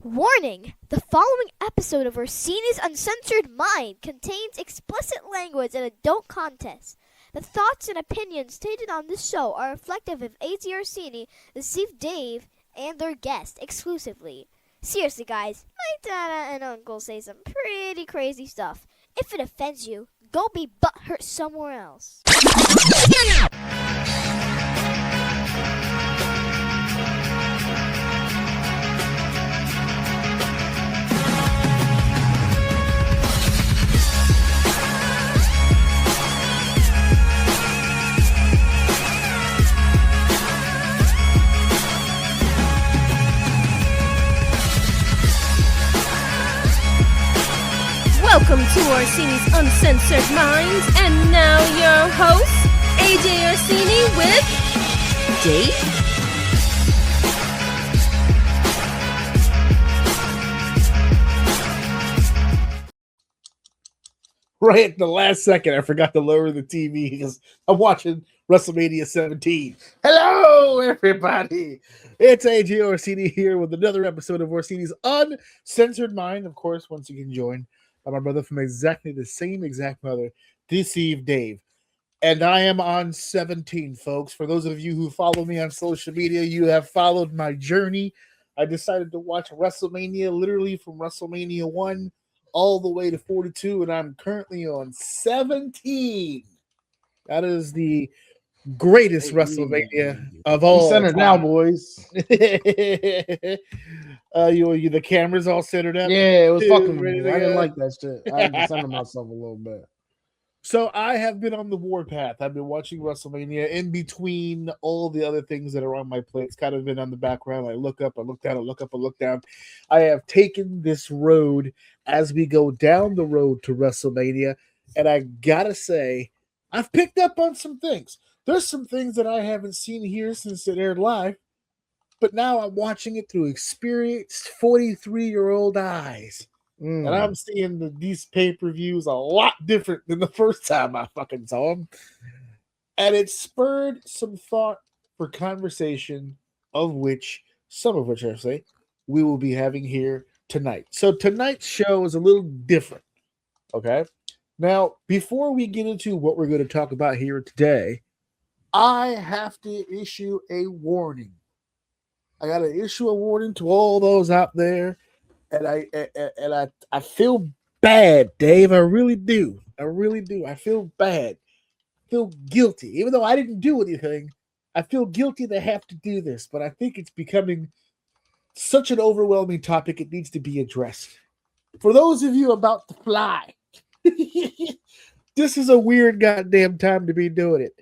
Warning! The following episode of Orsini's Uncensored Mind contains explicit language and adult content. The thoughts and opinions stated on this show are reflective of AJ Orsini, the Steve Dave, and their guests exclusively. Seriously, guys, my dad and uncle say some pretty crazy stuff. If it offends you, go be butthurt somewhere else. Welcome to Orsini's Uncensored Minds, and now your host, AJ Orsini with Dave. Right at the last second, I forgot to lower the TV because I'm watching WrestleMania 17. Hello, everybody. It's AJ Orsini here with another episode of Orsini's Uncensored Mind. Of course, once again joined by my brother from exactly the same exact mother, Steve Dave. And I am on 17, folks. For those of you who follow me on social media, you have followed my journey. I decided to watch WrestleMania literally from WrestleMania 1 all the way to 42, and I'm currently on 17. That is the greatest WrestleMania of all. Centered now, boys. You the camera's all centered up. Yeah, it was fucking ready me. to I didn't go. like that shit. I had to center myself a little bit. So I have been on the warpath. I've been watching WrestleMania in between all the other things that are on my plate. It's kind of been on the background. I look up, I look down, I look up, I look down. I have taken this road as we go down the road to WrestleMania, and I gotta say, I've picked up on some things. There's some things that I haven't seen here since it aired live, but now I'm watching it through experienced 43-year-old eyes. And I'm seeing these pay-per-views a lot different than the first time I fucking saw them. And it spurred some thought for conversation, some of which I say, we will be having here tonight. So tonight's show is a little different, okay? Now, before we get into what we're going to talk about here today, I have to issue a warning. I got to issue a warning to all those out there. And I feel bad, Dave. I really do. I feel bad. I feel guilty. Even though I didn't do anything, I feel guilty to have to do this. But I think it's becoming such an overwhelming topic, it needs to be addressed. For those of you about to fly, this is a weird goddamn time to be doing it.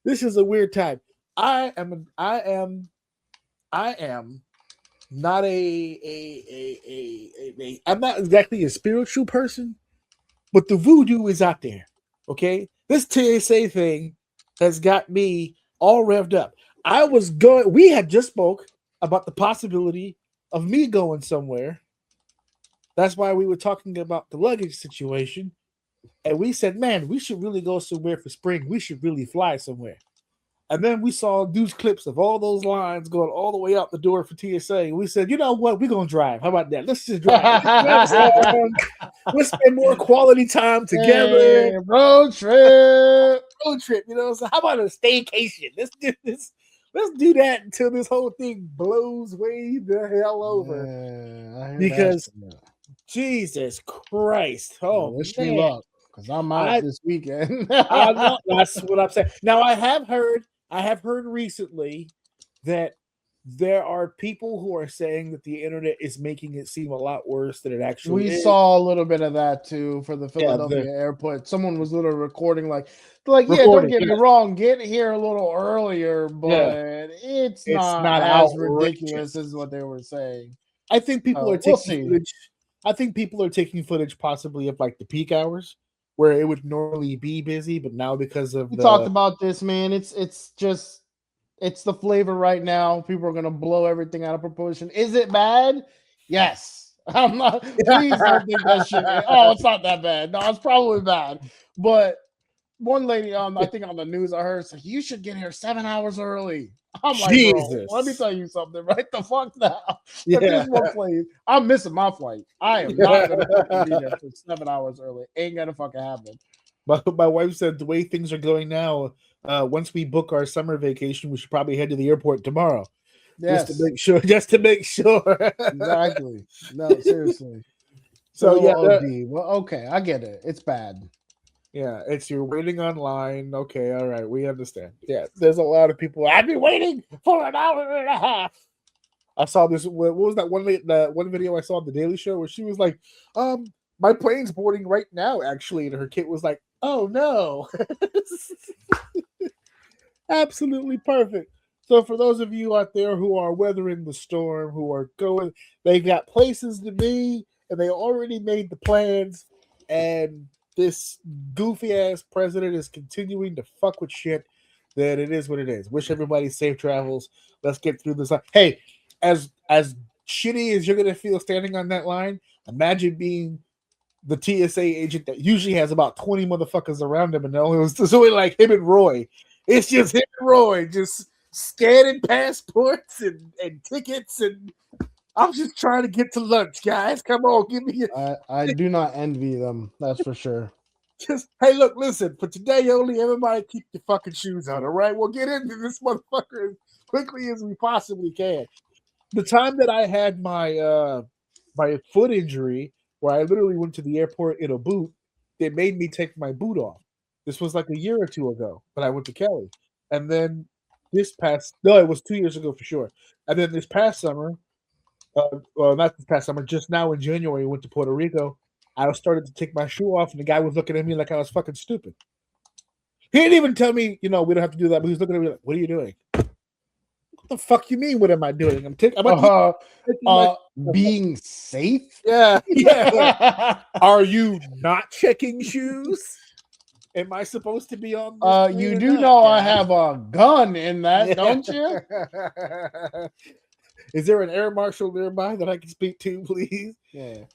This is a weird time. I am not I'm not exactly a spiritual person, but the voodoo is out there. Okay, this TSA thing has got me all revved up. We had just spoke about the possibility of me going somewhere. That's why we were talking about the luggage situation, and we said, man, we should really go somewhere for spring. We should really fly somewhere. And then we saw news clips of all those lines going all the way out the door for TSA. And we said, you know what? We're going to drive. How about that? Let's just drive. Let's spend more quality time together. Hey, road trip. You know, so how about a staycation? Let's do this. Let's do that until this whole thing blows way the hell over. Yeah, because Jesus Christ. Oh, wish me luck, because I'm out this weekend. That's what I'm saying. Now, I have heard recently that there are people who are saying that the internet is making it seem a lot worse than it actually is. We saw a little bit of that too for the Philadelphia airport. Someone was literally recording like don't get me wrong, get here a little earlier, but it's not as ridiculous as what they were saying. I think people are taking footage. I think people are taking footage possibly of like the peak hours, where it would normally be busy, but now because of we talked about this, man, it's the flavor right now. People are gonna blow everything out of proportion. Is it bad? Yes. I'm not. Please don't think that shit. Oh, it's not that bad. No, it's probably bad, but one lady I think on the news I heard, like, you should get here 7 hours early. I'm like, bro, let me tell you something right the fuck now. If this one plane, I'm missing my flight. I am not gonna fucking be there for 7 hours early. Ain't gonna fucking happen. My wife said the way things are going now, once we book our summer vacation, we should probably head to the airport tomorrow. Yes. Just to make sure. Exactly. No, seriously. So yeah, well, okay, I get it. It's bad. Yeah, it's you're waiting online. Okay, all right, we understand. Yeah, there's a lot of people. I've been waiting for an hour and a half. I saw this. What was that one video I saw on the Daily Show where she was like, my plane's boarding right now, actually," and her kid was like, "Oh no." Absolutely perfect. So for those of you out there who are weathering the storm, who are going, they've got places to be, and they already made the plans, and this goofy ass president is continuing to fuck with shit, then it is what it is. Wish everybody safe travels. Let's get through this. Hey, as shitty as you're gonna feel standing on that line, imagine being the TSA agent that usually has about 20 motherfuckers around him, and it was just like him and Roy. It's just him and Roy just scanning passports and tickets, and I'm just trying to get to lunch, guys. Come on, give me I do not envy them, that's for sure. Just, hey, look, listen, for today only, everybody keep your fucking shoes on, all right? We'll get into this motherfucker as quickly as we possibly can. The time that I had my my foot injury, where I literally went to the airport in a boot, they made me take my boot off. This was like a year or two ago, but I went to Kelly. And then it was 2 years ago for sure. And then this past summer, well, not this past summer, just now in January, I went to Puerto Rico. I started to take my shoe off, and the guy was looking at me like I was fucking stupid. He didn't even tell me, we don't have to do that, but he was looking at me like, "What are you doing?" What the fuck you mean? What am I doing? I'm taking. Being safe. Yeah. Are you not checking shoes? Am I supposed to be on this? You do know I have a gun in that, don't you? Is there an air marshal nearby that I can speak to, please? Yeah.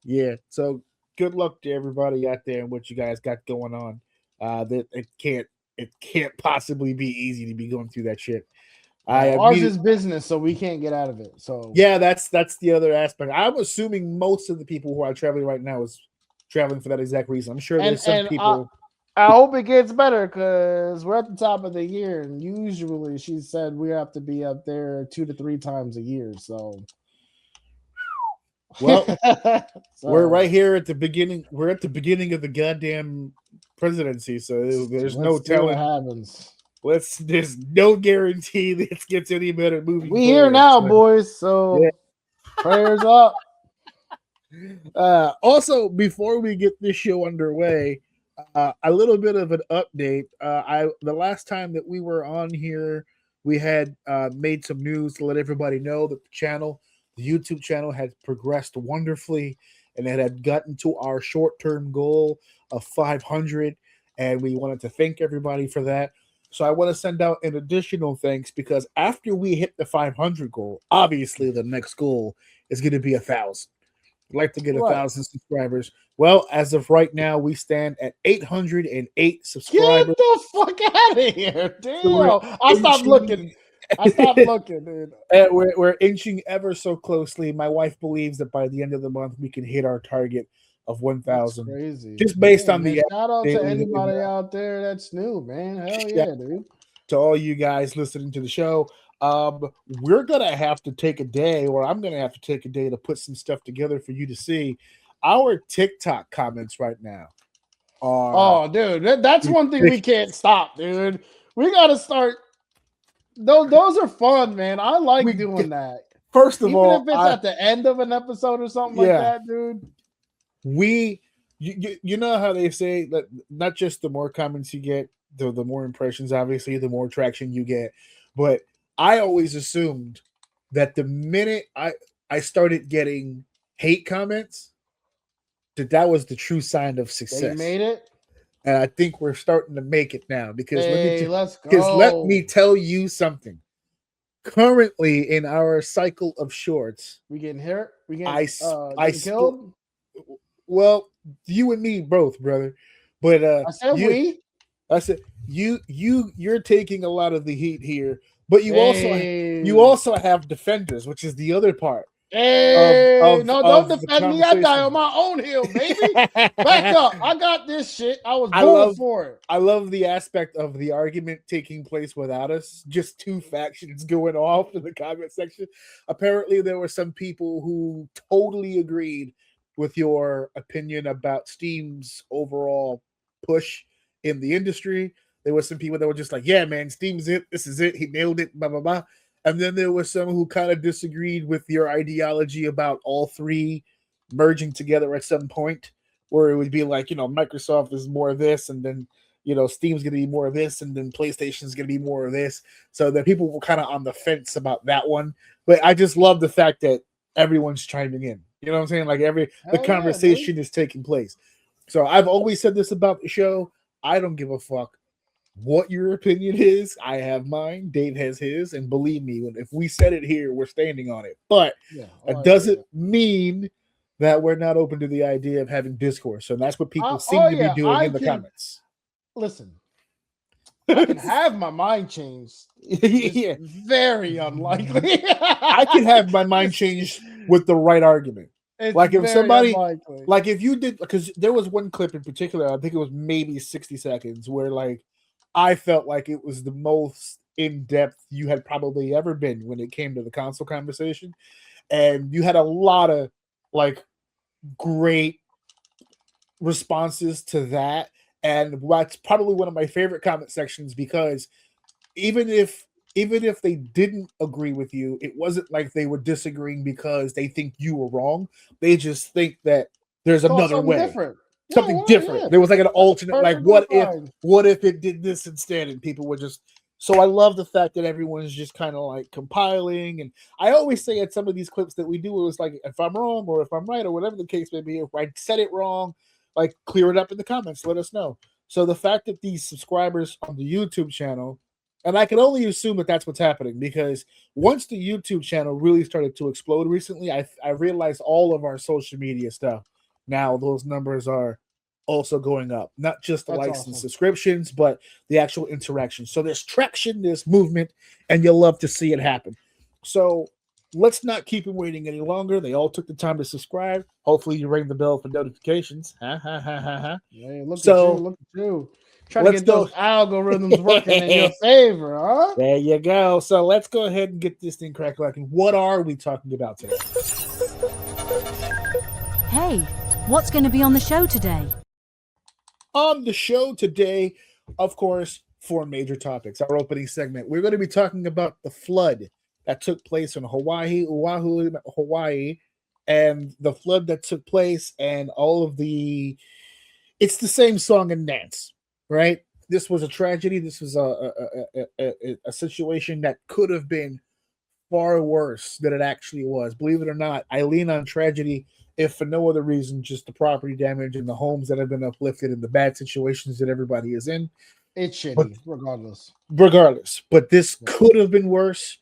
Yeah. So good luck to everybody out there and what you guys got going on. That it can't possibly be easy to be going through that shit. Ours is business, so we can't get out of it. So yeah, that's the other aspect. I'm assuming most of the people who are traveling right now is traveling for that exact reason. I'm sure there's some people. I hope it gets better because we're at the top of the year, and usually she said we have to be up there 2 to 3 times a year. So, well, we're right here at the beginning. We're at the beginning of the goddamn presidency, so there's no telling what happens. There's no guarantee this gets any better moving. We here now, boys. So prayers up. Also, before we get this show underway, a little bit of an update. The last time that we were on here, we had made some news to let everybody know that the YouTube channel had progressed wonderfully, and it had gotten to our short-term goal of 500, and we wanted to thank everybody for that. So I want to send out an additional thanks because after we hit the 500 goal, obviously the next goal is going to be 1,000. I'd like to get 1,000 subscribers. Well, as of right now, we stand at 808 subscribers. Get the fuck out of here, damn! So I stopped looking. Dude. And we're inching ever so closely. My wife believes that by the end of the month we can hit our target of 1,000. Crazy. Just based on the shout out to anybody out there that's new, man. Hell yeah, dude. To all you guys listening to the show. We're gonna have to take a day, or I'm gonna have to take a day to put some stuff together for you to see. Our TikTok comments right now are dude, that's one thing we can't stop, dude. We gotta start. Those are fun, man. I like doing that. First of all, even if it's at the end of an episode or something like that, dude. You know how they say that not just the more comments you get, the more impressions, obviously, the more traction you get. But I always assumed that the minute I started getting hate comments, that was the true sign of success. They made it. And I think we're starting to make it now because let's go. Because let me tell you something. Currently in our cycle of shorts, we getting hurt. We getting killed. Well, you and me both, brother. But I said we. I said you're taking a lot of the heat here, but you Hey. also have defenders, which is the other part. Hey, no, don't Of the defend me. I die on conversation. my own hill, baby. Back up. I got this shit. I was born for it. I love the aspect of the argument taking place without us, just two factions going off in the comment section. Apparently, there were some people who totally agreed with your opinion about Steam's overall push in the industry. There were some people that were just like, yeah, man, Steam's it. This is it. He nailed it, blah, blah, blah. And then there was some who kind of disagreed with your ideology about all three merging together at some point, where it would be like, Microsoft is more of this, and then, Steam's going to be more of this, and then PlayStation's going to be more of this. So that people were kind of on the fence about that one. But I just love the fact that everyone's chiming in. You know what I'm saying? Like the conversation is taking place. So I've always said this about the show. I don't give a fuck what your opinion is. I have mine. Dave has his. And believe me, if we said it here, we're standing on it. But it doesn't mean that we're not open to the idea of having discourse. So that's what people seem to be doing in the comments. Listen, I can have my mind changed. Yeah. Very unlikely. I can have my mind changed with the right argument. It's like if somebody, unlikely. like if you did, because there was one clip in particular, I think it was maybe 60 seconds, where like I felt like it was the most in-depth you had probably ever been when it came to the console conversation. And you had a lot of like great responses to that. And that's probably one of my favorite comment sections, because even if they didn't agree with you, it wasn't like they were disagreeing because they think you were wrong. They just think that there's another way. Different. Something different. Yeah. There was like an alternate, like what if it did this instead? And people were just, so I love the fact that everyone's just kind of like compiling. And I always say at some of these clips that we do, it was like, if I'm wrong or if I'm right or whatever the case may be, if I said it wrong, like clear it up in the comments, let us know. So the fact that these subscribers on the YouTube channel, and I can only assume that that's what's happening, because once the YouTube channel really started to explode recently, I realized all of our social media stuff, now those numbers are also going up. Not just the likes and subscriptions, but the actual interaction. So there's traction, there's movement, and you'll love to see it happen. So let's not keep them waiting any longer. They all took the time to subscribe. Hopefully you ring the bell for notifications. Ha ha ha ha ha. Yeah, look at you. Try to get those algorithms working in your favor, huh? There you go. So let's go ahead and get this thing crack-lacking. What are we talking about today? Hey, what's going to be on the show today? On the show today, of course, 4 major topics. Our opening segment, we're going to be talking about the flood that took place in Oahu, Hawaii, and the flood that took place, and all of the... It's the same song and dance. Right? This was a tragedy. This was a situation that could have been far worse than it actually was. Believe it or not, I lean on tragedy, if for no other reason, just the property damage and the homes that have been uplifted and the bad situations that everybody is in. It's shitty, regardless. But this could have been worse,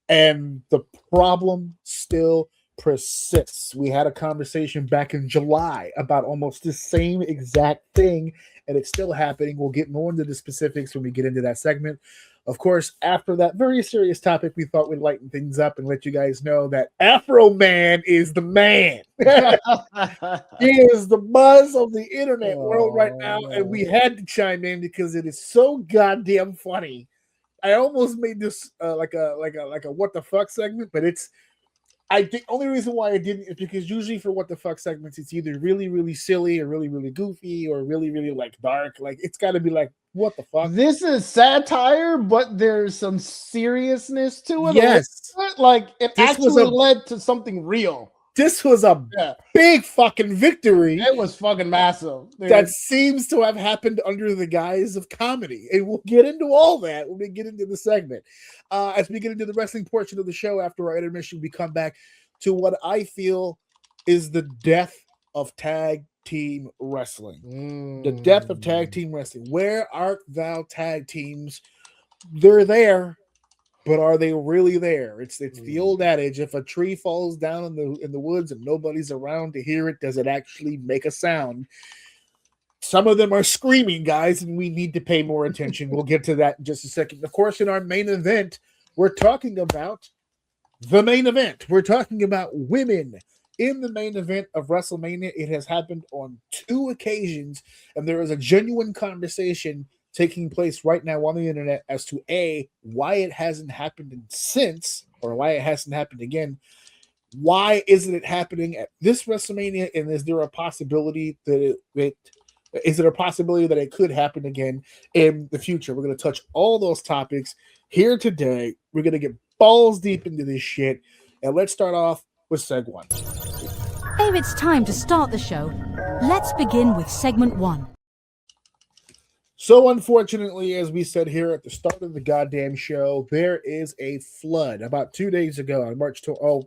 and the problem still persists. We had a conversation back in July about almost the same exact thing, and it's still happening. We'll get more into the specifics when we get into that segment. Of course, after that very serious topic, we thought we'd lighten things up and let you guys know that Afroman is the man. He is the buzz of the internet world right now, and we had to chime in because it is so goddamn funny. I almost made this like a what the fuck segment, but it's... the only reason why I didn't is because usually for what the fuck segments, it's either really, really silly or really, really goofy or really, really like dark. Like it's got to be like, what the fuck? This is satire, but there's some seriousness to it. Yes. Like it actually led to something real. This was a big fucking victory. It was fucking massive. Dude. That seems to have happened under the guise of comedy. And we'll get into all that when we get into the segment. As we get into the wrestling portion of the show, after our intermission, we come back to what I feel is the death of tag team wrestling. The death of tag team wrestling. Where art thou, tag teams? They're there. But are they really there? It's the old adage: if a tree falls down in the woods and nobody's around to hear it, does it actually make a sound? Some of them are screaming, guys, and we need to pay more attention. We'll get to that in just a second. Of course, in our main event, we're talking about the main event. We're talking about women in the main event of WrestleMania. It has happened on 2 occasions, and there is a genuine conversation taking place right now on the internet as to why it hasn't happened since, or why it hasn't happened again. Why isn't it happening at this WrestleMania? And is there a possibility that it could happen again in the future? We're going to touch all those topics here today. We're going to get balls deep into this shit, and let's start off with Seg 1. If it's time to start the show, let's begin with segment 1. So unfortunately, as we said here at the start of the goddamn show, there is a flood. About 2 days ago on March 12th,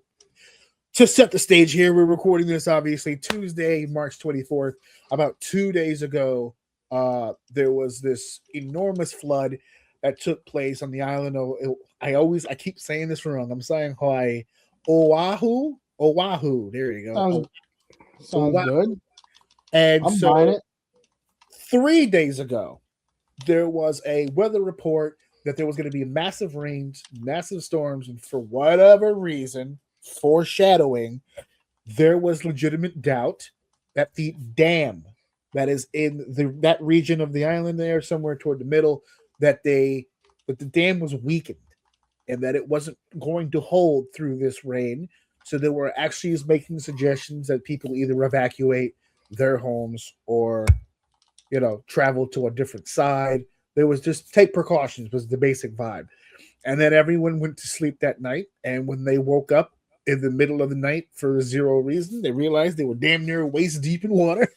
to set the stage here, we're recording this obviously Tuesday, March 24th. About 2 days ago, there was this enormous flood that took place on the island of, I keep saying this wrong. I'm saying Hawaii. Oahu. There you go. Sounds good. And I'm buying it. 3 days ago, there was a weather report that there was going to be massive rains, massive storms, and for whatever reason, foreshadowing, there was legitimate doubt that the dam that is in that region of the island there, somewhere toward the middle, that the dam was weakened and that it wasn't going to hold through this rain. So they were actually making suggestions that people either evacuate their homes or, travel to a different side. There was just take precautions was the basic vibe. And then everyone went to sleep that night. And when they woke up in the middle of the night for zero reason, they realized they were damn near waist deep in water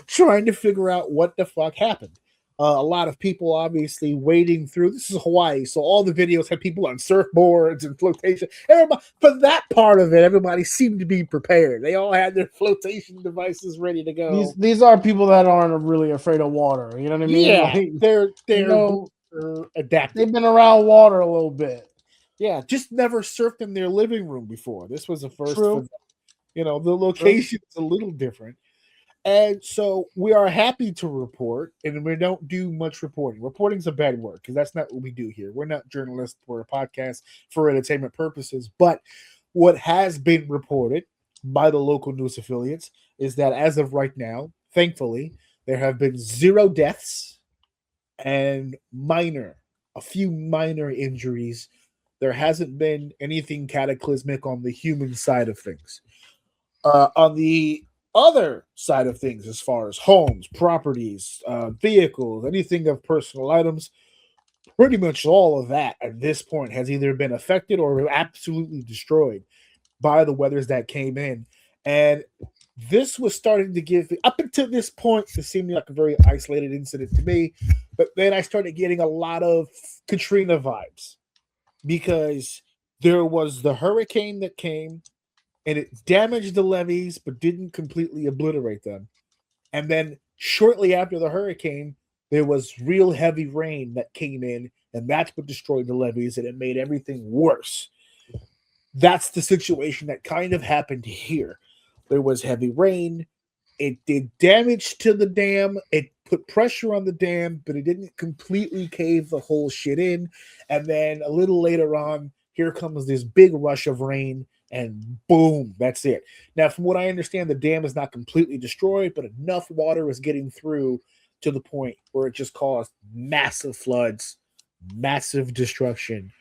trying to figure out what the fuck happened. A lot of people obviously wading through. This is Hawaii, so all the videos had people on surfboards and flotation. Everybody, for that part of it, everybody seemed to be prepared. They all had their flotation devices ready to go. These are people that aren't really afraid of water. You know what I mean? Yeah, like, they're adapted. They've been around water a little bit. Yeah, just never surfed in their living room before. This was the first. True. The location is a little different. And so we are happy to report, and we don't do much reporting. Reporting's a bad word because that's not what we do here. We're not journalists. We're a podcast for entertainment purposes. But what has been reported by the local news affiliates is that as of right now, thankfully, there have been 0 deaths and a few minor injuries. There hasn't been anything cataclysmic on the human side of things. On the other side of things, as far as homes, properties, vehicles, anything of personal items, pretty much all of that at this point has either been affected or absolutely destroyed by the weathers that came in. And this was starting to give, up until this point, it seemed like a very isolated incident to me. But then I started getting a lot of Katrina vibes because there was the hurricane that came, and it damaged the levees, but didn't completely obliterate them. And then shortly after the hurricane, there was real heavy rain that came in, and that's what destroyed the levees, and it made everything worse. That's the situation that kind of happened here. There was heavy rain. It did damage to the dam. It put pressure on the dam, but it didn't completely cave the whole shit in. And then a little later on, here comes this big rush of rain, and boom, that's it. Now, from what I understand, the dam is not completely destroyed, but enough water is getting through to the point where it just caused massive floods, massive destruction.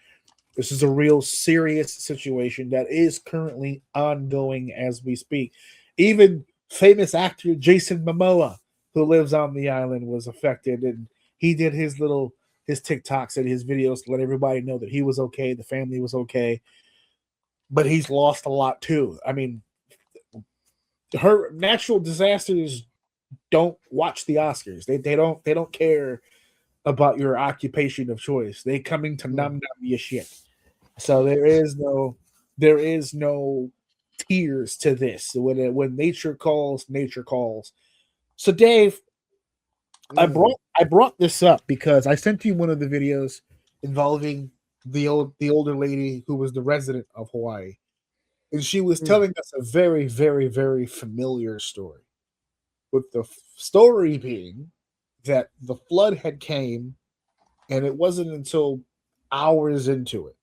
This is a real serious situation that is currently ongoing as we speak. Even famous actor Jason Momoa, who lives on the island, was affected, and he did his TikToks and his videos to let everybody know that he was okay, the family was okay. But he's lost a lot too. I mean, her natural disasters don't watch the Oscars. They don't care about your occupation of choice. They coming to numb your shit. So there is no tears to this. When nature calls, nature calls. So Dave, I brought this up because I sent you one of the videos involving the older lady who was the resident of Hawaii, and she was telling us a very, very, very familiar story. with the story being that the flood had came, and it wasn't until hours into it.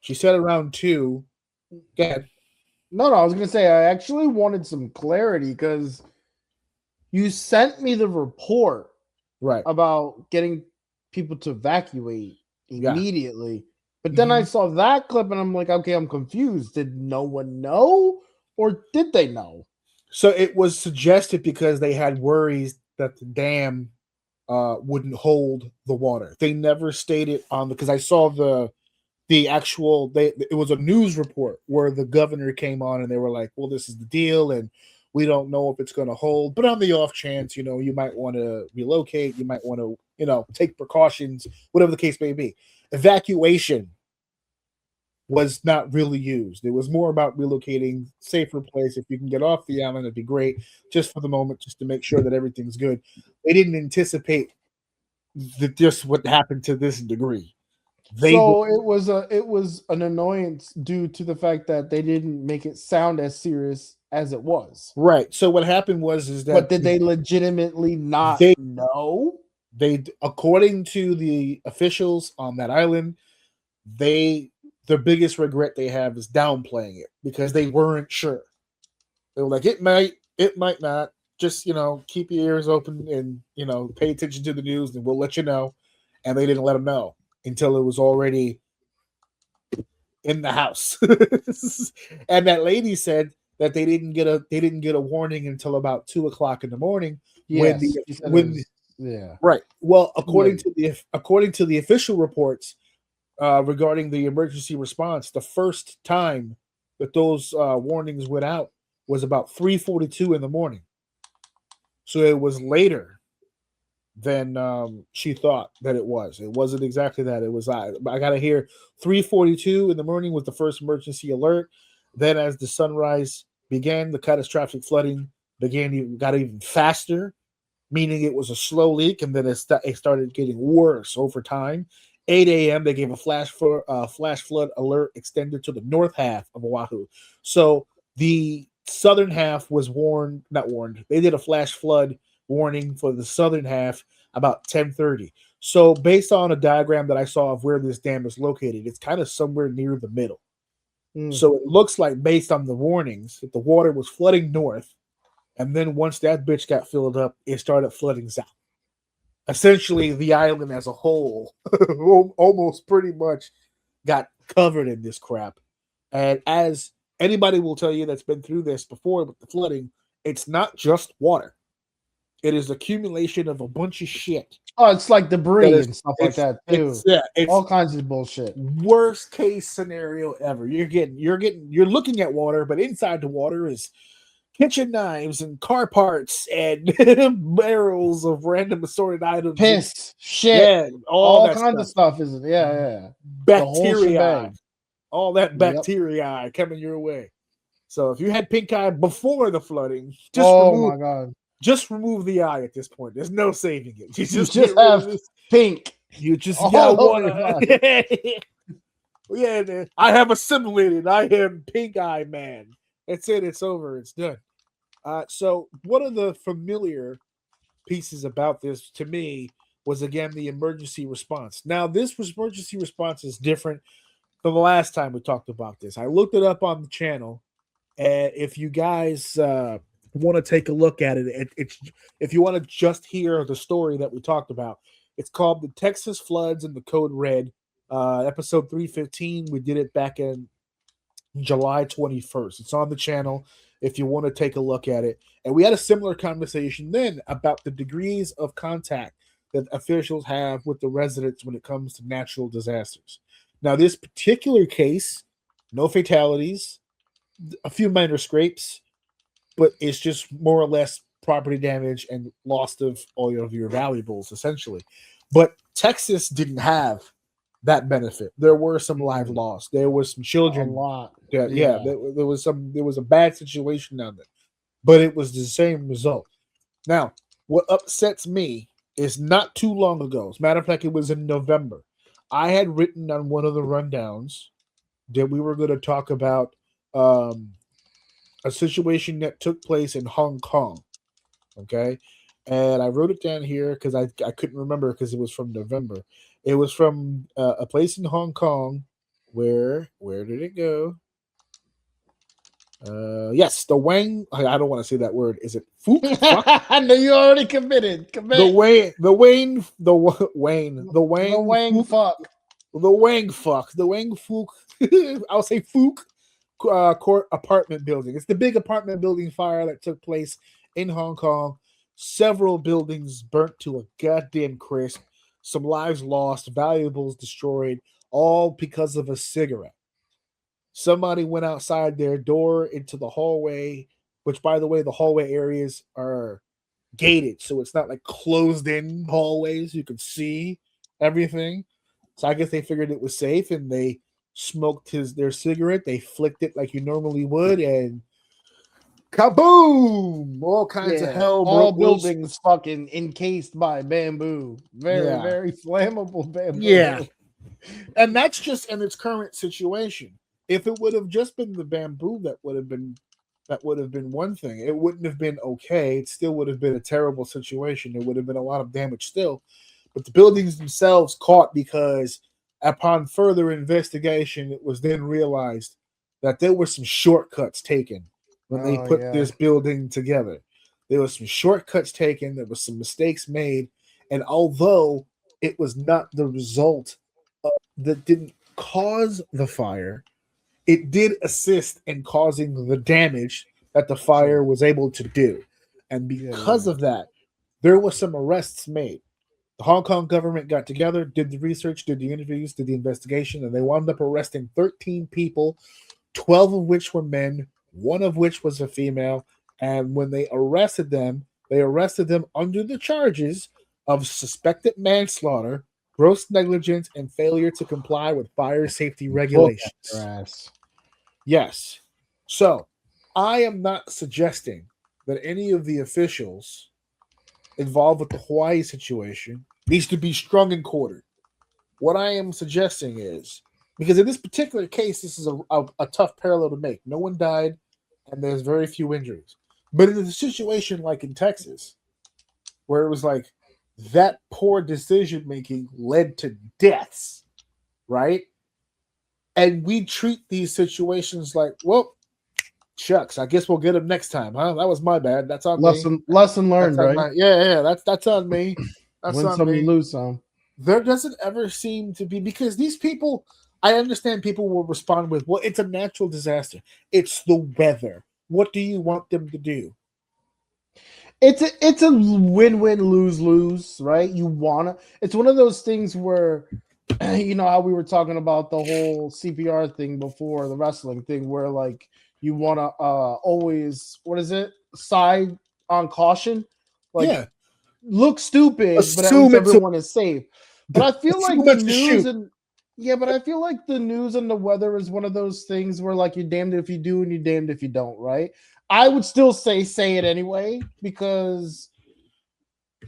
She said around 2. Go ahead. No, I was gonna say I actually wanted some clarity because you sent me the report Right about getting people to evacuate immediately. But then I Mhm. saw that clip and I'm like, okay, I'm confused. Did no one know or did they know? So it was suggested because they had worries that the dam wouldn't hold the water. They never stated on because I saw the actual it was a news report where the governor came on and they were like, well, this is the deal and we don't know if it's going to hold, but on the off chance, you might want to relocate, you might want to, take precautions, whatever the case may be. Evacuation was not really used. It was more about relocating safer place. If you can get off the island, it'd be great just for the moment, just to make sure that everything's good. They didn't anticipate that this would happen to this degree. So it was an annoyance due to the fact that they didn't make it sound as serious as it was. Right. So what happened is But that did they legitimately not they know? they according to the officials on that island, their biggest regret they have is downplaying it because they weren't sure. They were like, it might not. Just keep your ears open and pay attention to the news, and we'll let you know. And they didn't let them know until it was already in the house. And that lady said that they didn't get a warning until about 2 o'clock in the morning Yes, yeah. right. Well, Late. according to the official reports regarding the emergency response, the first time that those warnings went out was about 3:42 in the morning. So it was later than she thought that it was. It wasn't exactly that. It was I got to hear 3:42 in the morning was the first emergency alert. Then, as the sunrise began, the catastrophic flooding got even faster, meaning it was a slow leak, and then it started getting worse over time. 8 a.m. they gave a flash flood alert extended to the north half of Oahu. So the southern half was not warned. They did a flash flood warning for the southern half about 10:30. So based on a diagram that I saw of where this dam is located, it's kind of somewhere near the middle. So it looks like, based on the warnings, that the water was flooding north, and then once that bitch got filled up, it started flooding south. Essentially, the island as a whole almost pretty much got covered in this crap. And as anybody will tell you that's been through this before with the flooding, it's not just water. It is accumulation of a bunch of shit. Oh, it's like debris and stuff like that too. It's all kinds of bullshit. Worst case scenario ever. You're looking at water, but inside the water is kitchen knives and car parts and barrels of random assorted items. Piss, shit, all kinds of stuff. Isn't bacteria, all that bacteria coming your way. So if you had pink eye before the flooding, my god, just remove the eye at this point. There's no saving it. You just have pink. You just got one. Yeah, man. I have assimilated. I am pink eye man. That's it. It's over. It's done. So one of the familiar pieces about this to me was, again, the emergency response. Now, this emergency response is different from the last time we talked about this. I looked it up on the channel, and if you guys want to take a look at it, it's if you want to just hear the story that we talked about, it's called "The Texas Floods and the Code Red," episode 315. We did it back in July 21st. It's on the channel if you want to take a look at it. And we had a similar conversation then about the degrees of contact that officials have with the residents when it comes to natural disasters. Now, this particular case, no fatalities, a few minor scrapes, but it's just more or less property damage and loss of all of your valuables, essentially. But Texas didn't have that benefit. There were some lives lost. There was some children. A lot. There was a bad situation down there, but it was the same result. Now, what upsets me is not too long ago. As a matter of fact, it was in November. I had written on one of the rundowns that we were going to talk about a situation that took place in Hong Kong. Okay. And I wrote it down here because I couldn't remember because it was from November. It was from a place in Hong Kong. Where did it go? Yes, the Wang. I don't want to say that word. Is it Fook? I know you already committed. Commit. The Wayne, the Wayne fuck. The Wang fuck. The Wang Fook. I'll say Fook court apartment building. It's the big apartment building fire that took place in Hong Kong. Several buildings burnt to a goddamn crisp. Some lives lost, valuables destroyed, all because of a cigarette. Somebody went outside their door into the hallway, which, by the way, the hallway areas are gated, so it's not like closed in hallways. You can see everything. So I guess they figured it was safe, and they smoked their cigarette. They flicked it like you normally would, and kaboom! All kinds of hell. All buildings fucking encased by bamboo. Very flammable bamboo. Yeah, and that's just in its current situation. If it would have just been the bamboo, that would have been one thing. It wouldn't have been okay. It still would have been a terrible situation. There would have been a lot of damage still. But the buildings themselves caught because upon further investigation, it was then realized that there were some shortcuts taken when they put this building together. There were some shortcuts taken. There were some mistakes made. And although it was not the result that didn't cause the fire, it did assist in causing the damage that the fire was able to do. And because of that, there were some arrests made. The Hong Kong government got together, did the research, did the interviews, did the investigation, and they wound up arresting 13 people, 12 of which were men, one of which was a female. And when they arrested them under the charges of suspected manslaughter, gross negligence, and failure to comply with fire safety regulations. Yes. So I am not suggesting that any of the officials involved with the Hawaii situation needs to be strung and quartered. What I am suggesting is, because in this particular case, this is a tough parallel to make. No one died, and there's very few injuries. But in a situation like in Texas, where it was like that poor decision making led to deaths, right? And we treat these situations like, well, shucks, I guess we'll get them next time, huh? That was my bad. That's on me. Lesson learned, right? That's on me. That's win on some, me. You lose some. There doesn't ever seem to be, because these people, I understand people will respond with, well, it's a natural disaster. It's the weather. What do you want them to do? It's a win-win, lose-lose, right? It's one of those things where, you know how we were talking about the whole CPR thing before, the wrestling thing, where like you want to always, side on caution, like look stupid, but at least everyone is safe. But I feel like the news the news and the weather is one of those things where like you're damned if you do and you're damned if you don't, right? I would still say it anyway because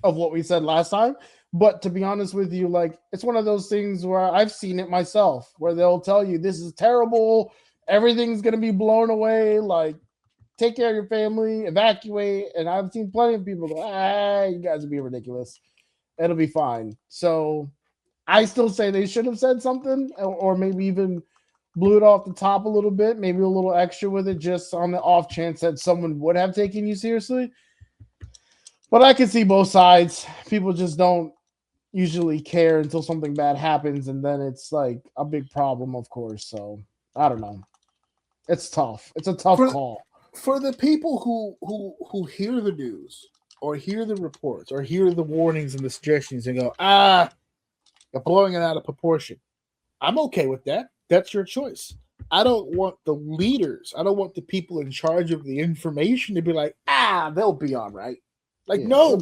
of what we said last time. But to be honest with you, like it's one of those things where I've seen it myself, where they'll tell you this is terrible, everything's gonna be blown away, like take care of your family, evacuate. And I've seen plenty of people go, you guys are being ridiculous. It'll be fine. So I still say they should have said something, or maybe even blew it off the top a little bit, maybe a little extra with it, just on the off chance that someone would have taken you seriously. But I can see both sides. People just don't usually care until something bad happens, and then it's like a big problem, of course. So I don't know. It's tough. It's a tough call. For the people who hear the news or hear the reports or hear the warnings and the suggestions and go, you're blowing it out of proportion. I'm okay with that. That's your choice. I don't want the leaders, I don't want the people in charge of the information to be like, they'll be all right. Like, no.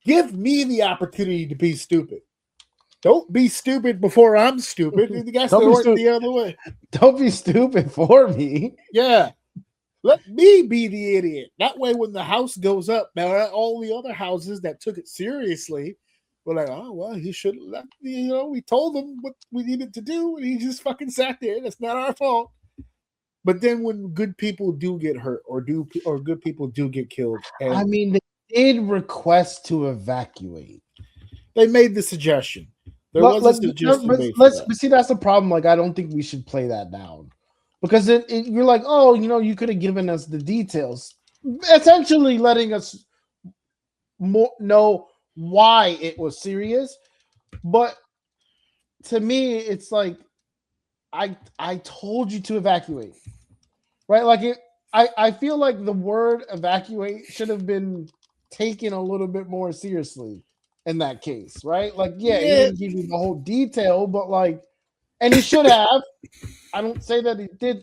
Give me the opportunity to be stupid. Don't be stupid before I'm stupid. You guys work the other way. Don't be stupid for me. Yeah. Let me be the idiot. That way, when the house goes up, now all the other houses that took it seriously were like, oh, well, he should have left. You know, we told him what we needed to do, and he just fucking sat there. That's not our fault. But then when good people do get hurt or good people do get killed. I mean, they did request to evacuate. They made the suggestion. There was a suggestion made for that. But see, that's the problem. Like, I don't think we should play that down because you're like, oh, you could have given us the details, essentially letting us know why it was serious. But to me, it's like I told you to evacuate, right? Like I feel like the word evacuate should have been taken a little bit more seriously in that case, right? Like, he didn't give you the whole detail, but like, and he should have. I don't say that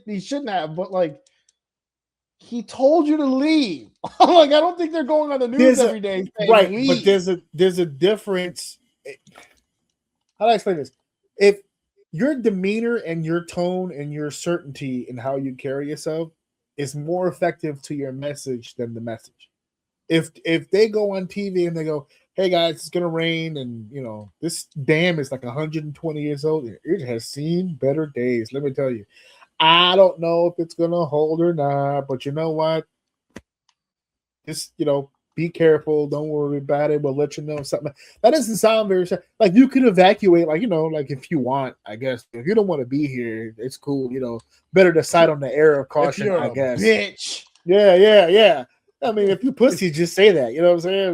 he shouldn't have, but like, he told you to leave. Like, I don't think they're going on the news every day saying right, leave. but there's a difference. How do I explain this? If your demeanor and your tone and your certainty in how you carry yourself is more effective to your message than the message. If they go on TV and they go, hey guys, it's gonna rain, and this dam is like 120 years old. It has seen better days. Let me tell you. I don't know if it's gonna hold or not, but you know what? Just be careful. Don't worry about it. We'll let you know something. That doesn't sound very like you could evacuate, like if you want, I guess. If you don't want to be here, it's cool. Better decide on the air of caution, I guess. Bitch. Yeah. I mean, if you pussy, just say that. You know what I'm saying?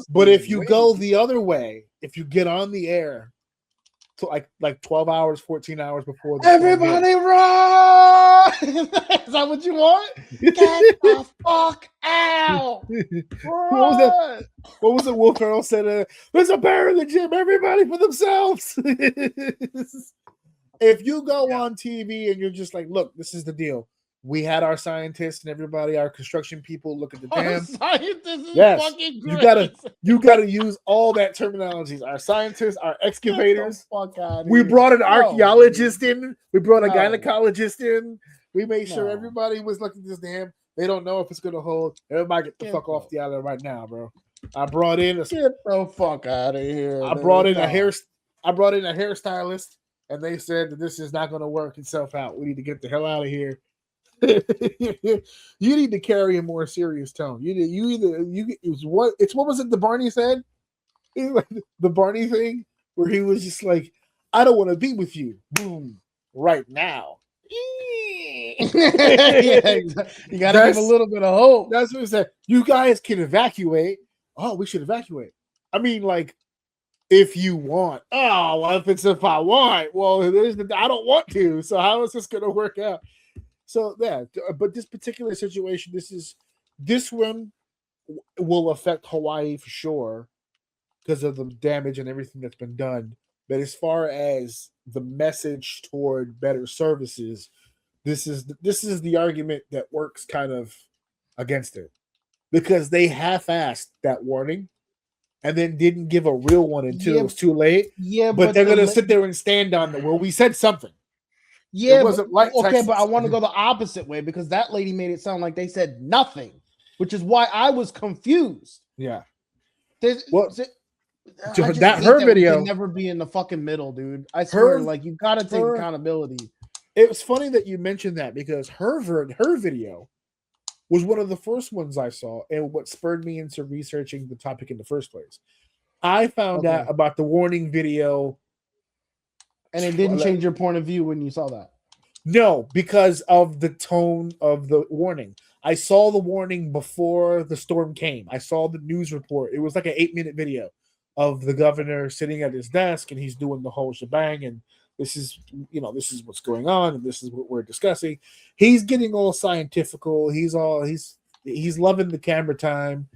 But if you go the other way, if you get on the air to like 12 hours, 14 hours before everybody run! Is that what you want? Get the fuck out! What was the Will Ferrell said? There's a bear in the gym. Everybody for themselves. If you go on TV and you're just like, look, this is the deal. We had our scientists and everybody, our construction people, look at the dam. Scientists is fucking great. You gotta use all that terminology. Our scientists, our excavators. We brought an archaeologist in. We brought a gynecologist in. We made sure everybody was looking at this dam. They don't know if it's gonna hold. Everybody get the fuck off the island right now, bro. I brought in get the fuck out of here. I brought in a hairstylist, and they said that this is not gonna work itself out. We need to get the hell out of here. You need to carry a more serious tone. What was it the Barney said? The Barney thing where he was just like, I don't want to be with you. Boom. Right now. You gotta give a little bit of hope. That's what he said. You guys can evacuate. Oh, we should evacuate. I mean, like, if you want. Oh, well, if I want. Well, I don't want to. So how is this gonna work out? So but this particular situation, this one will affect Hawaii for sure because of the damage and everything that's been done. But as far as the message toward better services, this is the argument that works kind of against it because they half-assed that warning and then didn't give a real one until it was too late. Yeah, but they're gonna sit there and stand on it. Well, we said something. Yeah, but I want to go the opposite way because that lady made it sound like they said nothing, which is why I was confused. Yeah. Her video never be in the fucking middle, dude. I swear, like you gotta take accountability. It was funny that you mentioned that because her video was one of the first ones I saw, and what spurred me into researching the topic in the first place. I found out about the warning video. And it didn't change your point of view when you saw that? No, because of the tone of the warning. I saw the warning before the storm came. I saw the news report. It was like an 8-minute video of the governor sitting at his desk and he's doing the whole shebang. And this is what's going on. And this is what we're discussing. He's getting all scientifical. He's loving the camera time.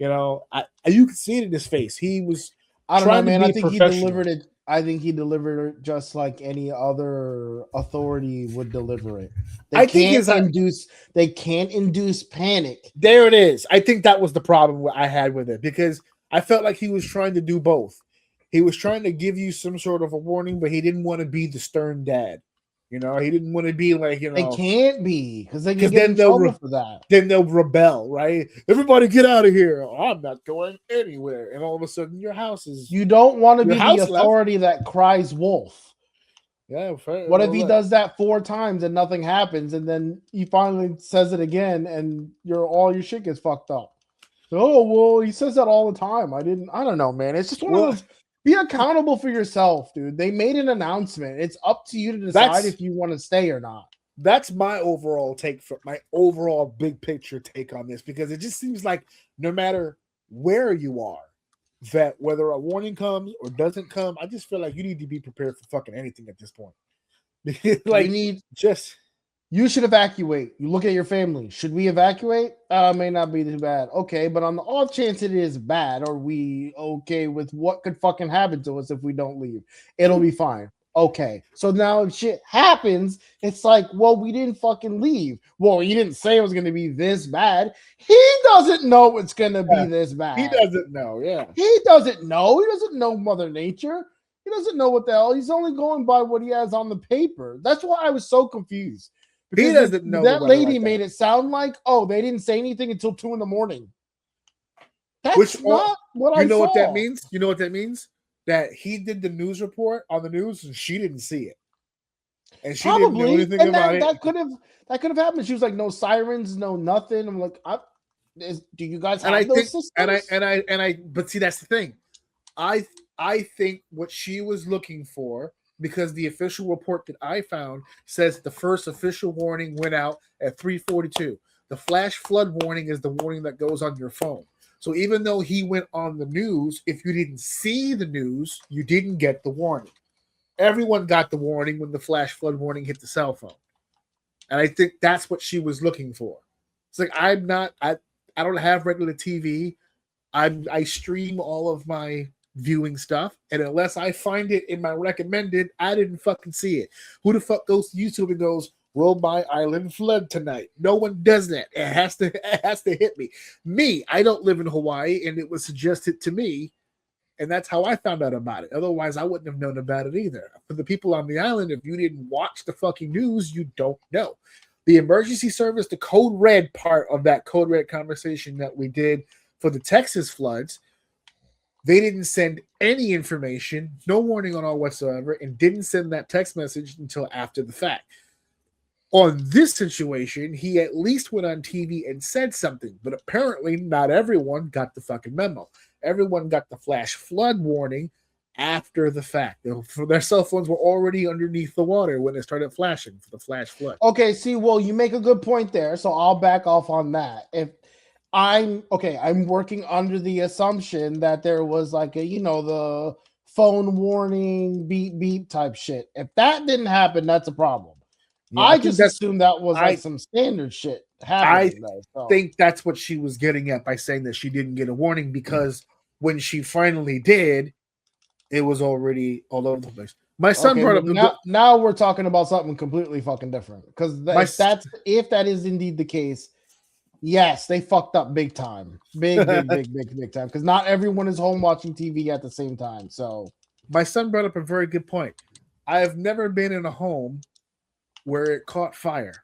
You can see it in his face. He was, I don't know, man. I think he delivered it. I think he delivered it just like any other authority would deliver it. They can't induce panic. There it is. I think that was the problem I had with it because I felt like he was trying to do both. He was trying to give you some sort of a warning, but he didn't want to be the stern dad. He didn't want to be like, They can't be because they can get in trouble for that. Then they'll rebel, right? Everybody get out of here. Oh, I'm not going anywhere. And all of a sudden your house is... You don't want to be the authority that cries wolf. Yeah. Fair. What if he does that 4 times and nothing happens and then he finally says it again and all your shit gets fucked up? Oh, well, he says that all the time. I don't know, man. It's just one of those. Be accountable for yourself, dude. They made an announcement. It's up to you to decide if you want to stay or not. That's my overall take, for my overall big picture take on this, because it just seems like no matter where you are, that whether a warning comes or doesn't come, I just feel like you need to be prepared for fucking anything at this point. Like, you should evacuate. You look at your family. Should we evacuate? May not be too bad. Okay, but on the off chance it is bad, are we okay with what could fucking happen to us if we don't leave? It'll be fine. Okay, so now if shit happens, it's like, well, we didn't fucking leave. Well, you didn't say it was going to be this bad. He doesn't know it's going to be this bad. He doesn't know, yeah. He doesn't know. He doesn't know Mother Nature. He doesn't know what the hell. He's only going by what he has on the paper. That's why I was so confused. Because he doesn't know. That lady made it sound like, oh, they didn't say anything until 2 a.m. That's not what I saw. You know what that means? You know what that means? That he did the news report on the news and she didn't see it, and she didn't know anything about it. That could have happened. She was like, no sirens, no nothing. I'm like, do you guys have those systems? But see, that's the thing. I think what she was looking for, because the official report that I found says the first official warning went out at 3:42. The flash flood warning is the warning that goes on your phone. So even though he went on the news, if you didn't see the news, you didn't get the warning. Everyone got the warning when the flash flood warning hit the cell phone. And I think that's what she was looking for. It's like, I don't have regular TV. I stream all of my viewing stuff, and unless I find it in my recommended, I didn't fucking see it. Who the fuck goes to YouTube and goes, will my island flood tonight? No one does that. It has to hit me. I don't live in Hawaii, and it was suggested to me, and that's how I found out about it. Otherwise, I wouldn't have known about it either. For the people on the island, if you didn't watch the fucking news, you don't know. The emergency service, the code red part of that code red conversation that we did for the Texas floods, they didn't send any information, no warning on all whatsoever, and didn't send that text message until after the fact. On this situation, he at least went on TV and said something, but apparently not everyone got the fucking memo. Everyone got the flash flood warning after the fact. Their cell phones were already underneath the water when it started flashing for the flash flood. Okay, see, well, you make a good point there, so I'll back off on that. If I'm working under the assumption that there was like the phone warning, beep, beep type shit. If that didn't happen, that's a problem. Yeah, I just assumed that was like some standard shit happening. I think that's what she was getting at by saying that she didn't get a warning, because when she finally did, it was already all over the place. My son brought up now we're talking about something completely fucking different, because if that is indeed the case. Yes, they fucked up big time. Big time. Because not everyone is home watching TV at the same time. So my son brought up a very good point. I have never been in a home where it caught fire.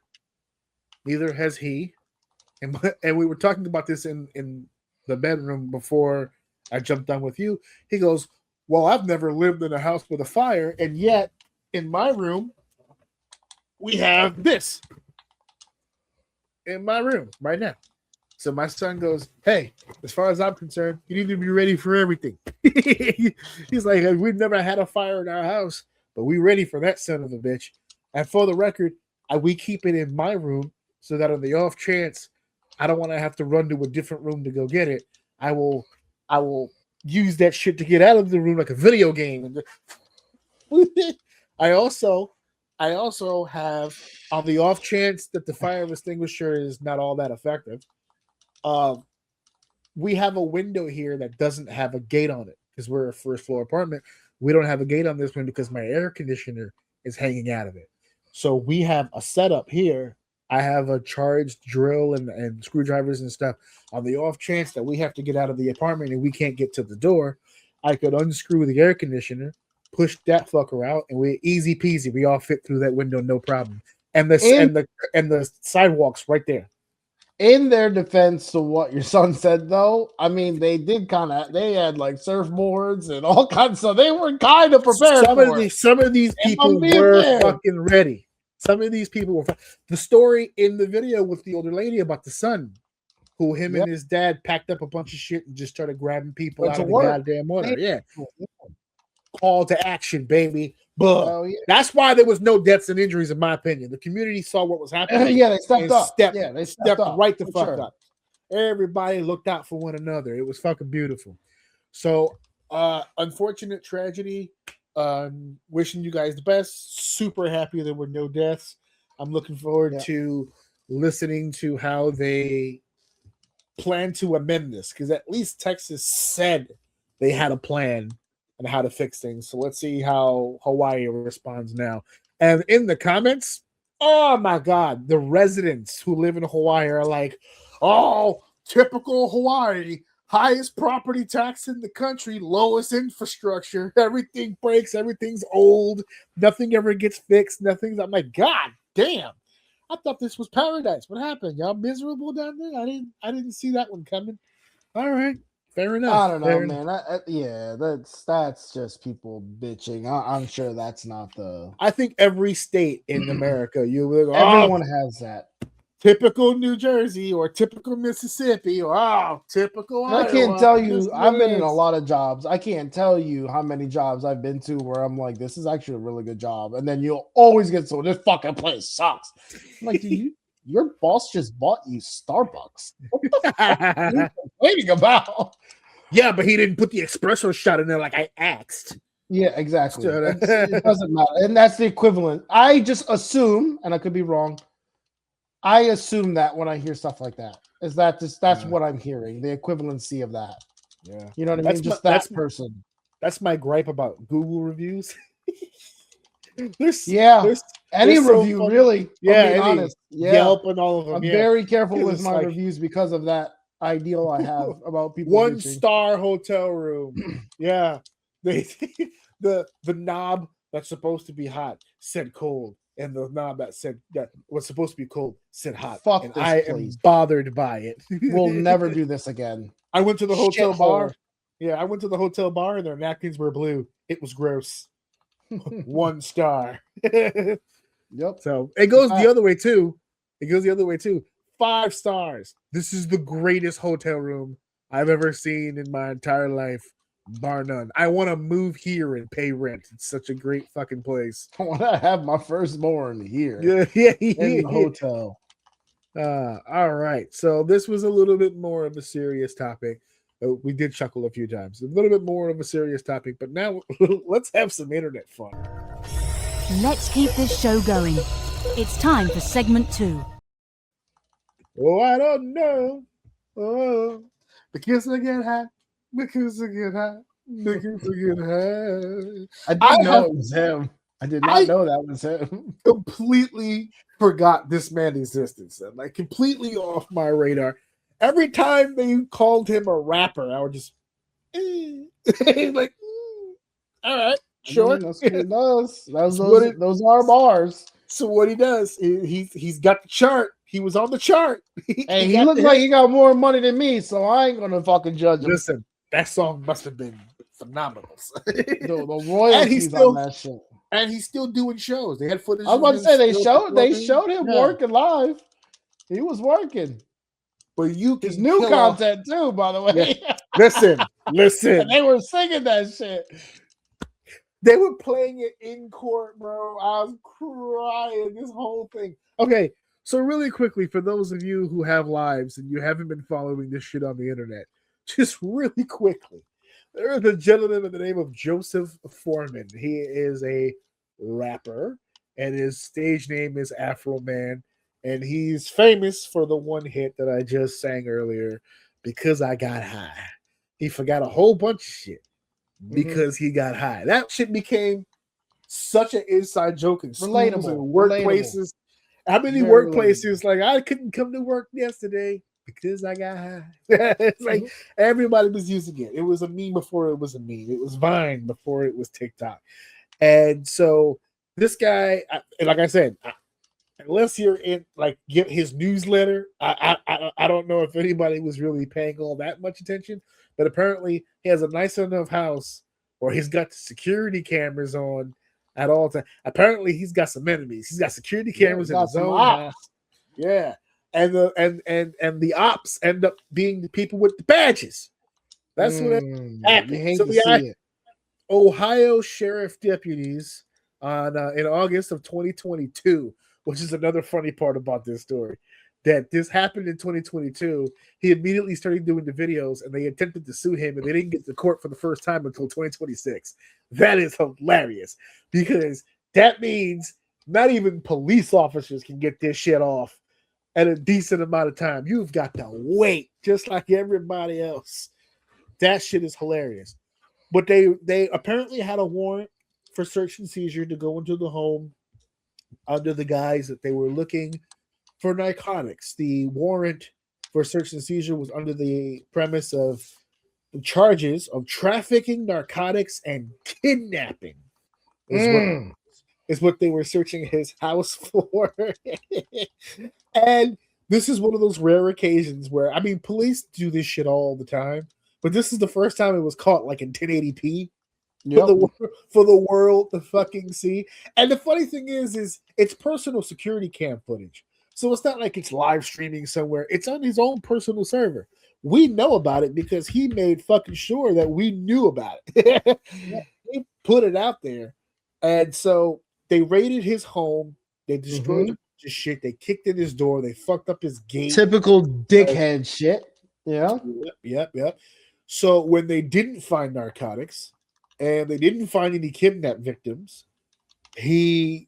Neither has he. And we were talking about this in the bedroom before I jumped on with you. He goes, well, I've never lived in a house with a fire, and yet in my room we have this. In my room right now. So my son goes, hey, as far as I'm concerned, you need to be ready for everything. He's like, we've never had a fire in our house, but we're ready for that son of a bitch. And for the record, we keep it in my room so that on the off chance I don't want to have to run to a different room to go get it, I will use that shit to get out of the room like a video game. I also have, on the off chance that the fire extinguisher is not all that effective, we have a window here that doesn't have a gate on it because we're a first floor apartment. We don't have a gate on this one because my air conditioner is hanging out of it. So we have a setup here. I have a charged drill and screwdrivers and stuff. On the off chance that we have to get out of the apartment and we can't get to the door, I could unscrew the air conditioner, push that fucker out, and we easy peasy. We all fit through that window, no problem. And the sidewalks right there. In their defense to what your son said, though, I mean, they had like surfboards and all kinds, so they were kind of prepared. Some of these people were fucking ready. Some of these people were. The story in the video with the older lady about the son, who him and his dad packed up a bunch of shit and just started grabbing people out of the goddamn water. Yeah. Call to action, baby. But that's why there was no deaths and injuries, in my opinion. The community saw what was happening. They stepped up. They stepped up right the fuck up. Everybody looked out for one another. It was fucking beautiful. So, unfortunate tragedy. Wishing you guys the best. Super happy there were no deaths. I'm looking forward to listening to how they plan to amend this, because at least Texas said they had a plan and how to fix things. So let's see how Hawaii responds now. And in the comments, oh my God, the residents who live in Hawaii are like, oh, typical Hawaii, highest property tax in the country, lowest infrastructure, everything breaks, everything's old, nothing ever gets fixed, nothing's. I'm like, God damn, I thought this was paradise. What happened? Y'all miserable down there? I didn't see that one coming. All right. Fair enough. I don't know, man. That's just people bitching. I'm sure that's not the. I think every state in America, everyone has that. Typical New Jersey or typical Mississippi or typical. I can't tell you. I've been in a lot of jobs. I can't tell you how many jobs I've been to where I'm like, this is actually a really good job, and then you'll always get so this fucking place sucks. I'm like, dude, your boss just bought you Starbucks. What the fuck are you complaining about? Yeah, but he didn't put the espresso shot in there like I asked. Yeah, exactly. It doesn't matter. And that's the equivalent. I just assume, and I could be wrong, I assume that when I hear stuff like that, that's what I'm hearing. The equivalency of that. Yeah. You know what I mean? That's person. That's my gripe about Google reviews. there's any review, so really. Yeah, honest. Yeah. Yelp and all of them. I'm very careful with my reviews because of that ideal I have about people. 1-star hotel room. Yeah. The knob that's supposed to be hot said cold, and the knob that was supposed to be cold said hot. Fuck and this I place. am bothered by it. We'll never do this again. I went to the hotel bar. Yeah, I went to the hotel bar and their napkins were blue. It was gross. 1 star. Yep. So it goes the other way too. 5 stars. This is the greatest hotel room I've ever seen in my entire life, bar none. I want to move here and pay rent. It's such a great fucking place. I want to have my firstborn here. Yeah. In the hotel. All right. So this was a little bit more of a serious topic. We did chuckle a few times. A little bit more of a serious topic, but now let's have some internet fun. Let's keep this show going. It's time for segment 2. Oh, I don't know. Oh, because I get high. Because I get high. Because I get high. I didn't know it was him. I did not know that was him. Completely forgot this man existed. Like completely off my radar. Every time they called him a rapper, I would just like, all right, sure. That's what he does. Those are bars. So what he does, he's got the chart. He was on the chart. Hey, he looks like he got more money than me, so I ain't gonna fucking judge him. Listen, that song must have been phenomenal. The royalties on that shit. And he's still doing shows. They had footage. I was about to say they showed him working live. He was working. But his new content too, by the way. Yeah. Listen. And they were singing that shit. They were playing it in court, bro. I was crying. This whole thing. Okay, so really quickly, for those of you who have lives and you haven't been following this shit on the internet, just really quickly, there is a gentleman by the name of Joseph Foreman. He is a rapper, and his stage name is Afroman. And he's famous for the one hit that I just sang earlier, Because I Got High. He forgot a whole bunch of shit because he got high. That shit became such an inside joke in schools and workplaces. How many workplaces, like, I couldn't come to work yesterday because I got high. It's like everybody was using it. It was a meme before it was a meme. It was Vine before it was TikTok. And so this guy, like I said, unless you're in, like, get his newsletter, I don't know if anybody was really paying all that much attention, but apparently he has a nice enough house where he's got the security cameras on at all times. Apparently he's got some enemies. He's got security cameras in his own house. Yeah. and the ops end up being the people with the badges. That's what happened. You hate So to see it. Ohio sheriff deputies on in August of 2022, which is another funny part about this story, that this happened in 2022. He immediately started doing the videos, and they attempted to sue him, and they didn't get to court for the first time until 2026. That is hilarious, because that means not even police officers can get this shit off at a decent amount of time. You've got to wait, just like everybody else. That shit is hilarious. But they apparently had a warrant for search and seizure to go into the home under the guise that they were looking for narcotics. The warrant for search and seizure was under the premise of the charges of trafficking narcotics and kidnapping. Is what they were searching his house for. And this is one of those rare occasions where, I mean, police do this shit all the time, but this is the first time it was caught like in 1080p for the world to fucking see. And the funny thing is it's personal security cam footage. So it's not like it's live streaming somewhere. It's on his own personal server. We know about it because he made fucking sure that we knew about it. He put it out there. And so they raided his home. They destroyed a bunch of shit. They kicked in his door. They fucked up his gate. Typical dickhead shit. Yeah. Yep. So when they didn't find narcotics and they didn't find any kidnap victims, he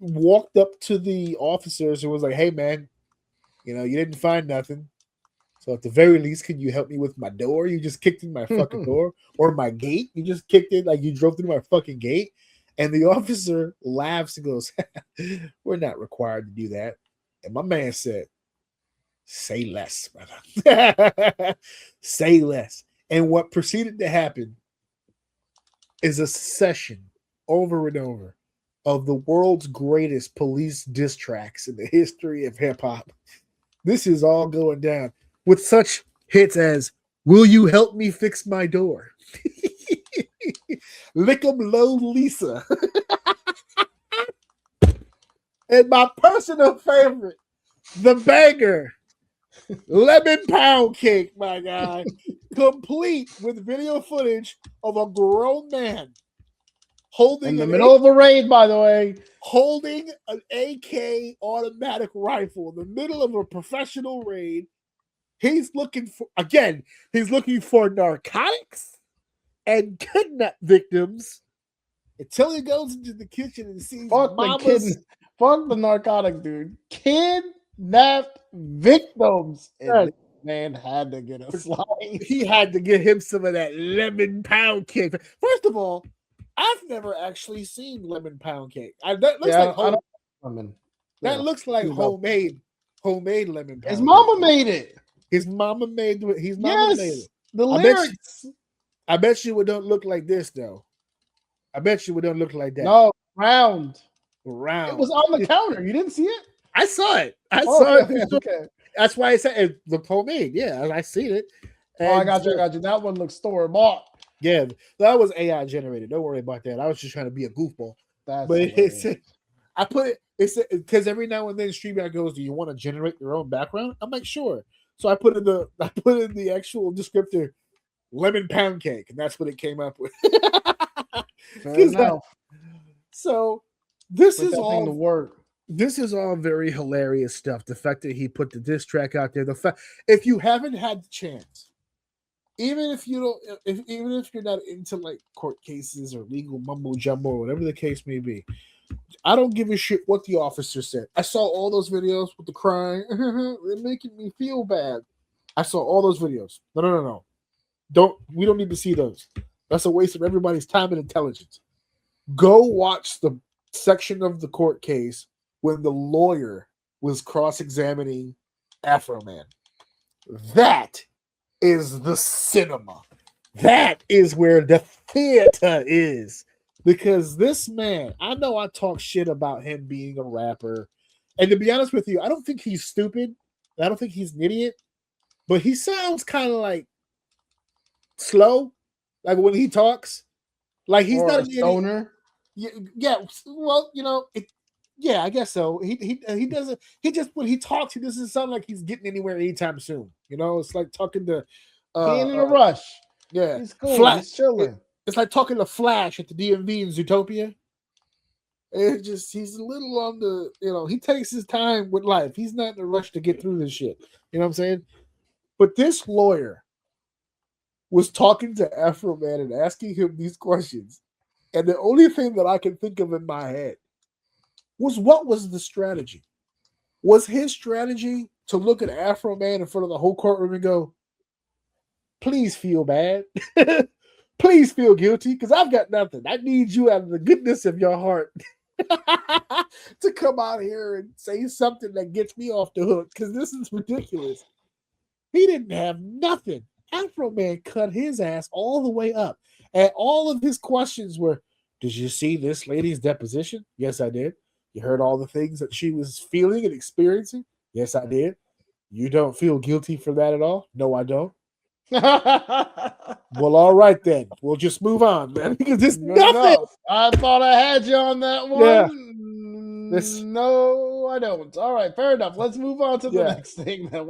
walked up to the officers and was like, "Hey, man, you didn't find nothing. So at the very least, can you help me with my door? You just kicked in my fucking door, or my gate. You just kicked in, like you drove through my fucking gate." And the officer laughs and goes, "We're not required to do that." And my man said, "Say less, brother." Say less. And what proceeded to happen is a session over and over of the world's greatest police diss tracks in the history of hip hop. This is all going down with such hits as "Will you help me fix my door?" "Lick 'em low, Lisa." And my personal favorite, the banger, "Lemon Pound Cake," my guy, complete with video footage of a grown man holding in the middle of a raid, by the way, holding an AK automatic rifle in the middle of a professional raid. He's looking for narcotics and kidnap victims until he goes into the kitchen and sees fuck the narcotic dude. Kidnapped victims. And this man had to get a slice. He had to get him some of that lemon pound cake. First of all, I've never actually seen lemon pound cake. That looks like homemade lemon pound His mama cake. made it. His mama made it. The lyrics. I bet you it don't look like this though. I bet you it don't look like that. No, round. It was on the counter. You didn't see it? I saw it. I saw it. Okay. That's why I said it looked homemade. Yeah, I seen it. And I got you. That one looks store bought. Yeah, that was AI generated. Don't worry about that. I was just trying to be a goofball. I put it. It's because every now and then StreamYard goes, "Do you want to generate your own background?" I'm like, "Sure." So I put in the actual descriptor, "lemon pound cake," and that's what it came up with. So this is all the work. This is all very hilarious stuff. The fact that he put the diss track out there. The fact, if you haven't had the chance, even if you don't, even if you're not into like court cases or legal mumbo jumbo or whatever the case may be, I don't give a shit what the officer said. I saw all those videos with the crying. They're making me feel bad. I saw all those videos. No. We don't need to see those. That's a waste of everybody's time and intelligence. Go watch the section of the court case when the lawyer was cross-examining Afroman. That is the cinema. That is where the theater is. Because this man, I know I talk shit about him being a rapper. And to be honest with you, I don't think he's stupid. I don't think he's an idiot. But he sounds kind of like slow. Like when he talks. Like he's not a stoner. Yeah. Well, Yeah, I guess so. He doesn't. He just when he talks, he doesn't sound like he's getting anywhere anytime soon. It's like talking to. He ain't in a rush. Yeah, he's cool. He's chilling. It's like talking to Flash at the DMV in Zootopia. He's a little on the. He takes his time with life. He's not in a rush to get through this shit. You know what I'm saying? But this lawyer was talking to Afroman and asking him these questions, and the only thing that I can think of in my head was what was the strategy? Was his strategy to look at Afroman in front of the whole courtroom and go, please feel bad. Please feel guilty because I've got nothing. I need you out of the goodness of your heart to come out here and say something that gets me off the hook because this is ridiculous. He didn't have nothing. Afroman cut his ass all the way up. And all of his questions were, did you see this lady's deposition? Yes, I did. You heard all the things that she was feeling and experiencing? Yes, I did. You don't feel guilty for that at all? No, I don't. Well, all right then. We'll just move on, man, because there's nothing. Enough. I thought I had you on that one. Yeah. No, I don't. All right, fair enough. Let's move on to the next thing. And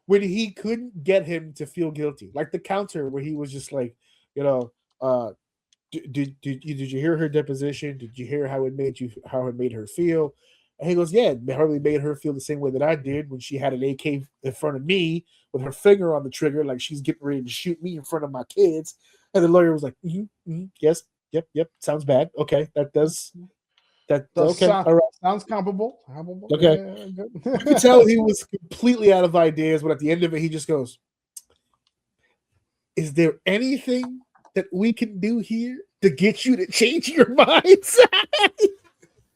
when he couldn't get him to feel guilty, like the counter where he was just like, did you hear her deposition? Did you hear how it made her feel? And he goes, yeah, it hardly made her feel the same way that I did when she had an AK in front of me with her finger on the trigger, like she's getting ready to shoot me in front of my kids. And the lawyer was like, yes, yep, sounds bad. Okay, that does okay. All right. Sounds comparable. Okay. Yeah, you could tell he was completely out of ideas, but at the end of it, he just goes, is there anything that we can do here to get you to change your minds?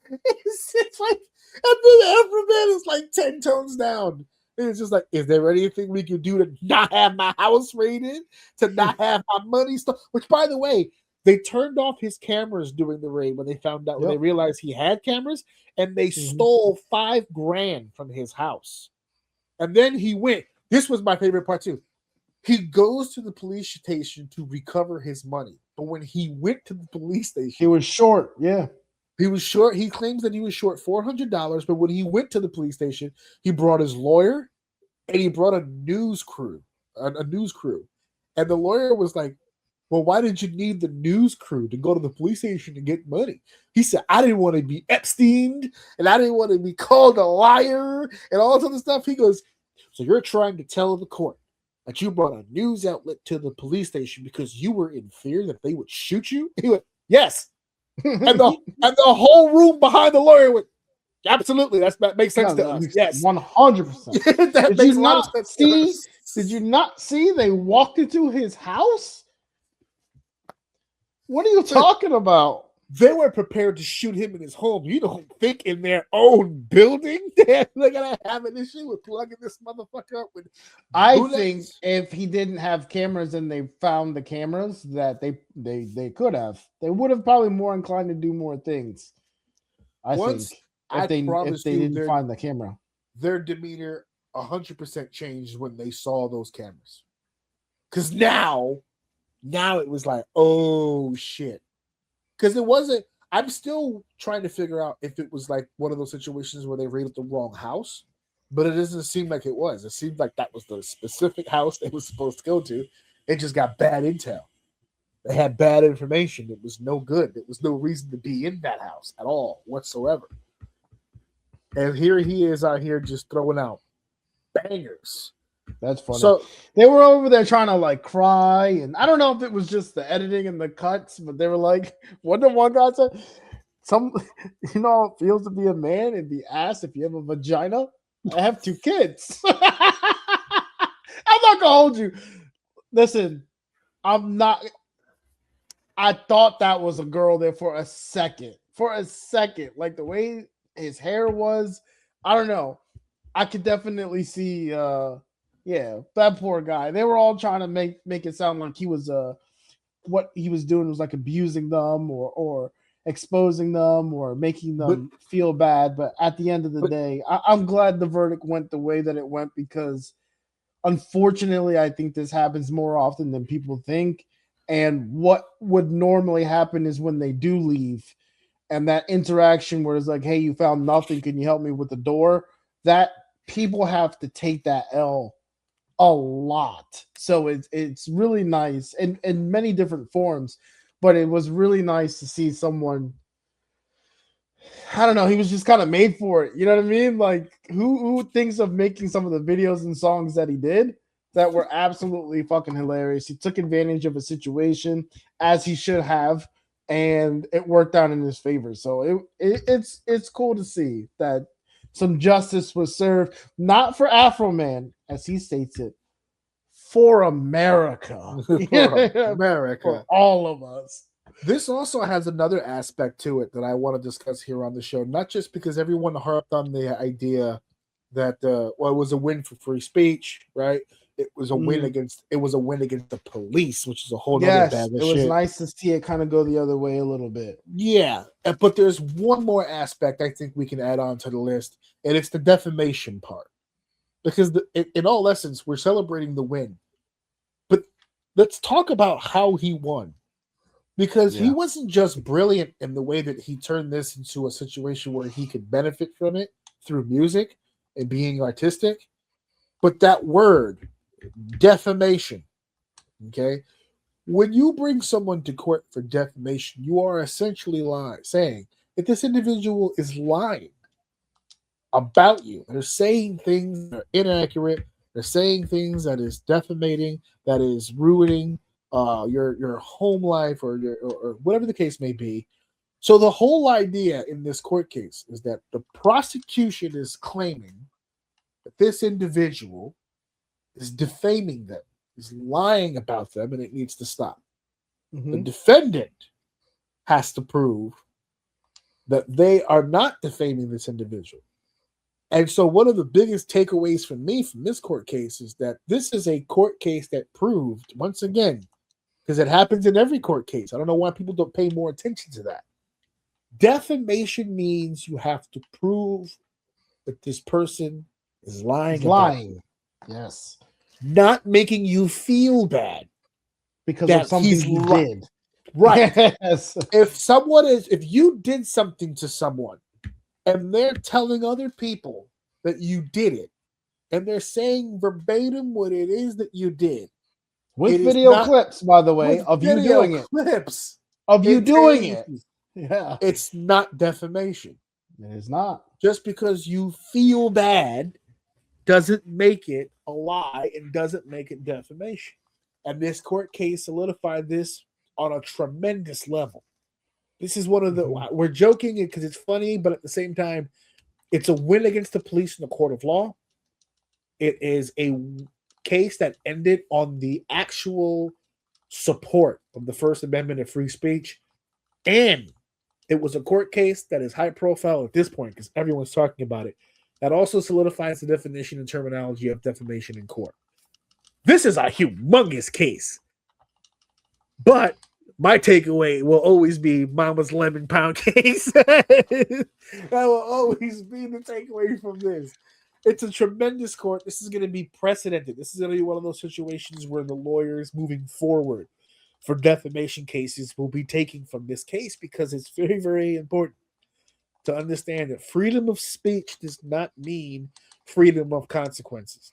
It's like, and then Afroman is like 10 tones down. And it's just like, is there anything we can do to not have my house raided, to not have my money stuff? Which, by the way, they turned off his cameras during the raid when they found out, when they realized he had cameras, and they stole $5,000 from his house. And then he went. This was my favorite part too. He goes to the police station to recover his money, but when he went to the police station, he was short. Yeah. He was short. He claims that he was short $400, but when he went to the police station, he brought his lawyer and he brought a news crew. And the lawyer was like, well, why did you need the news crew to go to the police station to get money? He said, I didn't want to be Epsteined and I didn't want to be called a liar and all this other stuff. He goes, so you're trying to tell the court that you brought a news outlet to the police station because you were in fear that they would shoot you? He went, yes. and the whole room behind the lawyer went, absolutely, that makes sense to us. Yes, 100%. Did you not see? Did you not see they walked into his house? What are you talking about? They were prepared to shoot him in his home. You don't think in their own building they're gonna have an issue with plugging this motherfucker up with? I think if he didn't have cameras and they found the cameras, that they could have. They would have probably more inclined to do more things. I think if they didn't find the camera, their demeanor 100% changed when they saw those cameras. Because now it was like, oh shit. Because it wasn't, I'm still trying to figure out if it was like one of those situations where they raided the wrong house, but it doesn't seem like it was. It seemed like that was the specific house they were supposed to go to. It just got bad intel. They had bad information. It was no good. There was no reason to be in that house at all whatsoever. And here he is out here just throwing out bangers. That's funny. So they were over there trying to like cry, and I don't know if it was just the editing and the cuts, but they were like, what the one guy said? You know how it feels to be a man and be asked if you have a vagina? I have 2 kids. I'm not gonna hold you. Listen, I thought that was a girl there for a second. Like the way his hair was, I don't know. I could definitely see that poor guy. They were all trying to make it sound like he was what he was doing was like abusing them or exposing them or making them feel bad. But at the end of the day, I'm glad the verdict went the way that it went, because unfortunately I think this happens more often than people think. And what would normally happen is when they do leave, and that interaction where it's like, hey, you found nothing, can you help me with the door? That people have to take that L a lot. So it's really nice in many different forms, but it was really nice to see someone, I don't know, he was just kind of made for it. You know what I mean? Like who thinks of making some of the videos and songs that he did that were absolutely fucking hilarious. He took advantage of a situation as he should have, and it worked out in his favor. So it's cool to see that some justice was served, not for Afroman, as he states it, for America. For America. For all of us. This also has another aspect to it that I want to discuss here on the show, not just because everyone harped on the idea that it was a win for free speech, right? It was a win against the police, which is a whole other bag of shit. It was nice to see it kind of go the other way a little bit. Yeah, but there's one more aspect I think we can add on to the list, and it's the defamation part. Because in all essence, we're celebrating the win. But let's talk about how he won. Because he wasn't just brilliant in the way that he turned this into a situation where he could benefit from it through music and being artistic, but that word, defamation, okay? When you bring someone to court for defamation, you are essentially saying that this individual is lying about you. They're saying things that are inaccurate. They're saying things that is defamating, that is ruining your home life or whatever the case may be. So the whole idea in this court case is that the prosecution is claiming that this individual is defaming them, is lying about them, and it needs to stop. The defendant has to prove that they are not defaming this individual. And so one of the biggest takeaways for me from this court case is that this is a court case that proved, once again, because it happens in every court case. I don't know why people don't pay more attention to that. Defamation means you have to prove that this person is lying. Yes. Not making you feel bad. Because of something he did. Right. Yes. If you did something to someone and they're telling other people that you did it, and they're saying verbatim what it is that you did. With video clips, by the way, of you doing it. Clips of you doing it. Yeah. It's not defamation. It is not. Just because you feel bad doesn't make it a lie and doesn't make it defamation. And this court case solidified this on a tremendous level. This is one of the, we're joking because it's funny, but at the same time, it's a win against the police in the court of law. It is a case that ended on the actual support of the First Amendment of free speech. And it was a court case that is high profile at this point because everyone's talking about it. That also solidifies the definition and terminology of defamation in court. This is a humongous case. But my takeaway will always be Mama's lemon pound case. That will always be the takeaway from this. It's a tremendous court. This is going to be precedented. This is going to be one of those situations where the lawyers moving forward for defamation cases will be taking from this case because it's very, very important to understand that freedom of speech does not mean freedom of consequences.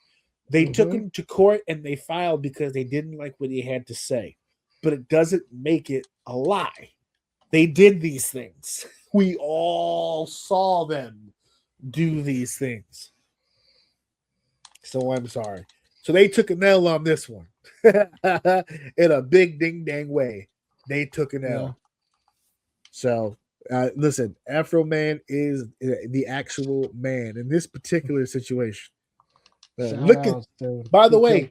They took him to court and they filed because they didn't like what he had to say. But it doesn't make it a lie. They did these things. We all saw them do these things. So I'm sorry. So they took an L on this one. In a big ding-dang way. They took an L. Yeah. So, listen, Afroman is the actual man in this particular situation. By the way,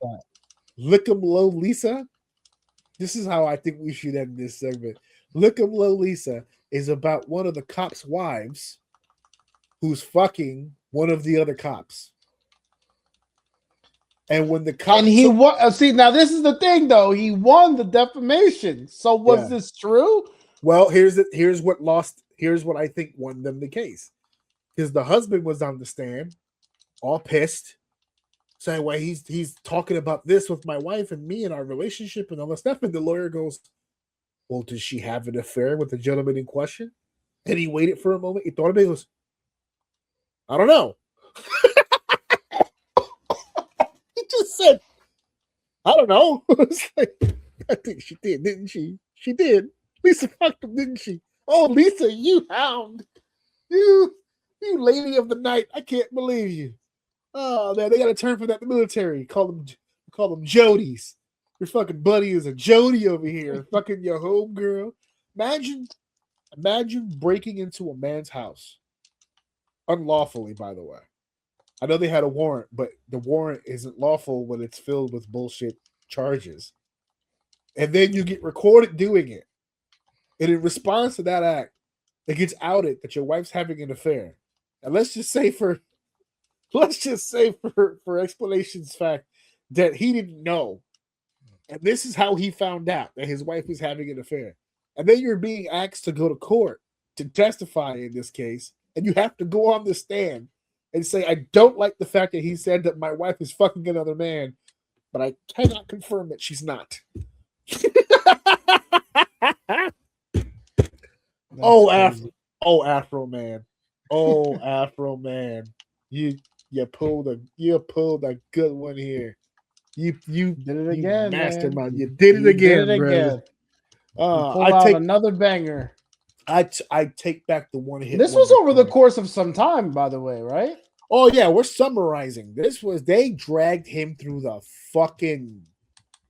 Look 'em Low Lisa. This is how I think we should end this segment. Look 'em Low Lisa is about one of the cops' wives who's fucking one of the other cops. And when the cop and he won, see, now this is the thing though, he won the defamation. So was this true? Well, here's what I think won them the case. Because the husband was on the stand, all pissed, saying, "Well, he's talking about this with my wife and me and our relationship and all that stuff." And the lawyer goes, "Well, does she have an affair with the gentleman in question?" And he waited for a moment. He thought about it. He goes, I don't know. He just said, I don't know. It's like, I think she did, didn't she? She did. Lisa fucked him, didn't she? Oh, Lisa, you hound. You lady of the night. I can't believe you. Oh, man, they got a term for that in the military. Call them Jodies. Your fucking buddy is a Jody over here. Fucking your home girl. Imagine breaking into a man's house. Unlawfully, by the way. I know they had a warrant, but the warrant isn't lawful when it's filled with bullshit charges. And then you get recorded doing it. And in response to that act, it gets outed that your wife's having an affair. And let's just say for explanation's fact that he didn't know. And this is how he found out that his wife was having an affair. And then you're being asked to go to court to testify in this case. And you have to go on the stand and say, I don't like the fact that he said that my wife is fucking another man, but I cannot confirm that she's not. Afroman. Oh, Afroman. You pulled a good one here. You did it again, mastermind. Man. You did it again, bro. I take another banger. I take back the one hit. This was over the course of some time, by the way, right? Oh yeah, we're summarizing. They dragged him through the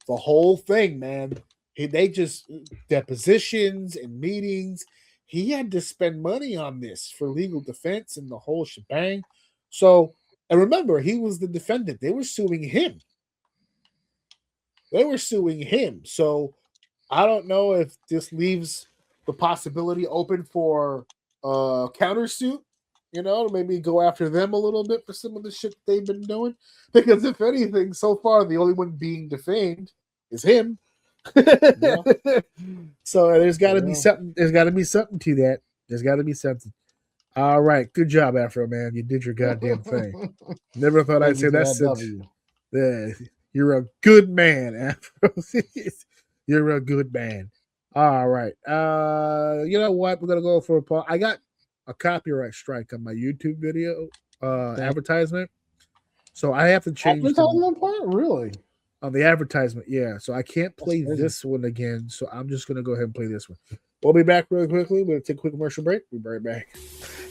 whole thing, man. They just depositions and meetings. He had to spend money on this for legal defense and the whole shebang. So, and remember, he was the defendant. They were suing him. So, I don't know if this leaves the possibility open for countersuit, maybe go after them a little bit for some of the shit they've been doing. Because if anything, so far, the only one being defamed is him. Yeah. So there's got to be something. There's got to be something to that. There's got to be something. All right, good job, Afro man. You did your goddamn thing. Never thought I'd say that. You're a good man, Afro. You're a good man. All right. You know what? We're gonna go for a pause. I got a copyright strike on my YouTube video advertisement, so I have to change advertisement part. Really? On the advertisement, yeah. So I can't play this one again. So I'm just gonna go ahead and play this one. We'll be back really quickly. We'll take a quick commercial break. We'll be right back.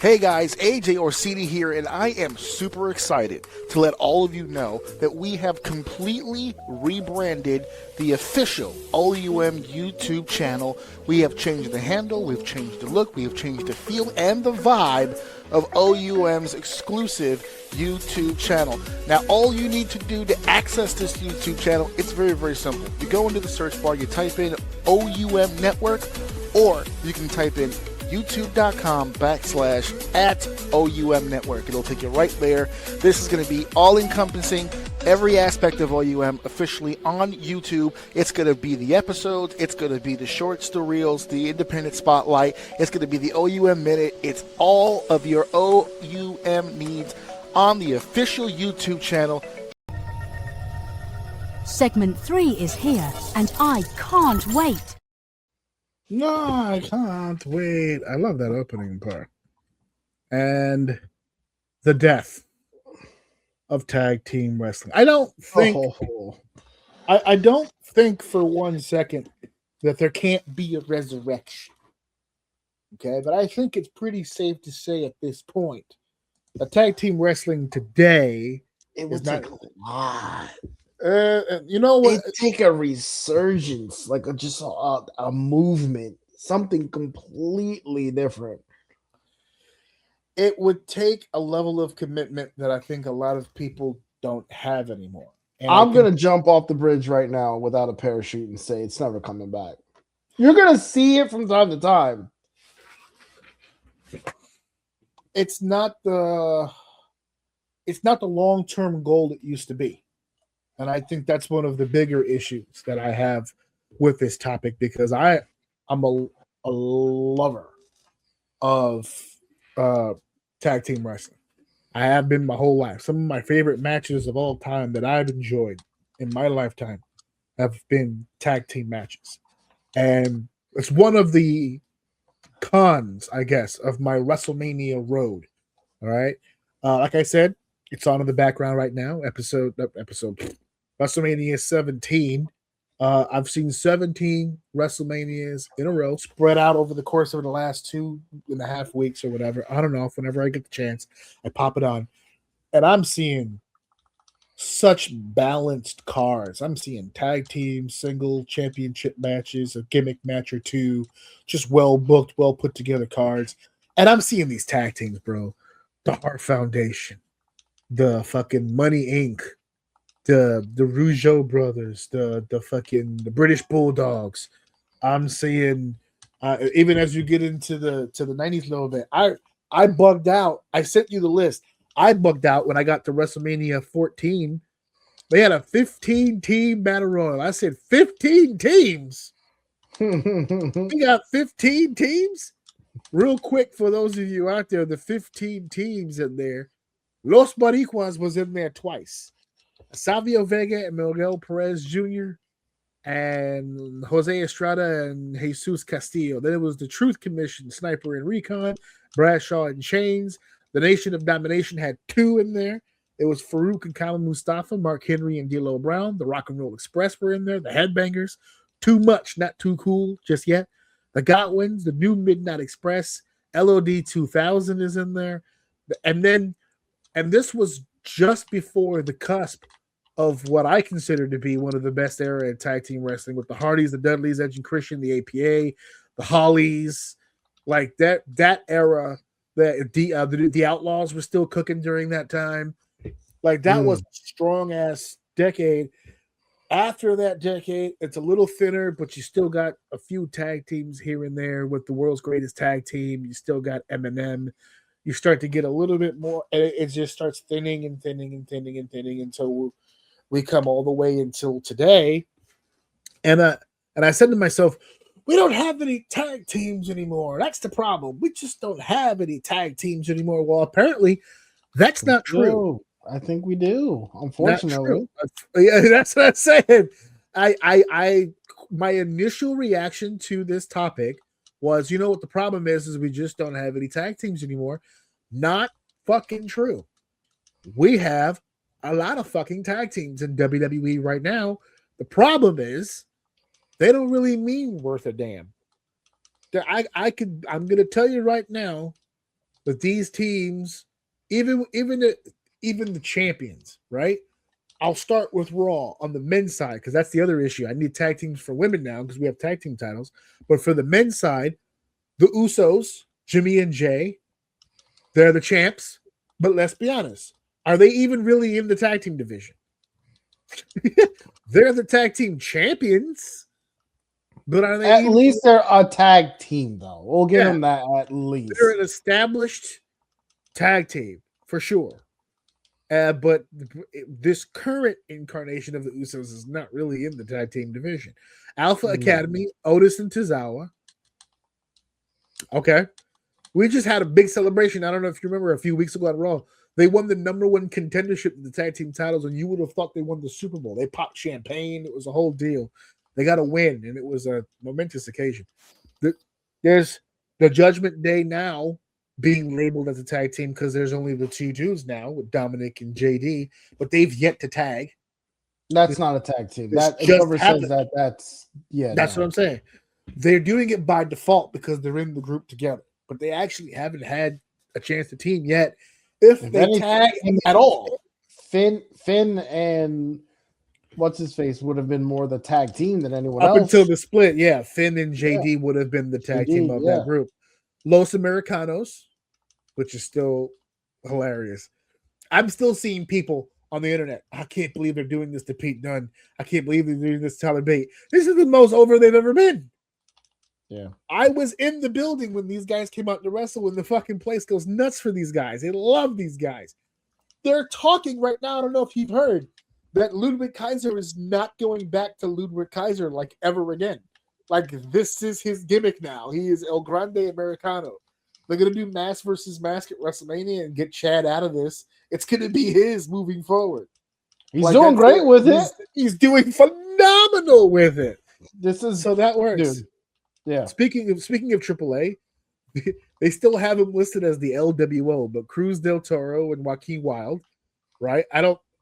Hey guys, AJ Orsini here, and I am super excited to let all of you know that we have completely rebranded the official OUM YouTube channel. We have changed the handle, we've changed the look, we have changed the feel and the vibe of OUM's exclusive YouTube channel. Now, all you need to do to access this YouTube channel, it's very, very simple. You go into the search bar, you type in OUM Network, or you can type in youtube.com/@OUM Network. It'll take you right there. This is going to be all-encompassing, every aspect of OUM officially on YouTube. It's going to be the episodes, it's going to be the shorts, the reels, the independent spotlight, it's going to be the OUM Minute. It's all of your OUM needs on the official YouTube channel. Segment 3 is here, and I can't wait. No, I can't wait. I love that opening part. And the death of tag team wrestling. I don't think I don't think for 1 second that there can't be a resurrection. Okay, but I think it's pretty safe to say at this point that tag team wrestling today is not a lot. You know what? It'd take a resurgence, like just a movement, something completely different. It would take a level of commitment that I think a lot of people don't have anymore. And I'm going to jump off the bridge right now without a parachute and say it's never coming back. You're going to see it from time to time. It's not the long-term goal it used to be. And I think that's one of the bigger issues that I have with this topic, because I'm a lover of tag team wrestling. I have been my whole life. Some of my favorite matches of all time that I've enjoyed in my lifetime have been tag team matches. And it's one of the cons, I guess, of my WrestleMania road. All right. Like I said, it's on in the background right now. Episode WrestleMania 17. I've seen 17 WrestleManias in a row, spread out over the course of the last 2.5 weeks or whatever. I don't know. Whenever I get the chance, I pop it on, and I'm seeing such balanced cards. I'm seeing tag team, single championship matches, a gimmick match or two, just well booked, well put together cards. And I'm seeing these tag teams, bro. The Hart Foundation, the fucking Money Inc., the Rougeau brothers, the British Bulldogs. I'm seeing even as you get into the 90s little bit, I bugged out. I sent you the list. I bugged out when I got to WrestleMania 14. They had a 15-team battle royal. I said 15 teams. We got 15 teams. Real quick for those of you out there, the 15 teams in there. Los Boricuas was in there twice. Savio Vega and Miguel Perez Jr. and Jose Estrada and Jesus Castillo. Then it was the Truth Commission, Sniper and Recon, Bradshaw and Chains. The Nation of Domination had 2 in there. It was Farouk and Kama Mustafa, Mark Henry and D'Lo Brown. The Rock and Roll Express were in there. The Headbangers. Too much, not too cool just yet. The Godwins, the New Midnight Express. LOD 2000 is in there. And this was just before the cusp of what I consider to be one of the best era in tag team wrestling with the Hardys, the Dudleys, Edge and Christian, the APA, the Hollies, like that era. The Outlaws were still cooking during that time. Like that was a strong ass decade. After that decade, it's a little thinner, but you still got a few tag teams here and there with the world's greatest tag team. You still got Eminem. You start to get a little bit more, and it just starts thinning and thinning and thinning and thinning until we come all the way until today. And I said to myself, we don't have any tag teams anymore. That's the problem. We just don't have any tag teams anymore. Well, apparently, that's not true. I think we do. Unfortunately, yeah, that's what I'm saying. My initial reaction to this topic was, you know what the problem is we just don't have any tag teams anymore. Not fucking true. We have a lot of fucking tag teams in WWE right now. The problem is they don't really mean worth a damn. I'm going to tell you right now that these teams, even the champions, right? I'll start with Raw on the men's side because that's the other issue. I need tag teams for women now because we have tag team titles. But for the men's side, the Usos, Jimmy and Jay, they're the champs. But let's be honest. Are they even really in the tag team division? They're the tag team champions. But are they at least they're a tag team, though. We'll give them that at least. They're an established tag team for sure. But this current incarnation of the Usos is not really in the tag team division. Alpha Academy, Otis and Tozawa. Okay. We just had a big celebration. I don't know if you remember a few weeks ago at Raw. They won the #1 contendership in the tag team titles, and you would have thought they won the Super Bowl. They popped champagne. It was a whole deal. They got a win, and it was a momentous occasion. There's the Judgment Day now being labeled as a tag team because there's only the 2 dudes now with Dominic and JD, but they've yet to tag. That's not a tag team. That whoever says that, that's what I'm saying. They're doing it by default because they're in the group together, but they actually haven't had a chance to team yet. If they tag at all, Finn and what's his face would have been more the tag team than anyone else. Up until the split, Finn and JD would have been the tag team of that group. Los Americanos, which is still hilarious. I'm still seeing people on the internet. I can't believe they're doing this to Pete Dunne. I can't believe they're doing this to Tyler Bate. This is the most over they've ever been. Yeah. I was in the building when these guys came out to wrestle, and the fucking place goes nuts for these guys. They love these guys. They're talking right now. I don't know if you've heard that Ludwig Kaiser is not going back to Ludwig Kaiser like ever again. Like this is his gimmick now. He is El Grande Americano. They're going to do mask versus mask at WrestleMania and get Chad out of this. It's going to be his moving forward. He's doing great with it. He's doing phenomenal with it. This is so that works. Dude. Yeah. Speaking of AAA, they still have him listed as the LWO, but Cruz del Toro and Joaquin Wilde, right?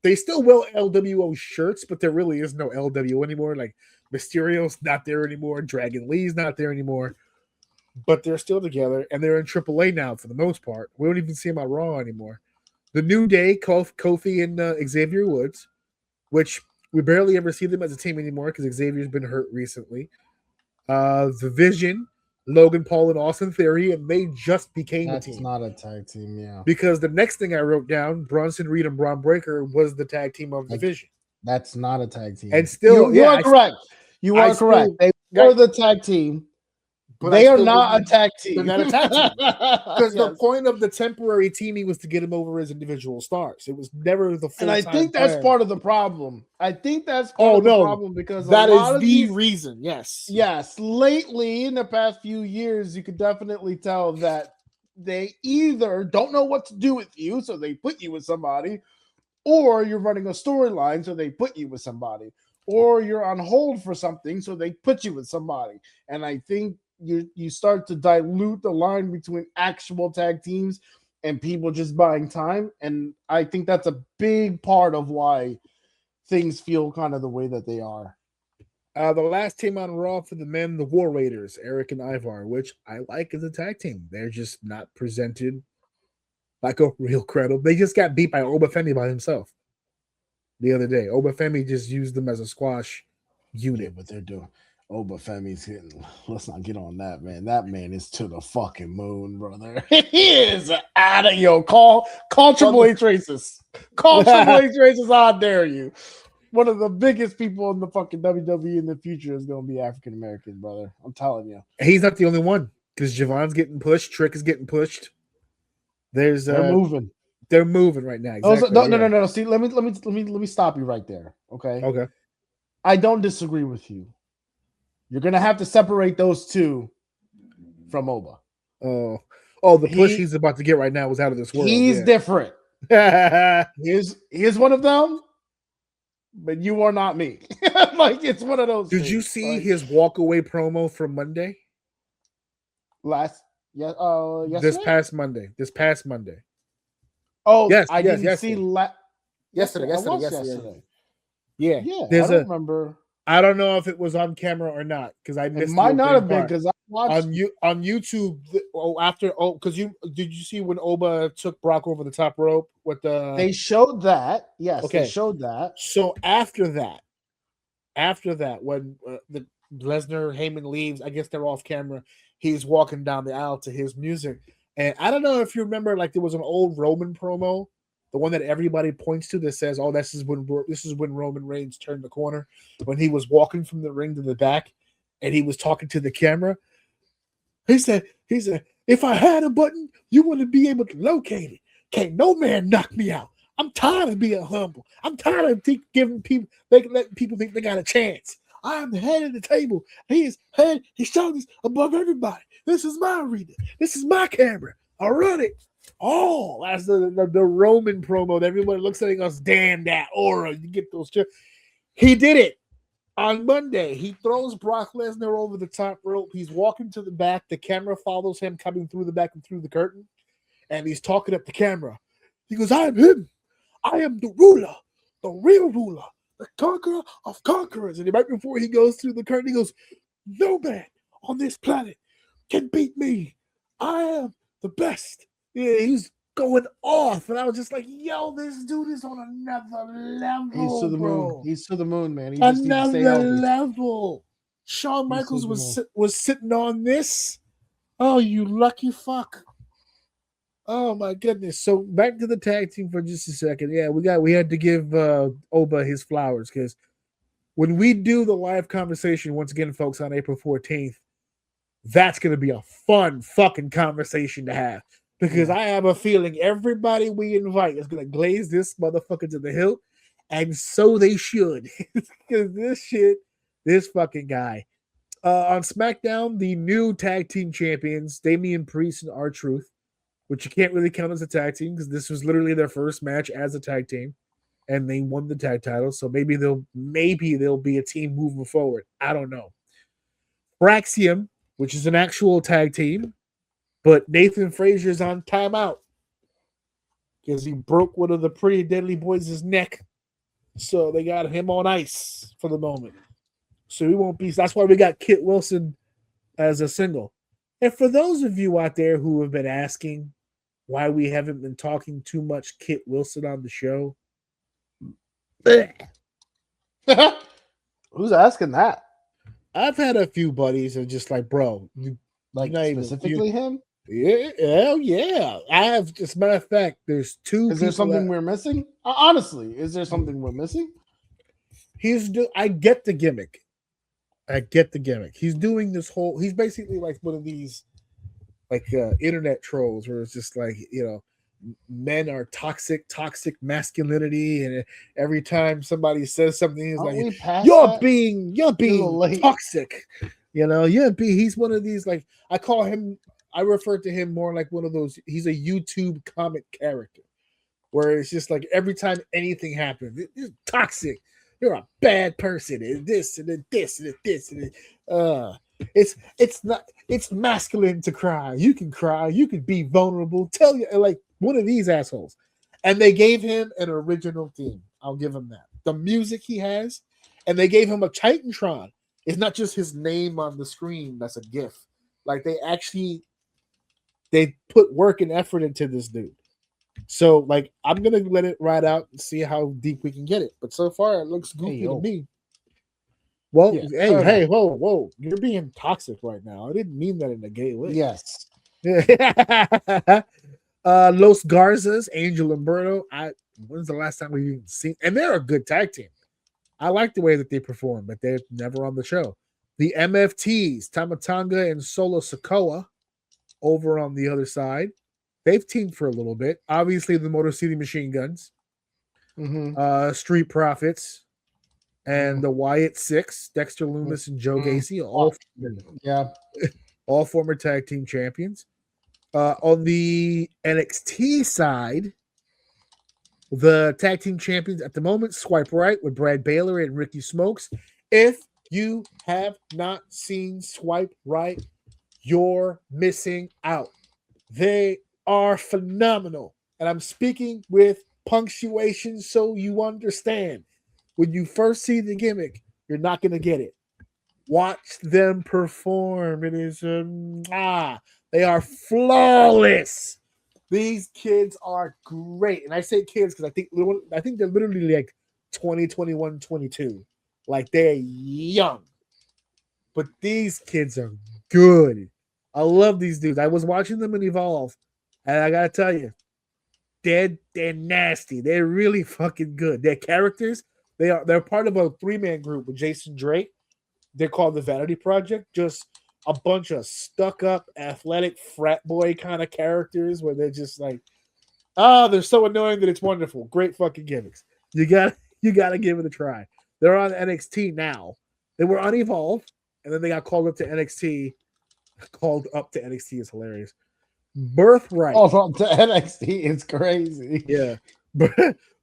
They still wear LWO shirts, but there really is no LWO anymore. Like Mysterio's not there anymore. Dragon Lee's not there anymore. But they're still together, and they're in AAA now for the most part. We don't even see them on Raw anymore. The New Day, Kofi and Xavier Woods, which we barely ever see them as a team anymore because Xavier's been hurt recently. The Vision, Logan Paul and Austin Theory, and they just became a team. That's not a tag team, yeah. Because the next thing I wrote down, Bronson Reed and Braun Breaker was the tag team of the Vision. That's not a tag team. And still, you are correct. You are correct. They were the tag team. But they are not a tag team. They're not a tag team. Because the point of the temporary teaming was to get them over as individual stars. It was never the full. And I think that's part of the problem. I think that's part of the problem because that is the reason. Yes. Yes. Lately, in the past few years, you could definitely tell that they either don't know what to do with you, so they put you with somebody, or you're running a storyline, so they put you with somebody, or you're on hold for something, so they put you with somebody. And I think you start to dilute the line between actual tag teams and people just buying time. And I think that's a big part of why things feel kind of the way that they are. The last team on Raw for the men, the War Raiders, Eric and Ivar, which I like as a tag team. They're just not presented like a real credible. They just got beat by Obafemi by himself the other day. Obafemi just used them as a squash unit. Yeah, but they're doing... Obafemi's hitting. Let's not get on that, man. That man is to the fucking moon, brother. He is out of yo. Call Triple H racist. Call Triple H racist. I dare you. One of the biggest people in the fucking WWE in the future is going to be African American, brother. I'm telling you. He's not the only one because Javon's getting pushed. Trick is getting pushed. They're moving. They're moving right now. Exactly. No. See, let me stop you right there. Okay. Okay. I don't disagree with you. You're going to have to separate those two from Oba. Oh, the push he's about to get right now was out of this world. He's different. He is one of them, but you are not me. Like, it's one of those Did things. You see his walk-away promo from Monday? Yesterday? This past Monday. Oh, yes, I didn't see yesterday. Yeah. I don't remember. I don't know if it was on camera or not because I missed. It might not have been because I watched on YouTube. Because did you see when Oba took Brock over the top rope with the? They showed that. Yes, okay. They showed that. So after that, when the Lesnar Heyman leaves, I guess they're off camera. He's walking down the aisle to his music, and I don't know if you remember, like there was an old Roman promo. The one that everybody points to that says, "Oh, this is when Roman Reigns turned the corner," when he was walking from the ring to the back, and he was talking to the camera. He said, "If I had a button, you wouldn't be able to locate it. Can't no man knock me out. I'm tired of being humble. I'm tired of giving people letting people think they got a chance. I am the head of the table. He is head. His shoulders above everybody. This is my arena. This is my camera. I'll run it." Oh, that's the Roman promo that everybody looks at and goes, "Damn that aura." You get those chips. He did it on Monday. He throws Brock Lesnar over the top rope. He's walking to the back. The camera follows him coming through the back and through the curtain. And he's talking up the camera. He goes, "I am him. I am the ruler, the real ruler, the conqueror of conquerors." And right before he goes through the curtain, he goes, "No man on this planet can beat me. I am the best." Yeah, he's going off, and I was just like, "Yo, this dude is on another level." He's to the moon. He's to the moon, man. He just another level. Shawn Michaels was sitting on this. Oh, you lucky fuck! Oh my goodness. So back to the tag team for just a second. Yeah, we had to give Oba his flowers because when we do the live conversation once again, folks, on April 14th, that's gonna be a fun fucking conversation to have. Because I have a feeling everybody we invite is going to glaze this motherfucker to the hilt. And so they should. Because this fucking guy. On SmackDown, the new tag team champions, Damian Priest and R-Truth, which you can't really count as a tag team because this was literally their first match as a tag team. And they won the tag titles. So maybe they'll be a team moving forward. I don't know. Braxium, which is an actual tag team. But Nathan Frazier's on timeout because he broke one of the Pretty Deadly Boys' neck. So they got him on ice for the moment. So he won't be. That's why we got Kit Wilson as a single. And for those of you out there who have been asking why we haven't been talking too much Kit Wilson on the show, who's asking that? I've had a few buddies and just like, bro, like specifically him? Yeah, hell yeah. I have. As a matter of fact, there's two. Is there something we're missing? Honestly, is there something we're missing? I get the gimmick. He's doing this whole. He's basically like one of these, like internet trolls, where it's just like, you know, men are toxic masculinity, and every time somebody says something, he's like, you're being toxic. You know, he's one of these, like, I refer to him more like one of those, he's a YouTube comic character where it's just like every time anything happens, it's toxic. You're a bad person, and this and this and this and it's masculine to cry. You can cry, you can be vulnerable. Tell you, like, one of these assholes. And they gave him an original theme. I'll give him that. The music he has, and they gave him a Titantron. It's not just his name on the screen that's a GIF. Like, they put work and effort into this dude. So, like, I'm gonna let it ride out and see how deep we can get it. But so far, it looks goofy to me. Well, yeah, hey, whoa, you're being toxic right now. I didn't mean that in a gay way. Yes. Los Garzas, Angel and Berto. When's the last time we've even seen? And they're a good tag team. I like the way that they perform, but they're never on the show. The MFTs, Tamatanga and Solo Sokoa, over on the other side. They've teamed for a little bit. Obviously, the Motor City Machine Guns, Street Profits, and the Wyatt Six, Dexter Lumis and Joe Gacy, all former tag team champions. On the NXT side, the tag team champions at the moment, Swipe Right with Brad Baylor and Ricky Smokes. If you have not seen Swipe Right, you're missing out. They are phenomenal. And I'm speaking with punctuation so you understand. When you first see the gimmick, you're not going to get it. Watch them perform. It is they are flawless. These kids are great. And I say kids because I think they're literally like 20, 21, 22. Like, they're young. But these kids are good. I love these dudes. I was watching them in Evolve, and I gotta tell you, they're nasty. They're really fucking good. Their characters, they're part of a 3-man group with Jason Drake. They're called the Vanity Project. Just a bunch of stuck-up, athletic frat boy kind of characters where they're just like, they're so annoying that it's wonderful. Great fucking gimmicks. You gotta give it a try. They're on NXT now. They were on Evolve, and then they got called up to NXT. Called up to NXT is hilarious. Birthright. Called up to NXT is crazy. Yeah.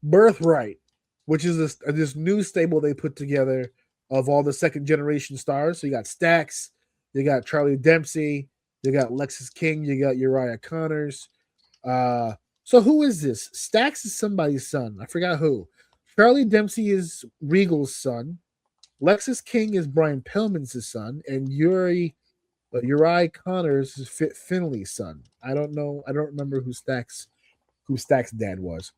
Birthright, which is this new stable they put together of all the second generation stars. So you got Stax, you got Charlie Dempsey, you got Lexus King, you got Uriah Connors. So who is this? Stax is somebody's son. I forgot who. Charlie Dempsey is Regal's son. Lexus King is Brian Pillman's son, and Uriah Connors is Finley's son. I don't know. I don't remember who Stack's dad was.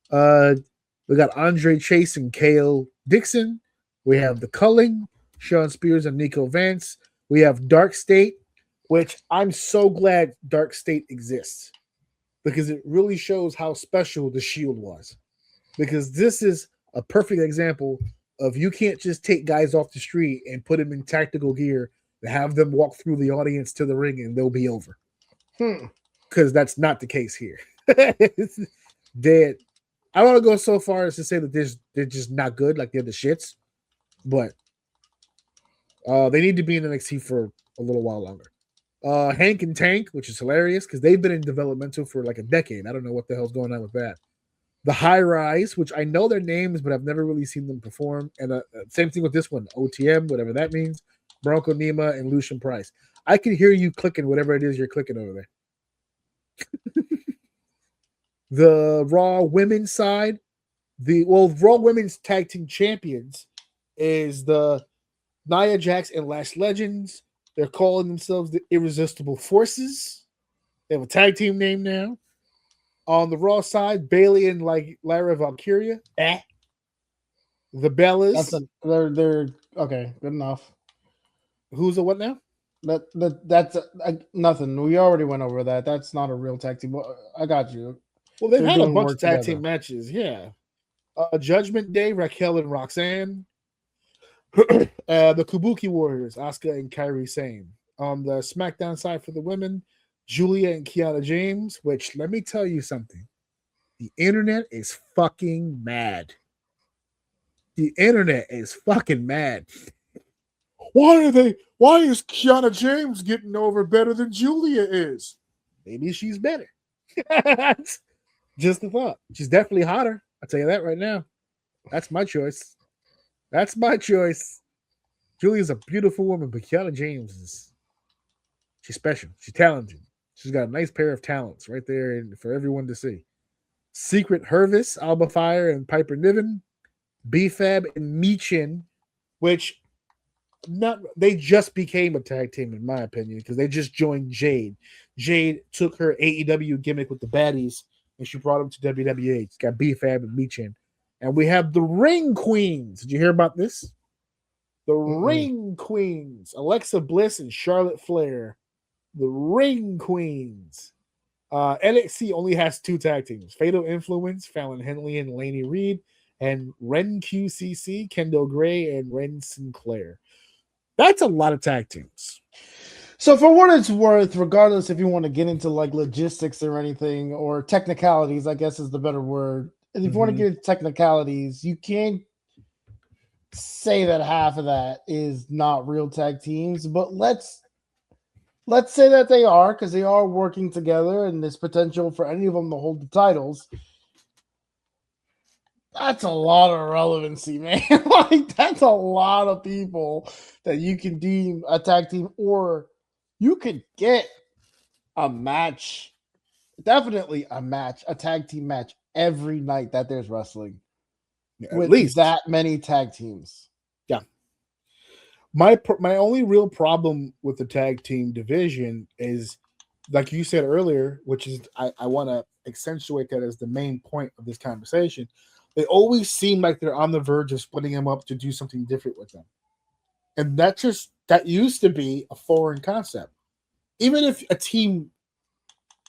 We got Andre Chase and Kale Dixon. We have the Culling, Sean Spears and Nico Vance. We have Dark State, which I'm so glad Dark State exists because it really shows how special the Shield was. Because this is a perfect example of you can't just take guys off the street and put them in tactical gear and have them walk through the audience to the ring and they'll be over. Because that's not the case here. I want to go so far as to say that they're just not good, like they're the shits. But they need to be in NXT for a little while longer. Hank and Tank, which is hilarious because they've been in developmental for like a decade. I don't know what the hell's going on with that. The High Rise, which I know their names, but I've never really seen them perform. And same thing with this one, OTM, whatever that means. Bronco Nima and Lucian Price. I can hear you clicking whatever it is you're clicking over there. The Raw women's side, Raw women's tag team champions is the Nia Jax and Lash Legends. They're calling themselves the Irresistible Forces. They have a tag team name now. On the Raw side, Bayley and Lara Valkyria. The Bellas. They're okay. Good enough. Who's the what now? That's nothing. We already went over that. That's not a real tag team. I got you. Well, they've had a bunch of tag team matches. Yeah. Judgment Day, Raquel and Roxanne. The Kabuki Warriors, Asuka and Kairi Sane. On the SmackDown side for the women, Julia and Kiana James, which let me tell you something. The internet is fucking mad. The internet is fucking mad. Why is Kiana James getting over better than Julia is? Maybe she's better. Just a thought. She's definitely hotter. I'll tell you that right now. That's my choice. That's my choice. Julia's a beautiful woman, but Kiana James she's special. She's talented. She's got a nice pair of talents right there for everyone to see. Secret Hervis, Alba Fire, and Piper Niven. B-Fab and Michin, which they just became a tag team in my opinion because they just joined Jade. Jade took her AEW gimmick with the baddies and she brought them to WWE. It's got B-Fab and Michin. And we have the Ring Queens. Did you hear about this? The Ring Queens. Alexa Bliss and Charlotte Flair. The Ring Queens. NXT only has 2 tag teams. Fatal Influence, Fallon Henley and Lainey Reed. And Ren QCC, Kendall Gray, and Ren Sinclair. That's a lot of tag teams. So for what it's worth, regardless if you want to get into logistics or anything, or technicalities, I guess is the better word. If you want to get into technicalities, you can't say that half of that is not real tag teams, but let's say that they are, because they are working together and there's potential for any of them to hold the titles. That's a lot of relevancy, man. That's a lot of people that you can deem a tag team, or you could get a match, definitely a tag team match every night that there's wrestling. Yeah, with at least that many tag teams. Yeah. My only real problem with the tag team division is, like you said earlier, which is I want to accentuate that as the main point of this conversation. They always seem like they're on the verge of splitting them up to do something different with them. And that used to be a foreign concept. Even if a team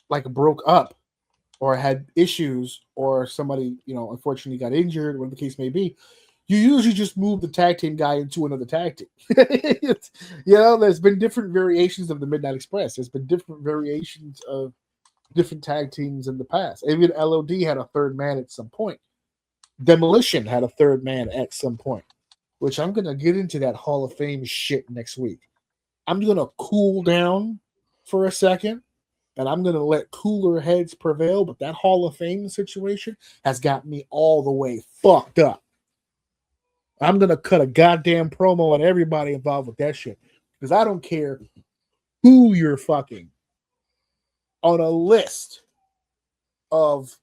broke up or had issues or somebody, unfortunately got injured, whatever the case may be, you usually just move the tag team guy into another tag team. There's been different variations of the Midnight Express. There's been different variations of different tag teams in the past. Even LOD had a third man at some point. Demolition had a third man at some point, which I'm going to get into that Hall of Fame shit next week. I'm going to cool down for a second, and I'm going to let cooler heads prevail, but that Hall of Fame situation has got me all the way fucked up. I'm going to cut a goddamn promo on everybody involved with that shit, because I don't care who you're fucking. On a list of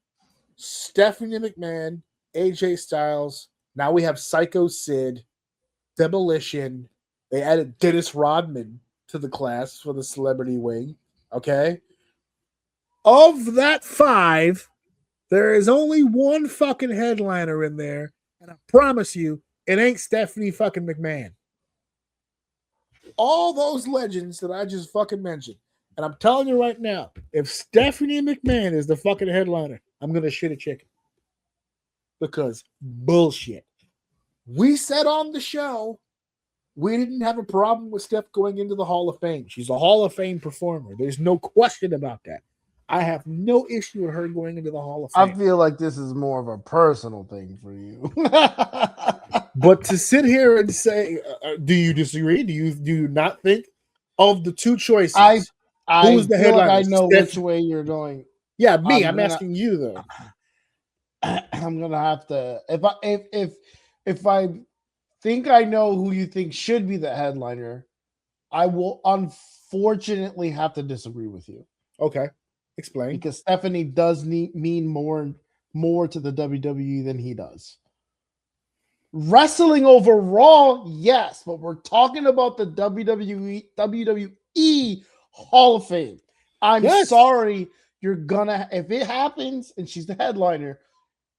Stephanie McMahon, AJ Styles, now we have Psycho Sid, Demolition. They added Dennis Rodman to the class for the celebrity wing. Okay. Of that 5, there is only one fucking headliner in there. And I promise you, it ain't Stephanie fucking McMahon. All those legends that I just fucking mentioned. And I'm telling you right now, if Stephanie McMahon is the fucking headliner, I'm going to shit a chicken. Because bullshit. We said on the show, we didn't have a problem with Steph going into the Hall of Fame. She's a Hall of Fame performer. There's no question about that. I have no issue with her going into the Hall of Fame. I feel like this is more of a personal thing for you. But to sit here and say, do you disagree? Do you not think of the 2 choices? Who's the headliner? Like I know which way you're going. Yeah, me. I'm asking you though. I'm gonna have to if I think I know who you think should be the headliner, I will unfortunately have to disagree with you. Okay. Explain. Because Stephanie does mean more to the WWE than he does. Wrestling overall, yes, but we're talking about the WWE Hall of Fame. I'm sorry, you're gonna, if it happens and she's the headliner,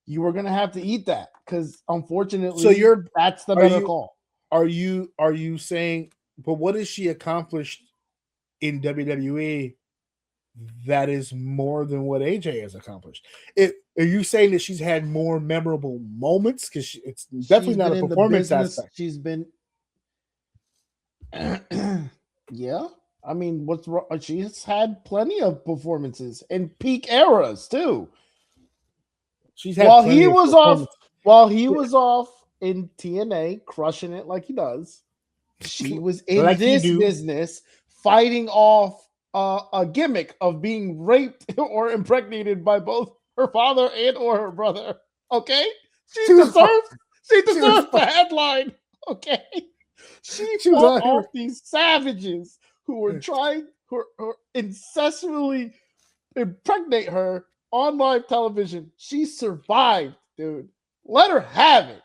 you are gonna have to eat that, because unfortunately, that's the better call. Are you saying? But what has she accomplished in WWE that is more than what AJ has accomplished? Are you saying that she's had more memorable moments? Because it's definitely not a performance aspect. She's been, yeah. I mean, what's wrong? She's had plenty of performances in peak eras too. She's had while he was off in TNA, crushing it like he does. She was in like this business fighting off a gimmick of being raped or impregnated by both her father and or her brother. Okay, she deserves the headline. Okay, she fought off these savages who were trying who incessantly impregnate her on live television. She survived, dude. Let her have it.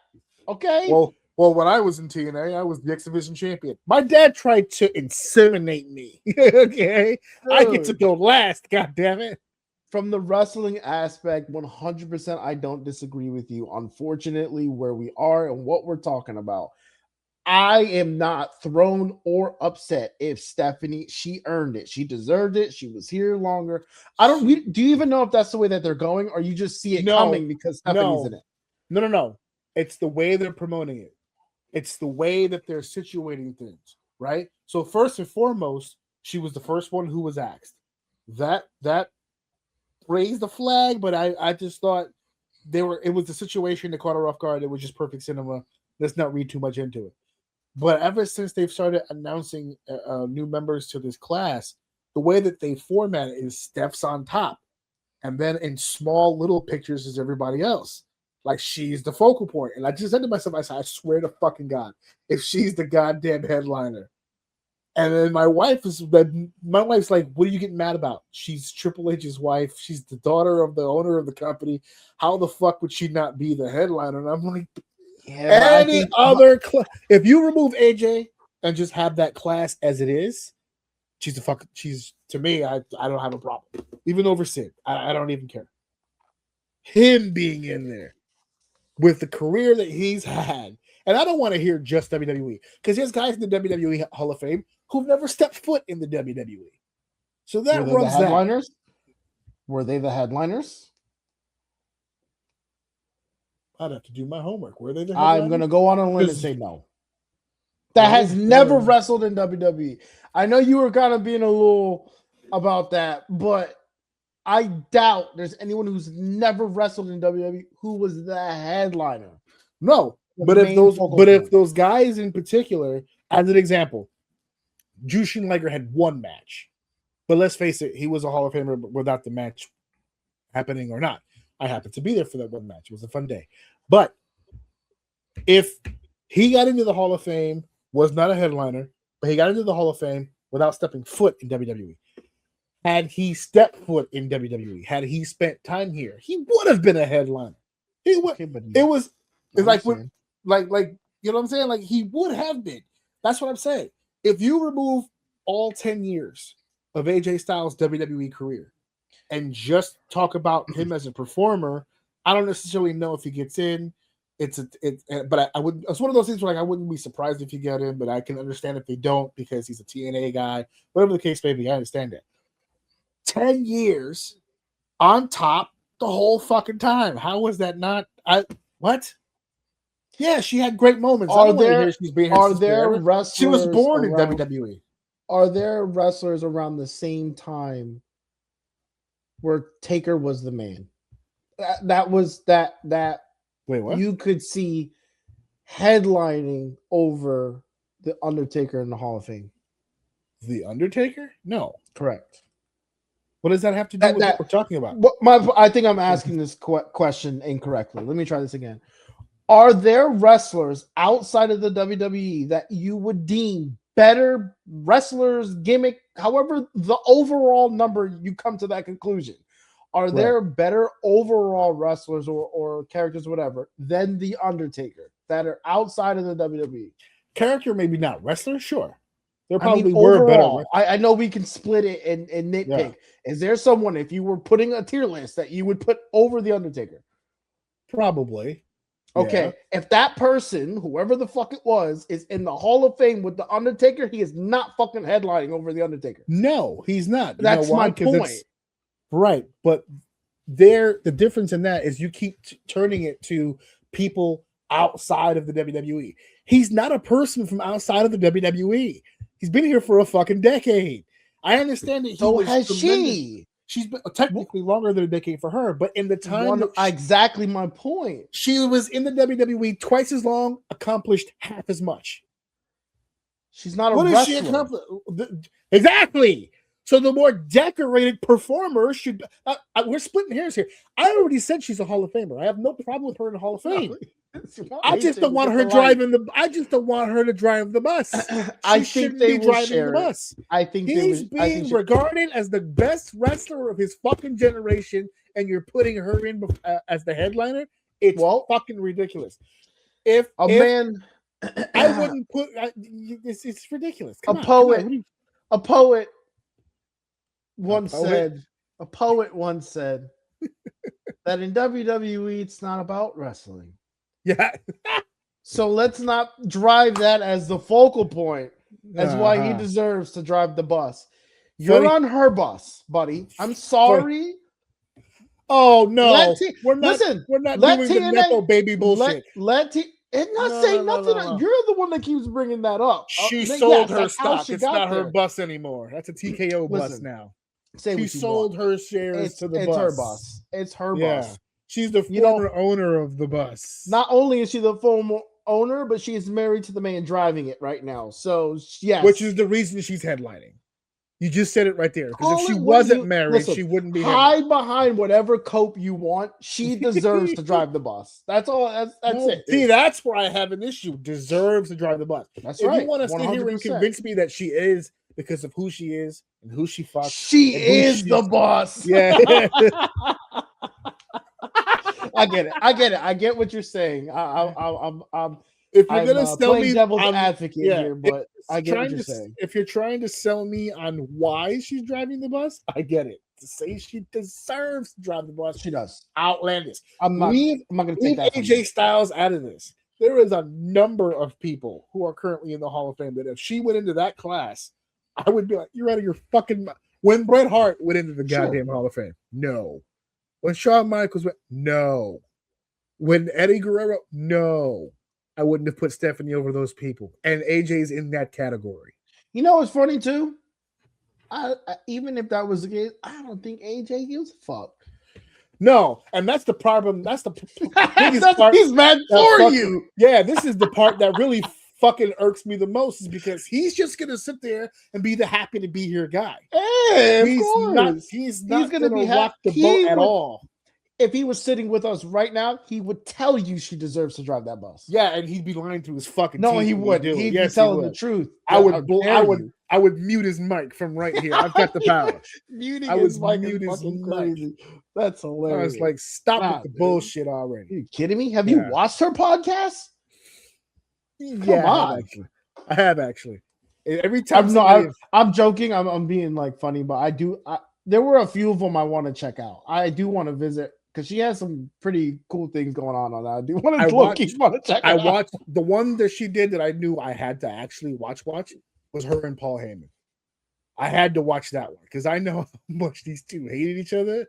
Okay. Well, when I was in TNA, I was the X Division champion. My dad tried to inseminate me. Okay, dude, I get to go last. God damn it! From the wrestling aspect, 100%, I don't disagree with you. Unfortunately, where we are and what we're talking about, I am not thrown or upset if Stephanie, she earned it. She deserved it. She was here longer. Do you even know if that's the way that they're going, or you just see it coming because Stephanie's in it? No. It's the way they're promoting it. It's the way that they're situating things, right? So first and foremost, she was the first one who was asked. That raised the flag, but I just thought it was the situation that caught her off guard. It was just perfect cinema. Let's not read too much into it. But ever since they've started announcing new members to this class, the way that they format it is Steph's on top, and then in small little pictures is everybody else. Like, she's the focal point. And I just said to myself, I swear to fucking God, if she's the goddamn headliner. And then my wife's like, what are you getting mad about? She's Triple H's wife. She's the daughter of the owner of the company. How the fuck would she not be the headliner? And I'm like, if you remove AJ and just have that class as it is, she's to me, I don't have a problem. Even over Sid, I don't even care. Him being in there with the career that he's had, and I don't want to hear just WWE, because there's guys in the WWE Hall of Fame who've never stepped foot in the WWE. So that runs the headliners. Were they the headliners? I'd have to do my homework. Were they the headliners? I'm going to go on a limb and say no. That has never wrestled in WWE. I know you were kind of being a little about that, but I doubt there's anyone who's never wrestled in WWE who was the headliner. No, but if those guys in particular, as an example, Jushin Liger had one match, but let's face it, he was a Hall of Famer without the match happening or not. I happened to be there for that one match. It was a fun day. But if he got into the Hall of Fame, was not a headliner, but he got into the Hall of Fame without stepping foot in WWE. Had he stepped foot in WWE, had he spent time here, he would have been a headliner. He would. Okay, it's like you know what I'm saying? Like, he would have been. That's what I'm saying. If you remove all 10 years of AJ Styles' WWE career and just talk about him as a performer, I don't necessarily know if he gets in. But I would. It's one of those things where, like, I wouldn't be surprised if he got in, but I can understand if they don't because he's a TNA guy. Whatever the case may be, I understand that. 10 years on top the whole fucking time. How was that not? What? Yeah, she had great moments. Are there wrestlers? She was born in WWE. Are there wrestlers around the same time where Taker was the man? That was that. Wait, what? You could see headlining over the Undertaker in the Hall of Fame. The Undertaker? No. Correct. What does that have to do with what we're talking about? I think I'm asking this question incorrectly. Let me try this again. Are there wrestlers outside of the WWE that you would deem better wrestlers, gimmick, however the overall number you come to that conclusion. Are there better overall wrestlers or characters, whatever, than The Undertaker that are outside of the WWE? Character, maybe not. Wrestler, sure. There probably were overall, better. I know we can split it and nitpick. Yeah. Is there someone, if you were putting a tier list, that you would put over The Undertaker? Probably. Okay. Yeah. If that person, whoever the fuck it was, is in the Hall of Fame with The Undertaker, he is not fucking headlining over The Undertaker. No, he's not. That's my point. Right. But the difference in that is you keep turning it to people outside of the WWE. He's not a person from outside of the WWE. He's been here for a fucking decade. I understand that. So has she? She's been technically longer than a decade for her, but in the time exactly my point. She was in the WWE twice as long, accomplished half as much. She's not a wrestler. What is she accomplished? Exactly. So the more decorated performer should. We're splitting hairs here. I already said she's a Hall of Famer. I have no problem with her in the Hall of Fame. I just don't want her driving the. I just don't want her to drive the bus. I think they will driving the bus. I think he's being regarded as the best wrestler of his fucking generation, and you're putting her in as the headliner. It's fucking ridiculous. If man, I wouldn't put. It's ridiculous. A poet once said that in WWE it's not about wrestling. Yeah. So let's not drive that as the focal point as why he deserves to drive the bus. You're on her bus, buddy. I'm sorry. Oh no. We're not doing the Nepo baby bullshit. It's not saying nothing. No. You're the one that keeps bringing that up. She sold her stock. It's not her bus anymore. That's a TKO bus now. She sold her shares to the bus. It's her bus. It's her bus. She's the former owner of the bus. Not only is she the former owner, but she is married to the man driving it right now. So, yes. Which is the reason she's headlining. You just said it right there. Because if she wasn't married, she wouldn't be hide behind whatever cope you want. She deserves to drive the bus. That's all. That's it. See, that's where I have an issue. Deserves to drive the bus. That's right. If you want to sit here and convince me that she is because of who she is and who she fucks. She is the boss. Yeah. I get it. I get what you're saying. I'm if you're gonna sell me devil's advocate here, but I get what you're saying. If you're trying to sell me on why she's driving the bus, I get it. To say she deserves to drive the bus, she does. Outlandish. I'm not gonna take that. AJ Styles out of this. There is a number of people who are currently in the Hall of Fame that if she went into that class, I would be like, you're out of your fucking mind. When Bret Hart went into the goddamn Hall of Fame, no. When Shawn Michaels went, no. When Eddie Guerrero, no. I wouldn't have put Stephanie over those people. And AJ's in that category. You know what's funny too? I even if that was the case, I don't think AJ gives a fuck. No, and that's the problem. That's the biggest part. He's mad for you. Yeah, this is the part that really fucking irks me the most is because he's just gonna sit there and be the happy to be here guy. Hey, he's not gonna be rock the boat at all. If he was sitting with us right now, he would tell you she deserves to drive that bus. Yeah, and he'd be lying through his fucking teeth. No, he wouldn't. He'd be telling the truth. I would mute his mic from right here. I've got the power. Muting his mic is fucking crazy. That's hilarious. I was like, stop with the bullshit already. Are you kidding me? Have you watched her podcast? Yeah, I have actually. Every time I'm joking. I'm being like funny, but I do. There were a few of them I want to check out. I do want to visit because she has some pretty cool things going on that. I do want to check out. I watched the one that she did that I knew I had to actually watch was her and Paul Heyman. I had to watch that one because I know how much these two hated each other,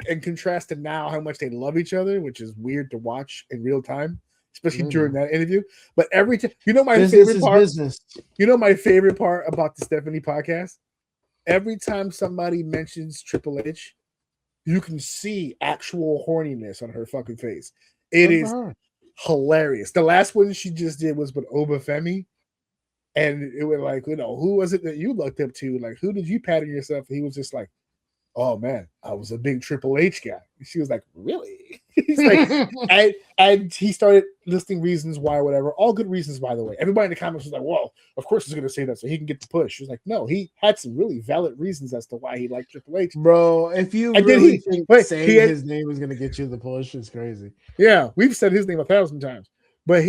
and contrast to now how much they love each other, which is weird to watch in real time, especially during that interview. But every time, favorite part. You know my favorite part about the Stephanie podcast. Every time somebody mentions Triple H, you can see actual horniness on her fucking face. It is hilarious. The last one she just did was with Obafemi. And it was like, who was it that you looked up to? Like, who did you pattern yourself? And he was just like, oh man, I was a big Triple H guy. She was like, really? He's like, and he started listing reasons why, whatever. All good reasons, by the way. Everybody in the comments was like, well, of course he's going to say that so he can get the push. She's like, no, he had some really valid reasons as to why he liked Triple H. Bro, if you really think saying his name is going to get you the push, it's crazy. Yeah, we've said his name 1,000 times. But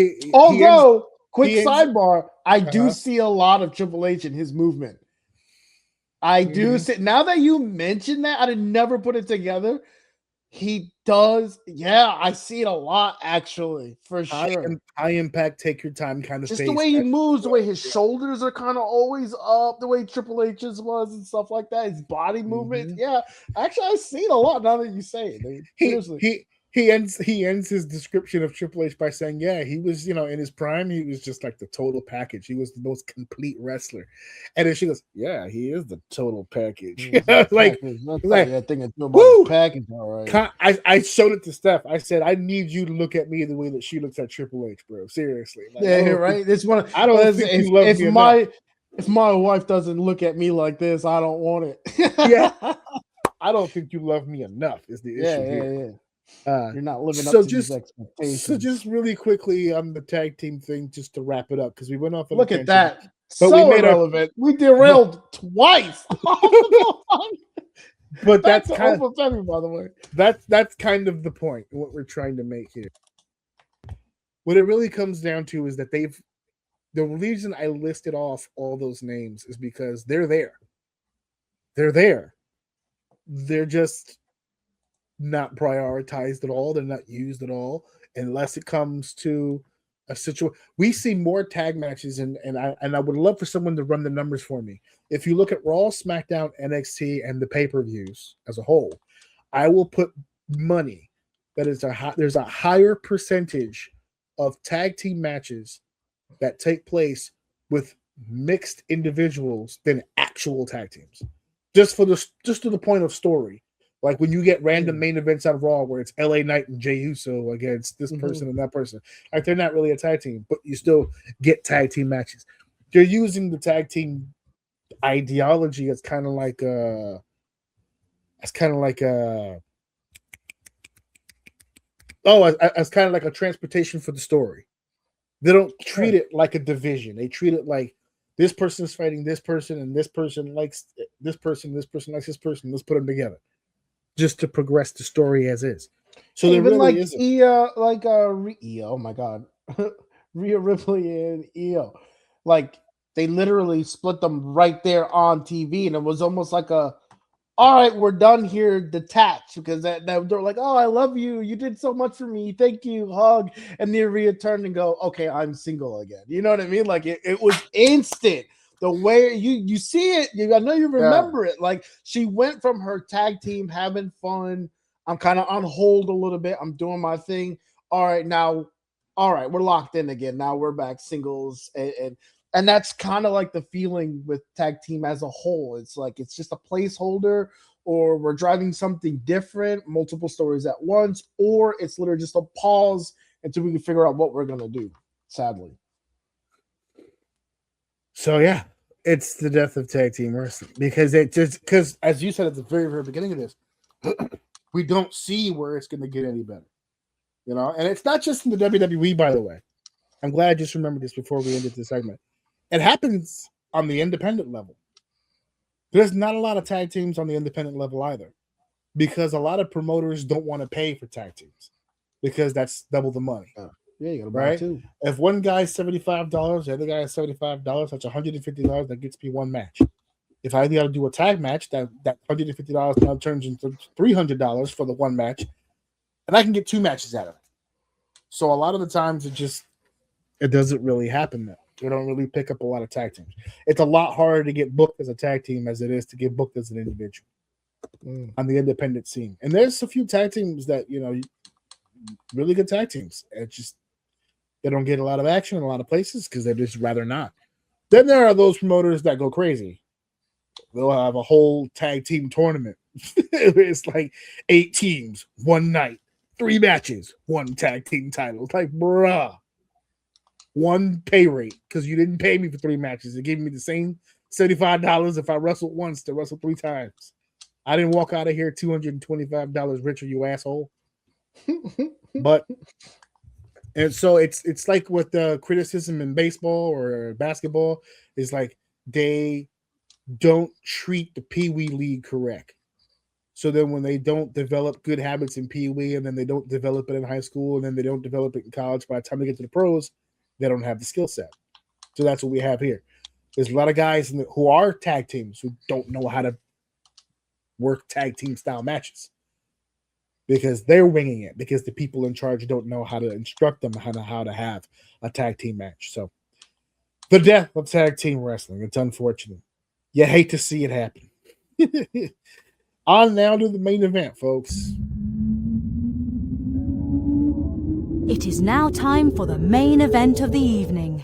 quick sidebar, I do see a lot of Triple H in his movement. I do see, now that you mention that, I did never put it together. He does, yeah, I see it a lot actually, for sure. High impact, take your time kind of just face. The way he moves, the way his shoulders are kind of always up, the way Triple H's was and stuff like that, his body movement. Yeah, actually, I see it a lot now that you say it, dude. Seriously. He ends his description of Triple H by saying, yeah, he was, in his prime, he was just like the total package. He was the most complete wrestler. And then she goes, yeah, he is the total package. Like I think it's about package, all right. I showed it to Steph. I said, I need you to look at me the way that she looks at Triple H, bro. Seriously. Like, yeah, right. It's one. I don't think you love me enough. If my wife doesn't look at me like this, I don't want it. Yeah. I don't think you love me enough is the issue here. Yeah. You're not living up to these expectations. So just really quickly on the tag team thing, just to wrap it up, because we went off. Look at that. But so irrelevant. We derailed twice. But that's kind of by the way. That's kind of the point, what we're trying to make here. What it really comes down to is that the reason I listed off all those names is because they're there. They're there. They're just not prioritized at all. They're not used at all unless it comes to a situation. We see more tag matches, and I would love for someone to run the numbers for me. If you look at Raw, SmackDown, NXT, and the pay-per-views as a whole, I will put money that there's a higher percentage of tag team matches that take place with mixed individuals than actual tag teams. Just to the point of story. Like when you get random main events out of Raw where it's LA Knight and Jey Uso against this person and that person. Like they're not really a tag team, but you still get tag team matches. They're using the tag team ideology as kind of like a transportation for the story. They don't treat it like a division. They treat it like this person is fighting this person and this person likes this person likes this person. Let's put them together. Just to progress the story as is. So there really isn't. Oh my god, Rhea Ripley and Io, like they literally split them right there on TV, and it was almost like all right, we're done here, detached, because that they're like, oh, I love you, you did so much for me, thank you, hug, and then Rhea turned and go, okay, I'm single again. You know what I mean? Like it was instant. The way you see it, I know you remember it. Like she went from her tag team having fun. I'm kind of on hold a little bit. I'm doing my thing. All right, we're locked in again. Now we're back singles, and that's kind of like the feeling with tag team as a whole. It's like it's just a placeholder, or we're driving something different, multiple stories at once, or it's literally just a pause until we can figure out what we're gonna do. Sadly. So yeah, it's the death of tag team wrestling because as you said at the very, very beginning of this, we don't see where it's going to get any better, and it's not just in the WWE, by the way. I'm glad I just remembered this before we ended this segment. It happens on the independent level. There's not a lot of tag teams on the independent level either, because a lot of promoters don't want to pay for tag teams because that's double the money. Yeah, you gotta buy two. If one guy's $75, the other guy is $75, that's $150 that gets me one match. If I got to do a tag match, that $150 now turns into $300 for the one match, and I can get two matches out of it. So a lot of the times it doesn't really happen that. They don't really pick up a lot of tag teams. It's a lot harder to get booked as a tag team as it is to get booked as an individual on the independent scene. And there's a few tag teams that, really good tag teams. It's just they don't get a lot of action in a lot of places because they'd just rather not. Then there are those promoters that go crazy. They'll have a whole tag team tournament. It's like 8 teams, one night, 3 matches, 1 tag team title. It's like, bruh, 1 pay rate because you didn't pay me for 3 matches. They gave me the same $75 if I wrestled once to wrestle 3 times. I didn't walk out of here $225 richer, you asshole. But and so it's like with the criticism in baseball or basketball is like they don't treat the Pee Wee League correct. So then when they don't develop good habits in Pee Wee and then they don't develop it in high school and then they don't develop it in college, by the time they get to the pros, they don't have the skill set. So that's what we have here. There's a lot of guys who are tag teams who don't know how to work tag team style matches because they're winging it because the people in charge don't know how to instruct them how to have a tag team match. So the death of tag team wrestling, it's unfortunate. You hate to see it happen. On now to the main event, folks. It is now time for the main event of the evening.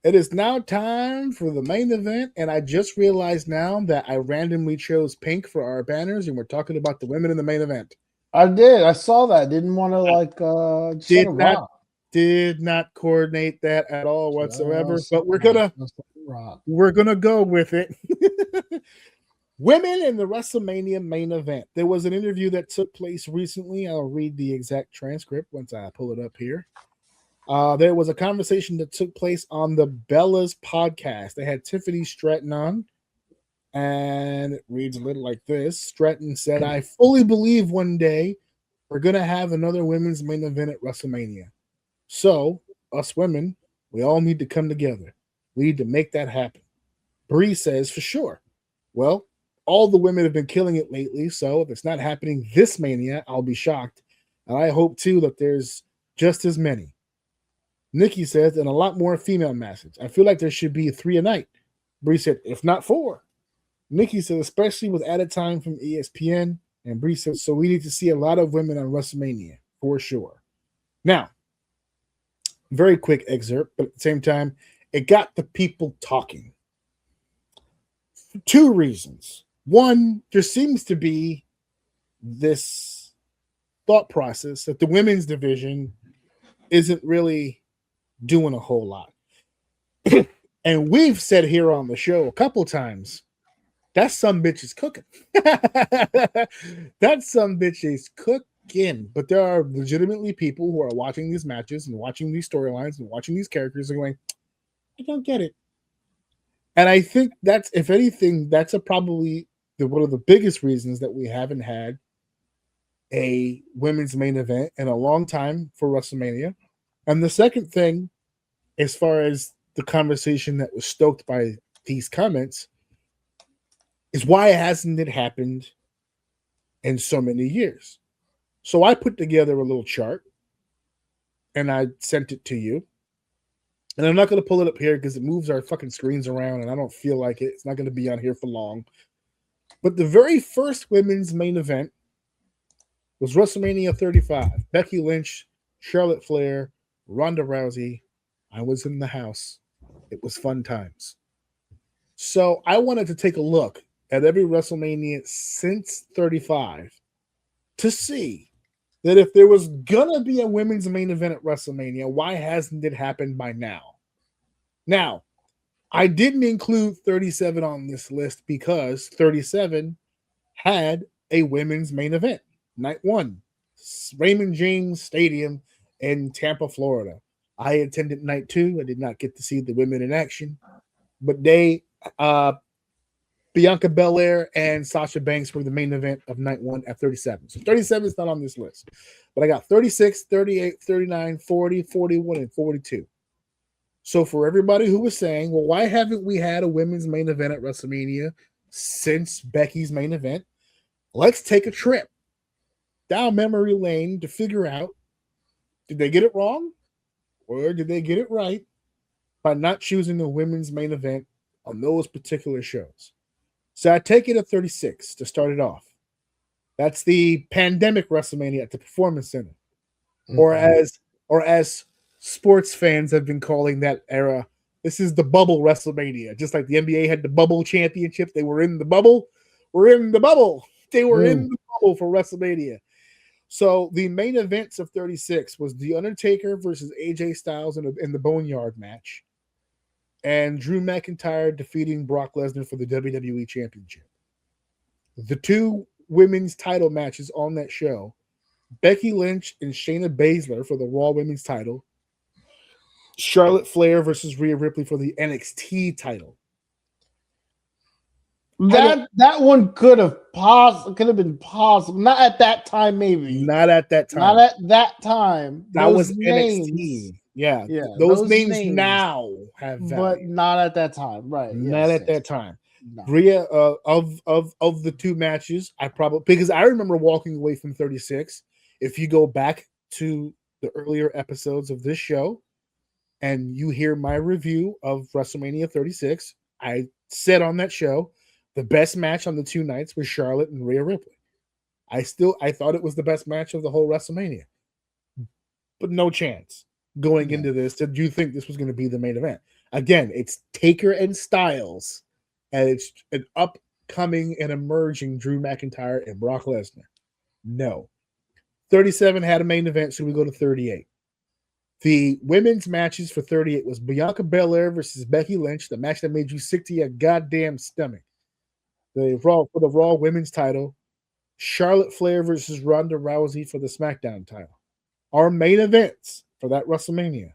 It is now time for the main event, and I just realized now that I randomly chose pink for our banners, and we're talking about the women in the main event. I did. I saw that. Didn't want to did not coordinate that at all whatsoever. But we're gonna go with it. Women in the WrestleMania main event. There was an interview that took place recently. I'll read the exact transcript once I pull it up here. There was a conversation that took place on the Bellas podcast. They had Tiffany Stratton on, and it reads a little like this. Stratton said, "I fully believe one day we're going to have another women's main event at WrestleMania. So, us women, we all need to come together. We need to make that happen." Bree says, "For sure. Well, all the women have been killing it lately, so if it's not happening this Mania, I'll be shocked. And I hope, too, that there's just as many." Nikki says, "and a lot more female matches. I feel like there should be 3 a night." Bree said, "If not 4. Nikki said, "Especially with added time from ESPN." And Bree said, "So we need to see a lot of women on WrestleMania, for sure." Now, very quick excerpt, but at the same time, it got the people talking. For 2 reasons. One, there seems to be this thought process that the women's division isn't really doing a whole lot. And we've said here on the show a couple times, that some bitch is cooking. That some bitch is cooking. But there are legitimately people who are watching these matches and watching these storylines and watching these characters and going, I don't get it. And I think that's, if anything, that's probably one of the biggest reasons that we haven't had a women's main event in a long time for WrestleMania. And the second thing, as far as the conversation that was stoked by these comments, is why hasn't it happened in so many years? So I put together a little chart and I sent it to you. And I'm not going to pull it up here because it moves our fucking screens around and I don't feel like it. It's not going to be on here for long. But the very first women's main event was WrestleMania 35. Becky Lynch, Charlotte Flair, Ronda Rousey. I was in the house. It was fun times. So I wanted to take a look at every WrestleMania since 35 to see that if there was going to be a women's main event at WrestleMania, why hasn't it happened by now? Now, I didn't include 37 on this list because 37 had a women's main event. Night 1, Raymond James Stadium in Tampa, Florida. I attended night 2. I did not get to see the women in action, but Bianca Belair and Sasha Banks were the main event of night 1 at 37. So 37 is not on this list, but I got 36, 38, 39, 40, 41, and 42. So for everybody who was saying, well, why haven't we had a women's main event at WrestleMania since Becky's main event? Let's take a trip down memory lane to figure out, did they get it wrong or did they get it right by not choosing the women's main event on those particular shows? So I take it at 36 to start it off. That's the pandemic WrestleMania at the Performance Center. Mm-hmm. Or as sports fans have been calling that era, this is the bubble WrestleMania. Just like the NBA had the bubble championship, they were in the bubble. We're in the bubble. They were in the bubble for WrestleMania. So the main events of 36 was The Undertaker versus AJ Styles in the Boneyard match. and Drew McIntyre defeating Brock Lesnar for the WWE Championship. The 2 women's title matches on that show, Becky Lynch and Shayna Baszler for the Raw Women's title, Charlotte Flair versus Rhea Ripley for the NXT title. That one could have been possible. Not at that time, maybe. Not at that time. Not at that time. That was NXT. Yeah. Those names now have value. But not at that time, right? Not at that time. No. Rhea, of the 2 matches, because I remember walking away from 36. If you go back to the earlier episodes of this show and you hear my review of WrestleMania 36, I said on that show the best match on the 2 nights was Charlotte and Rhea Ripley. I thought it was the best match of the whole WrestleMania, but no chance going into this. Did you think this was going to be the main event? Again, it's Taker and Styles, and it's an upcoming and emerging Drew McIntyre and Brock Lesnar. No. 37 had a main event, so we go to 38. The women's matches for 38 was Bianca Belair versus Becky Lynch, the match that made you sick to your goddamn stomach. For the Raw Women's title, Charlotte Flair versus Ronda Rousey for the SmackDown title. Our main events for that WrestleMania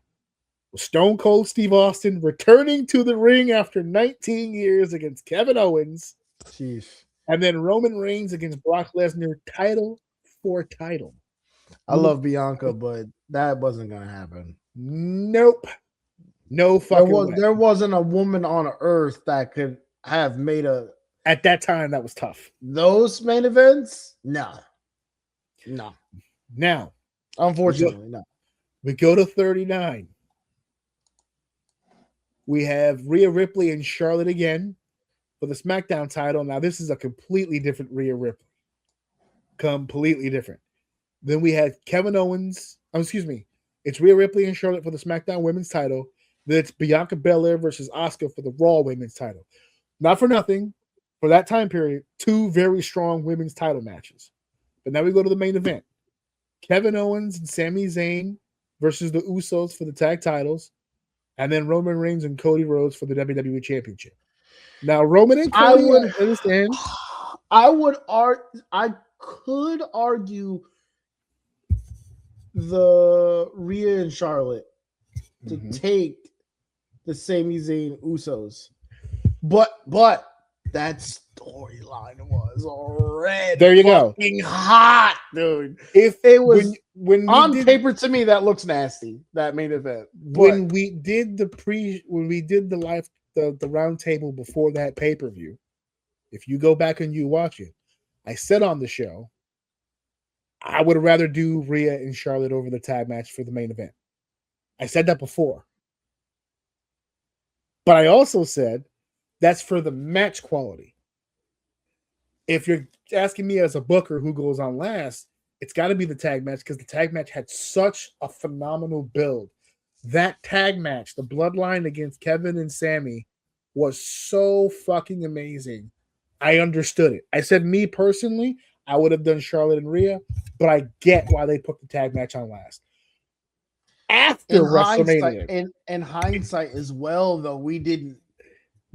was Stone Cold Steve Austin returning to the ring after 19 years against Kevin Owens. Jeez. And then Roman Reigns against Brock Lesnar, title for title. I love Bianca, but that wasn't going to happen. Nope. No fucking way. There wasn't a woman on earth that could have made a... At that time, that was tough. Those main events? No. Now, unfortunately, no. We go to 39. We have Rhea Ripley and Charlotte again for the SmackDown title. Now, this is a completely different Rhea Ripley. Completely different. Then we had Kevin Owens. It's Rhea Ripley and Charlotte for the SmackDown Women's title. Then it's Bianca Belair versus Asuka for the Raw Women's title. Not for nothing. For that time period, 2 very strong women's title matches. But now we go to the main event. Kevin Owens and Sami Zayn versus the Usos for the tag titles. And then Roman Reigns and Cody Rhodes for the WWE Championship. Now, Roman and Cody, I could argue the Rhea and Charlotte to take the Sami Zayn Usos. But that storyline was already there you go. Hot, dude. If it was when on paper to me, that looks nasty. That main event. When we did the live the round table before that pay-per-view, if you go back and you watch it, I said on the show, I would rather do Rhea and Charlotte over the tag match for the main event. I said that before. But I also said that's for the match quality. If you're asking me as a booker who goes on last, it's got to be the tag match because the tag match had such a phenomenal build. That tag match, the Bloodline against Kevin and Sammy, was so fucking amazing. I understood it. I said, me personally, I would have done Charlotte and Rhea, but I get why they put the tag match on last. After WrestleMania. In hindsight as well, though,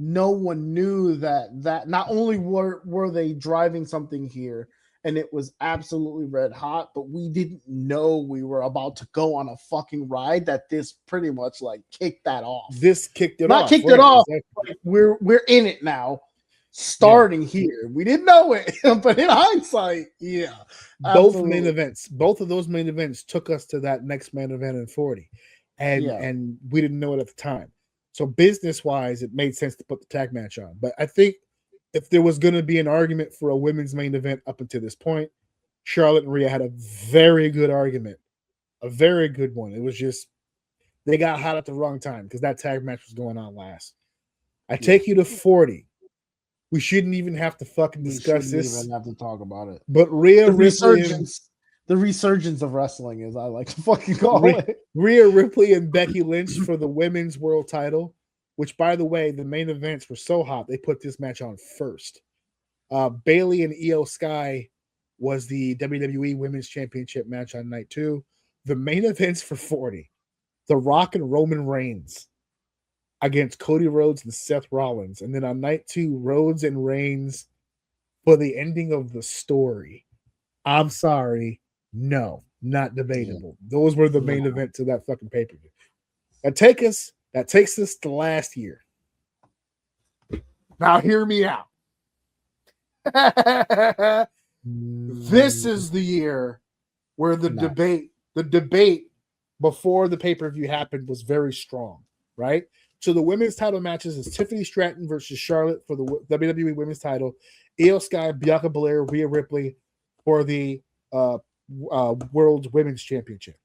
no one knew that not only were they driving something here and it was absolutely red hot, but we didn't know we were about to go on a fucking ride that this pretty much like kicked that off. This kicked it Not off. kicked it off. Exactly. We're in it now. Starting here. We didn't know it, but in hindsight, yeah. Both of those main events took us to that next main event in 40. And we didn't know it at the time. So business-wise, it made sense to put the tag match on. But I think if there was going to be an argument for a women's main event up until this point, Charlotte and Rhea had a very good argument. A very good one. It was just they got hot at the wrong time because that tag match was going on last. I take you to 40. We shouldn't even have to fucking discuss this. We shouldn't even have to talk about it. But Rhea Ripley the resurgence of wrestling, as I like to fucking call it. Rhea Ripley and Becky Lynch for the women's world title, which, by the way, the main events were so hot, they put this match on first. Bayley and Io Sky was the WWE Women's Championship match on night 2. The main events for 40, The Rock and Roman Reigns against Cody Rhodes and Seth Rollins. And then on night 2, Rhodes and Reigns for the ending of the story. I'm sorry. No, not debatable. Those were the main events of that fucking pay-per-view. That takes us to last year. Now hear me out. This is the year where the debate before the pay-per-view happened was very strong, right? So the women's title matches is Tiffany Stratton versus Charlotte for the WWE Women's title, Io Sky, Bianca Belair, Rhea Ripley for the World Women's Championship.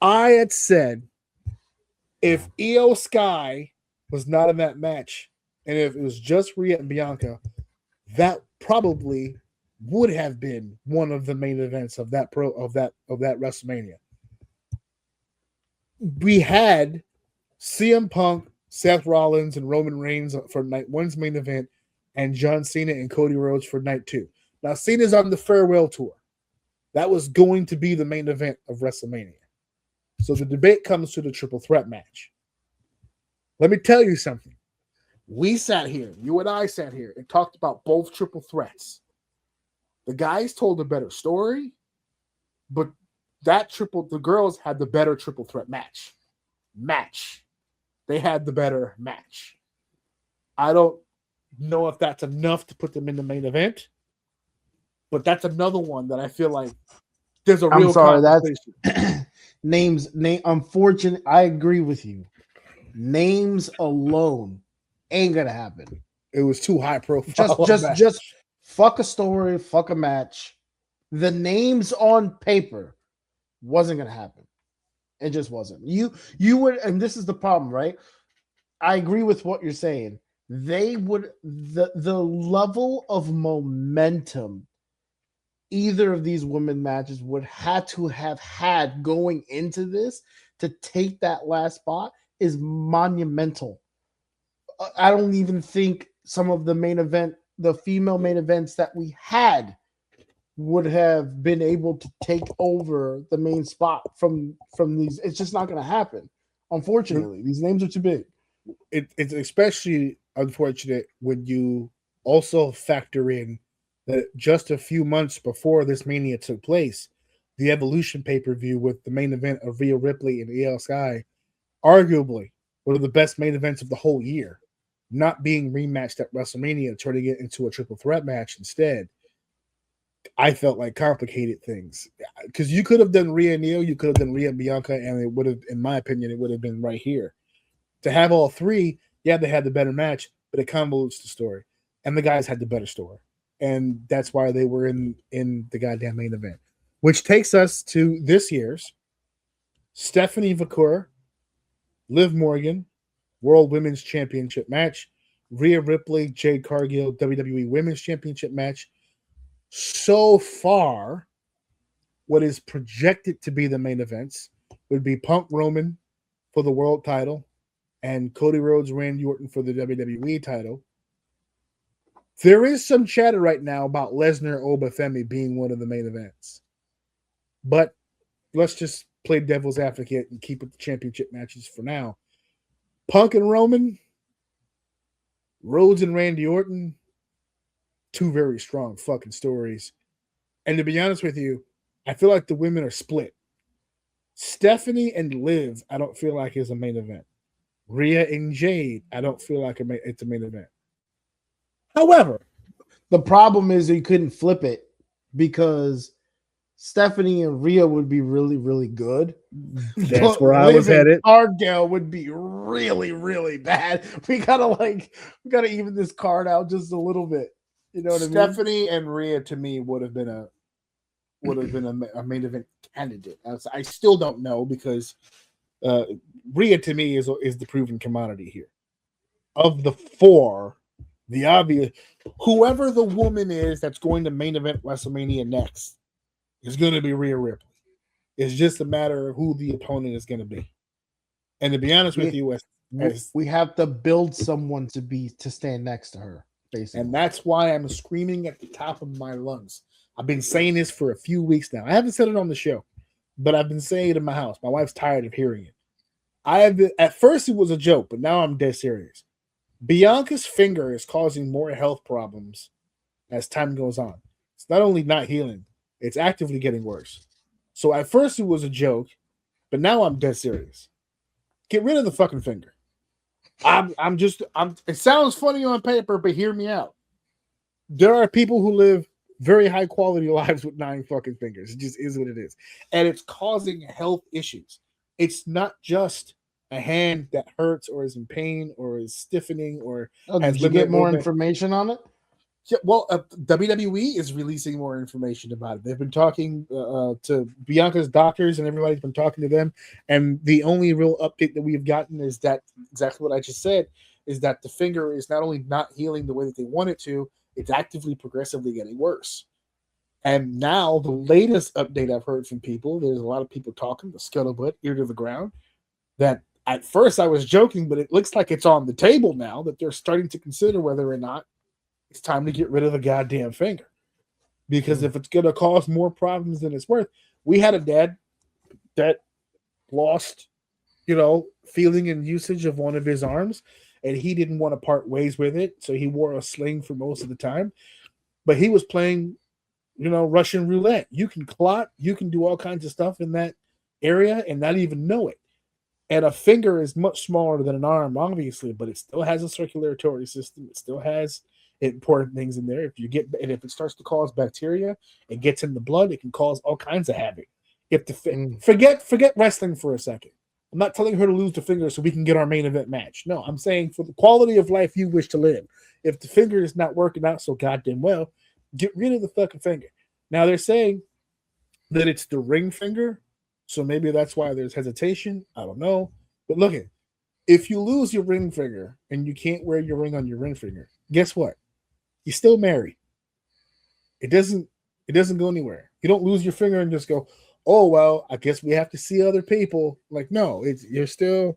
I had said if Io Sky was not in that match, and if it was just Rhea and Bianca, that probably would have been one of the main events of that WrestleMania. We had CM Punk, Seth Rollins, and Roman Reigns for night 1's main event, and John Cena and Cody Rhodes for night 2. Now Cena's on the farewell tour. That was going to be the main event of WrestleMania. So the debate comes to the triple threat match. Let me tell you something. We sat here, you and I sat here, and talked about both triple threats. The guys told a better story, but the girls had the better triple threat match. They had the better match. I don't know if that's enough to put them in the main event, but that's another one that I feel like there's a real conversation. That's unfortunate. I agree with you. Names alone ain't gonna happen. It was too high profile. Just fuck a story, fuck a match. The names on paper wasn't gonna happen. It just wasn't. You would, and this is the problem, right? I agree with what you're saying. They would the level of momentum either of these women matches would have to have had going into this to take that last spot is monumental. I don't even think some of the female main events that we had would have been able to take over the main spot from these. It's just not going to happen. Unfortunately, these names are too big. It's especially unfortunate when you also factor in that just a few months before this Mania took place, the Evolution pay-per-view with the main event of Rhea Ripley and Io Sky, arguably one of the best main events of the whole year, not being rematched at WrestleMania, turning it into a triple threat match instead, I felt like complicated things. Because you could have done Rhea and Io, you could have done Rhea and Bianca, and it would have, in my opinion, it would have been right here. To have all three, yeah, they had the better match, but it convolutes the story. And the guys had the better story. And that's why they were in the goddamn main event. Which takes us to this year's Stephanie McClure, Liv Morgan, World Women's Championship match, Rhea Ripley, Jade Cargill, WWE Women's Championship match. So far, what is projected to be the main events would be Punk Roman for the world title and Cody Rhodes, Randy Orton for the WWE title. There is some chatter right now about Lesnar Obafemi being one of the main events. But let's just play devil's advocate and keep it the championship matches for now. Punk and Roman, Rhodes and Randy Orton, two very strong fucking stories. And to be honest with you, I feel like the women are split. Stephanie and Liv, I don't feel like is a main event. Rhea and Jade, I don't feel like it's a main event. However, the problem is you couldn't flip it because Stephanie and Rhea would be really, really good. That's where I was headed. Cargill would be really, really bad. We gotta even this card out just a little bit. You know what I mean? Stephanie and Rhea to me would have been a main event candidate. I still don't know because Rhea to me is the proven commodity here. Of the four, the obvious, whoever the woman is that's going to main event WrestleMania next is going to be Rhea Ripley. It's just a matter of who the opponent is going to be. And to be honest with you, we have to build someone to stand next to her, basically. And that's why I'm screaming at the top of my lungs. I've been saying this for a few weeks now. I haven't said it on the show, but I've been saying it in my house. My wife's tired of hearing it. At first it was a joke, but now I'm dead serious. Bianca's finger is causing more health problems as time goes on. It's not only not healing, it's actively getting worse. So at first it was a joke, but now I'm dead serious. Get rid of the fucking finger. It sounds funny on paper, but hear me out. There are people who live very high quality lives with 9 fucking fingers. It just is what it is. And it's causing health issues. It's not just a hand that hurts or is in pain or is stiffening or did you get more information on it? Yeah, well, WWE is releasing more information about it. They've been talking to Bianca's doctors, and everybody's been talking to them. And the only real update that we've gotten is that exactly what I just said, is that the finger is not only not healing the way that they want it to, it's actively progressively getting worse. And now the latest update I've heard from people, there's a lot of people talking, the scuttlebutt, ear to the ground, that at first I was joking, but it looks like it's on the table now, that they're starting to consider whether or not it's time to get rid of the goddamn finger. Because if it's going to cause more problems than it's worth. We had a dad that lost, feeling and usage of one of his arms, and he didn't want to part ways with it, so he wore a sling for most of the time. But he was playing, Russian roulette. You can clot, you can do all kinds of stuff in that area and not even know it. And a finger is much smaller than an arm, obviously, but it still has a circulatory system. It still has important things in there. If it starts to cause bacteria, it gets in the blood, it can cause all kinds of havoc. Forget wrestling for a second. I'm not telling her to lose the finger so we can get our main event match. No, I'm saying for the quality of life you wish to live. If the finger is not working out so goddamn well, get rid of the fucking finger. Now they're saying that it's the ring finger, so maybe that's why there's hesitation. I don't know. But look at, if you lose your ring finger and you can't wear your ring on your ring finger, guess what? You're still married. It doesn't go anywhere. You don't lose your finger and just go, oh well, I guess we have to see other people. Like, no, you're still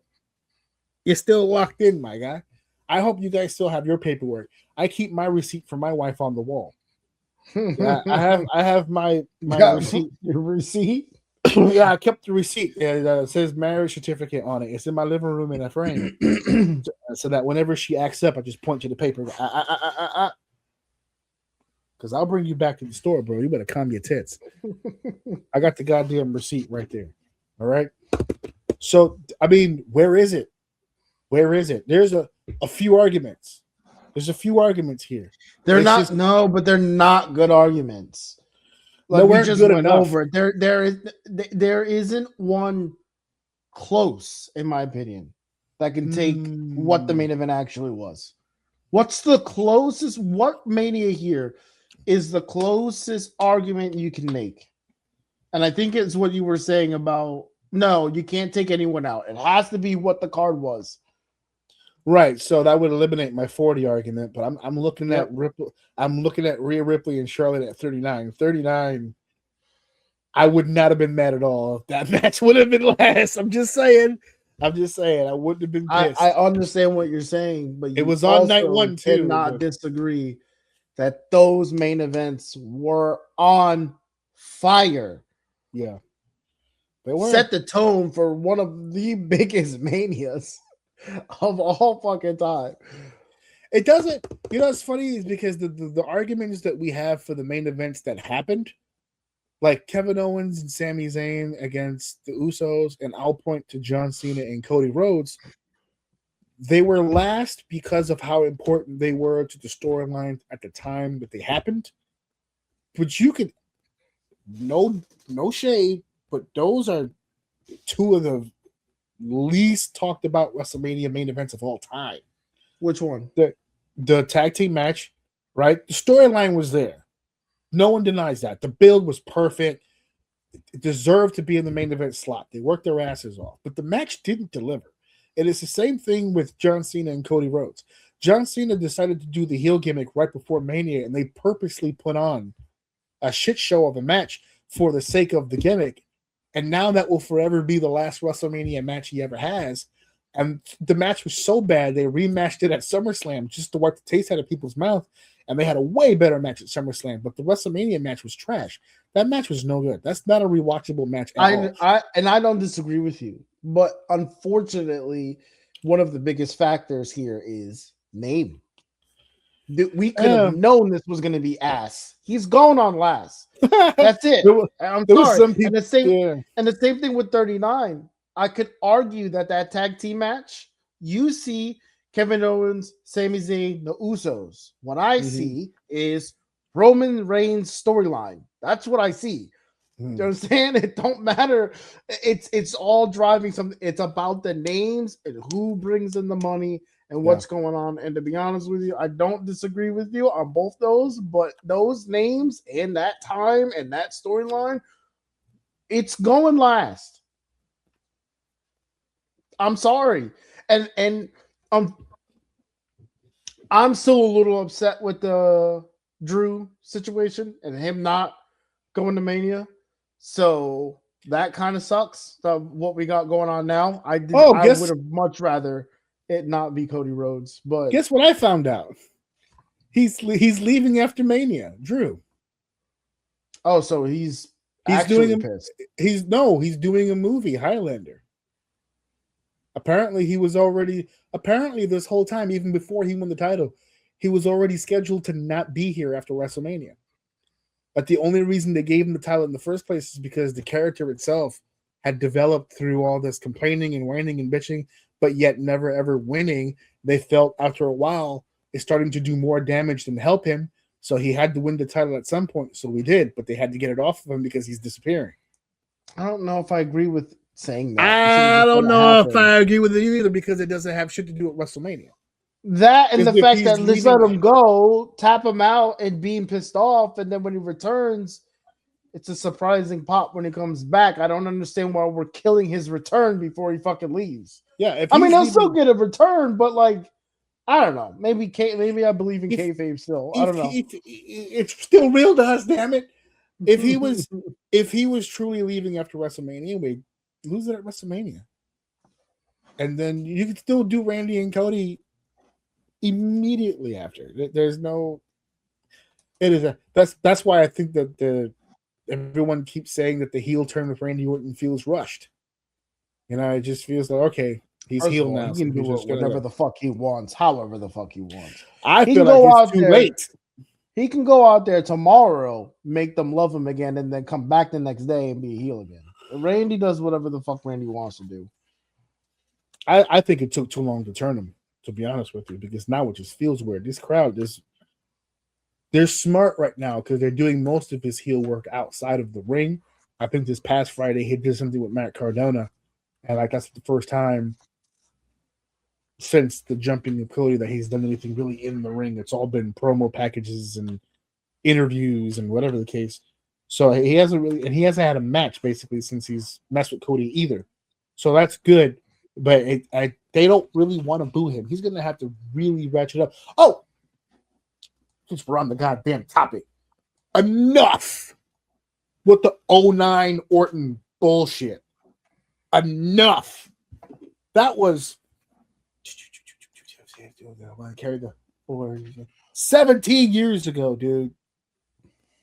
locked in, my guy. I hope you guys still have your paperwork. I keep my receipt from my wife on the wall. Yeah, I have my receipt. Your receipt? Yeah, I kept the receipt. It says marriage certificate on it. It's in my living room in a frame, so that whenever she acts up, I just point to the paper. Because I'll bring you back to the store, bro. You better calm your tits. I got the goddamn receipt right there. All right. So, I mean, where is it? Where is it? There's a few arguments. There's a few arguments here. But they're not good arguments. Like we just went over it. There isn't one close, in my opinion, that can take what the main event actually was. What's the closest? What Mania here is the closest argument you can make? And I think it's what you were saying about, no, you can't take anyone out. It has to be what the card was. Right, so that would eliminate my 40 argument, but I'm looking at Rhea Ripley and Charlotte at 39. 39, I would not have been mad at all if that match would have been last. I'm just saying, I wouldn't have been pissed. I understand what you're saying, but it was on night one too. Cannot disagree that those main events were on fire. Yeah, they were. Set the tone for one of the biggest manias of all fucking time. It doesn't, what's funny is because the arguments that we have for the main events that happened, like Kevin Owens and Sami Zayn against the Usos, and I'll point to John Cena and Cody Rhodes, they were last because of how important they were to the storyline at the time that they happened. But you could, no shade, but those are two of the least talked about WrestleMania main events of all time. Which one? The tag team match, right? The storyline was there. No one denies that. The build was perfect. It deserved to be in the main event slot. They worked their asses off, but the match didn't deliver. It is the same thing with John Cena and Cody Rhodes. John Cena decided to do the heel gimmick right before Mania, and they purposely put on a shit show of a match for the sake of the gimmick. And now that will forever be the last WrestleMania match he ever has. And the match was so bad, they rematched it at SummerSlam just to wipe the taste out of people's mouth. And they had a way better match at SummerSlam. But the WrestleMania match was trash. That match was no good. That's not a rewatchable match at all. I don't disagree with you, but unfortunately, one of the biggest factors here is name. We could have known this was going to be ass. He's going on last. That's it. I'm sorry. Some people, and the same thing with 39. I could argue that tag team match, you see Kevin Owens, Sami Zayn, the Usos. What I see is Roman Reigns' storyline. That's what I see. You know what I'm saying? It don't matter. It's all driving something. It's about the names and who brings in the money and what's going on. And to be honest with you, I don't disagree with you on both those, but those names and that time and that storyline, it's going last. I'm sorry. And I'm still a little upset with the Drew situation and him not going to Mania. So that kind of sucks. What we got going on now. I would have much rather it not be Cody Rhodes. But guess what I found out? He's leaving after Mania, Drew. Oh, so he's doing pissed. He's doing a movie, Highlander. Apparently this whole time, even before he won the title, he was already scheduled to not be here after WrestleMania. But the only reason they gave him the title in the first place is because the character itself had developed through all this complaining and whining and bitching, but yet never ever winning. They felt after a while it's starting to do more damage than help him. So he had to win the title at some point. So he did, but they had to get it off of him because he's disappearing. I don't know if I agree with saying that. I don't know if I agree with it either because it doesn't have shit to do with WrestleMania. That and the fact that let's let him go, tap him out, and being pissed off, and then when he returns, it's a surprising pop when he comes back. I don't understand why we're killing his return before he fucking leaves. Yeah, he'll still get a return, but like, I don't know. Maybe I believe in kayfabe still. I don't know. It's still real to us, damn it. If he was truly leaving after WrestleMania, we'd lose it at WrestleMania, and then you could still do Randy and Cody immediately after. There's no. That's why I think that everyone keeps saying that the heel turn with Randy Orton feels rushed. It just feels like okay, he's heel now. He can do whatever the fuck he wants, however the fuck he wants. I feel like it's too late. He can go out there tomorrow, make them love him again, and then come back the next day and be a heel again. Randy does whatever the fuck Randy wants to do. I think it took too long to turn him, to be honest with you, because now it just feels weird. This crowd, they're smart right now because they're doing most of his heel work outside of the ring. I think this past Friday he did something with Matt Cardona, and that's the first time since the jumping of Cody that he's done anything really in the ring. It's all been promo packages and interviews and whatever the case. So he hasn't had a match basically since he's messed with Cody either. So that's good, but they don't really want to boo him. He's going to have to really ratchet up. Oh, since we're on the goddamn topic, enough with the 09 Orton bullshit. Enough. That was 17 years ago, dude.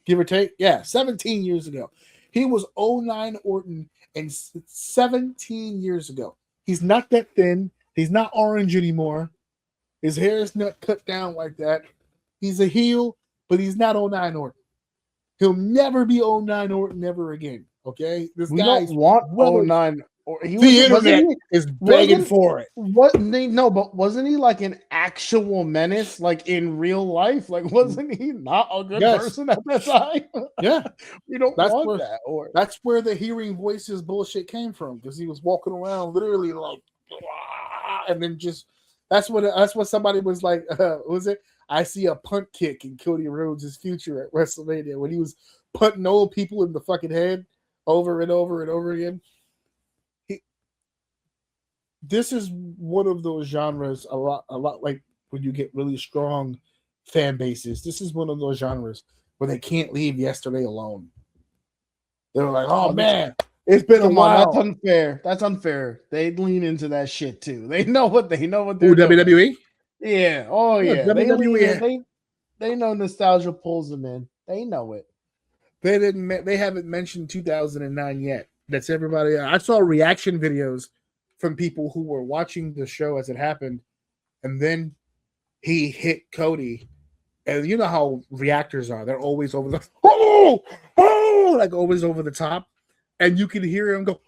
Give or take. Yeah, 17 years ago. He was 09 Orton, and 17 years ago. He's not that thin. He's not orange anymore. His hair is not cut down like that. He's a heel, but he's not 09 Orton. He'll never be 09 Orton ever again. Okay? We don't want 09. The internet is begging for it. But wasn't he like an actual menace, like in real life? Like, wasn't he not a good person at that time? Yeah, we don't want that. That's where the hearing voices bullshit came from, because he was walking around literally like, and then just that's what somebody was like. Was it? I see a punt kick in Cody Rhodes' future at WrestleMania when he was punting old people in the fucking head over and over and over again. This is one of those genres a lot like when you get really strong fan bases. This is one of those genres where they can't leave yesterday alone. They're like, oh man, it's been a while. That's unfair. They lean into that shit too. They know what they're doing. WWE? Yeah. Oh yeah. WWE. They know nostalgia pulls them in. They know it. They haven't mentioned 2009 yet. That's everybody. I saw reaction videos from people who were watching the show as it happened, and then he hit Cody. And you know how reactors are. They're always over the like always over the top. And you can hear him go,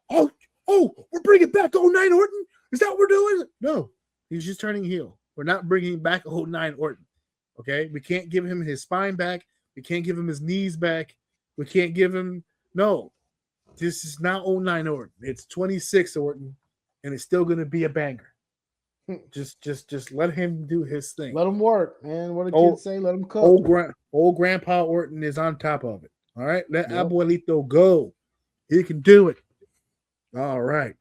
oh, we're bringing back 09 Orton? Is that what we're doing? No, he's just turning heel. We're not bringing back 09 Orton. Okay? We can't give him his spine back. We can't give him his knees back. We can't give him, no. This is not 09 Orton. It's 26 Orton, and it's still going to be a banger. Just let him do his thing. Let him work, man. What do kids say? Let him cook. Old Grandpa Orton is on top of it. All right? Let Abuelito go. He can do it. All right.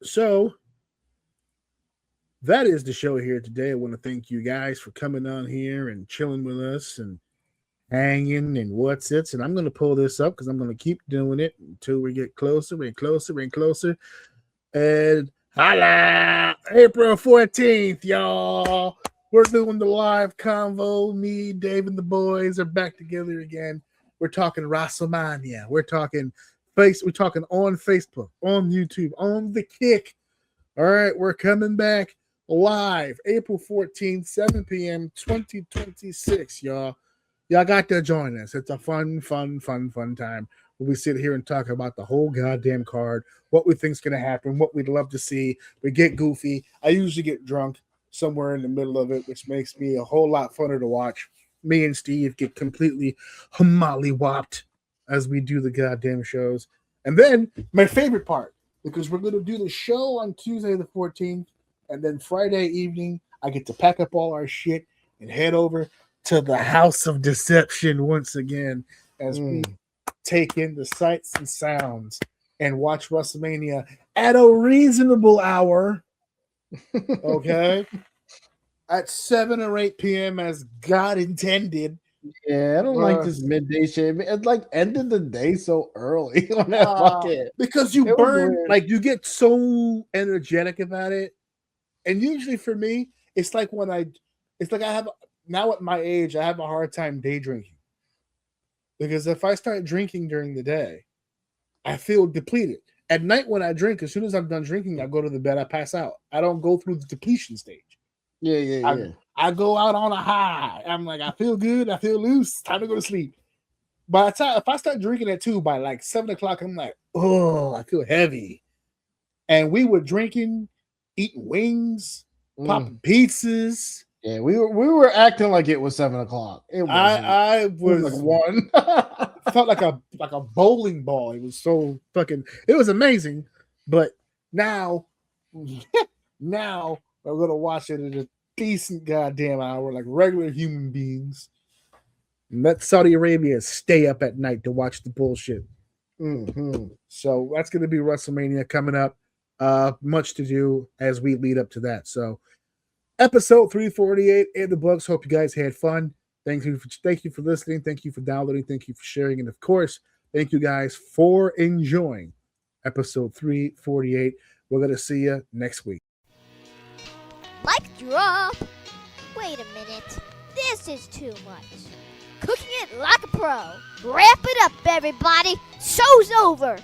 So that is the show here today. I want to thank you guys for coming on here and chilling with us and hanging and what's it. And I'm going to pull this up because I'm going to keep doing it until we get closer and closer and closer. And holla! April 14th, y'all. We're doing the live convo. Me, Dave, and the boys are back together again. We're talking WrestleMania. We're talking on Facebook, on YouTube, on the Kick. All right, we're coming back live April 14th, 7 p.m. 2026, y'all. Y'all got to join us. It's a fun time where we sit here and talk about the whole goddamn card, what we think's going to happen, what we'd love to see. We get goofy. I usually get drunk somewhere in the middle of it, which makes me a whole lot funner to watch. Me and Steve get completely mollywopped as we do the goddamn shows. And then my favorite part, because we're going to do the show on Tuesday the 14th, and then Friday evening, I get to pack up all our shit and head over to the House of Deception once again as we take in the sights and sounds and watch WrestleMania at a reasonable hour. Okay? At 7 or 8 p.m. as God intended. Yeah, I don't like this midday shit. It like ended the day so early on that bucket. Because you burn, like you get so energetic about it. And usually for me, it's like I have now at my age, I have a hard time day drinking. Because if I start drinking during the day, I feel depleted. At night when I drink, as soon as I'm done drinking, I go to the bed, I pass out. I don't go through the depletion stage. Yeah. I go out on a high. I'm like, I feel good. I feel loose. Time to go to sleep. By the time, if I start drinking at 2, by like 7 o'clock, I'm like, oh, I feel heavy. And we were drinking, eating wings, popping pizzas. Yeah, we were acting like it was 7 o'clock. I was like 1. Felt like a bowling ball. It was so fucking. It was amazing. But now we're gonna watch it at a decent goddamn hour, like regular human beings. And let Saudi Arabia stay up at night to watch the bullshit. So that's gonna be WrestleMania coming up. Much to do as we lead up to that. So episode 348 in the books. Hope you guys had fun. Thank you for listening. Thank you for downloading. Thank you for sharing. And of course, thank you guys for enjoying episode 348. We're going to see you next week. Mic drop. Wait a minute. This is too much. Cooking it like a pro. Wrap it up, everybody. Show's over.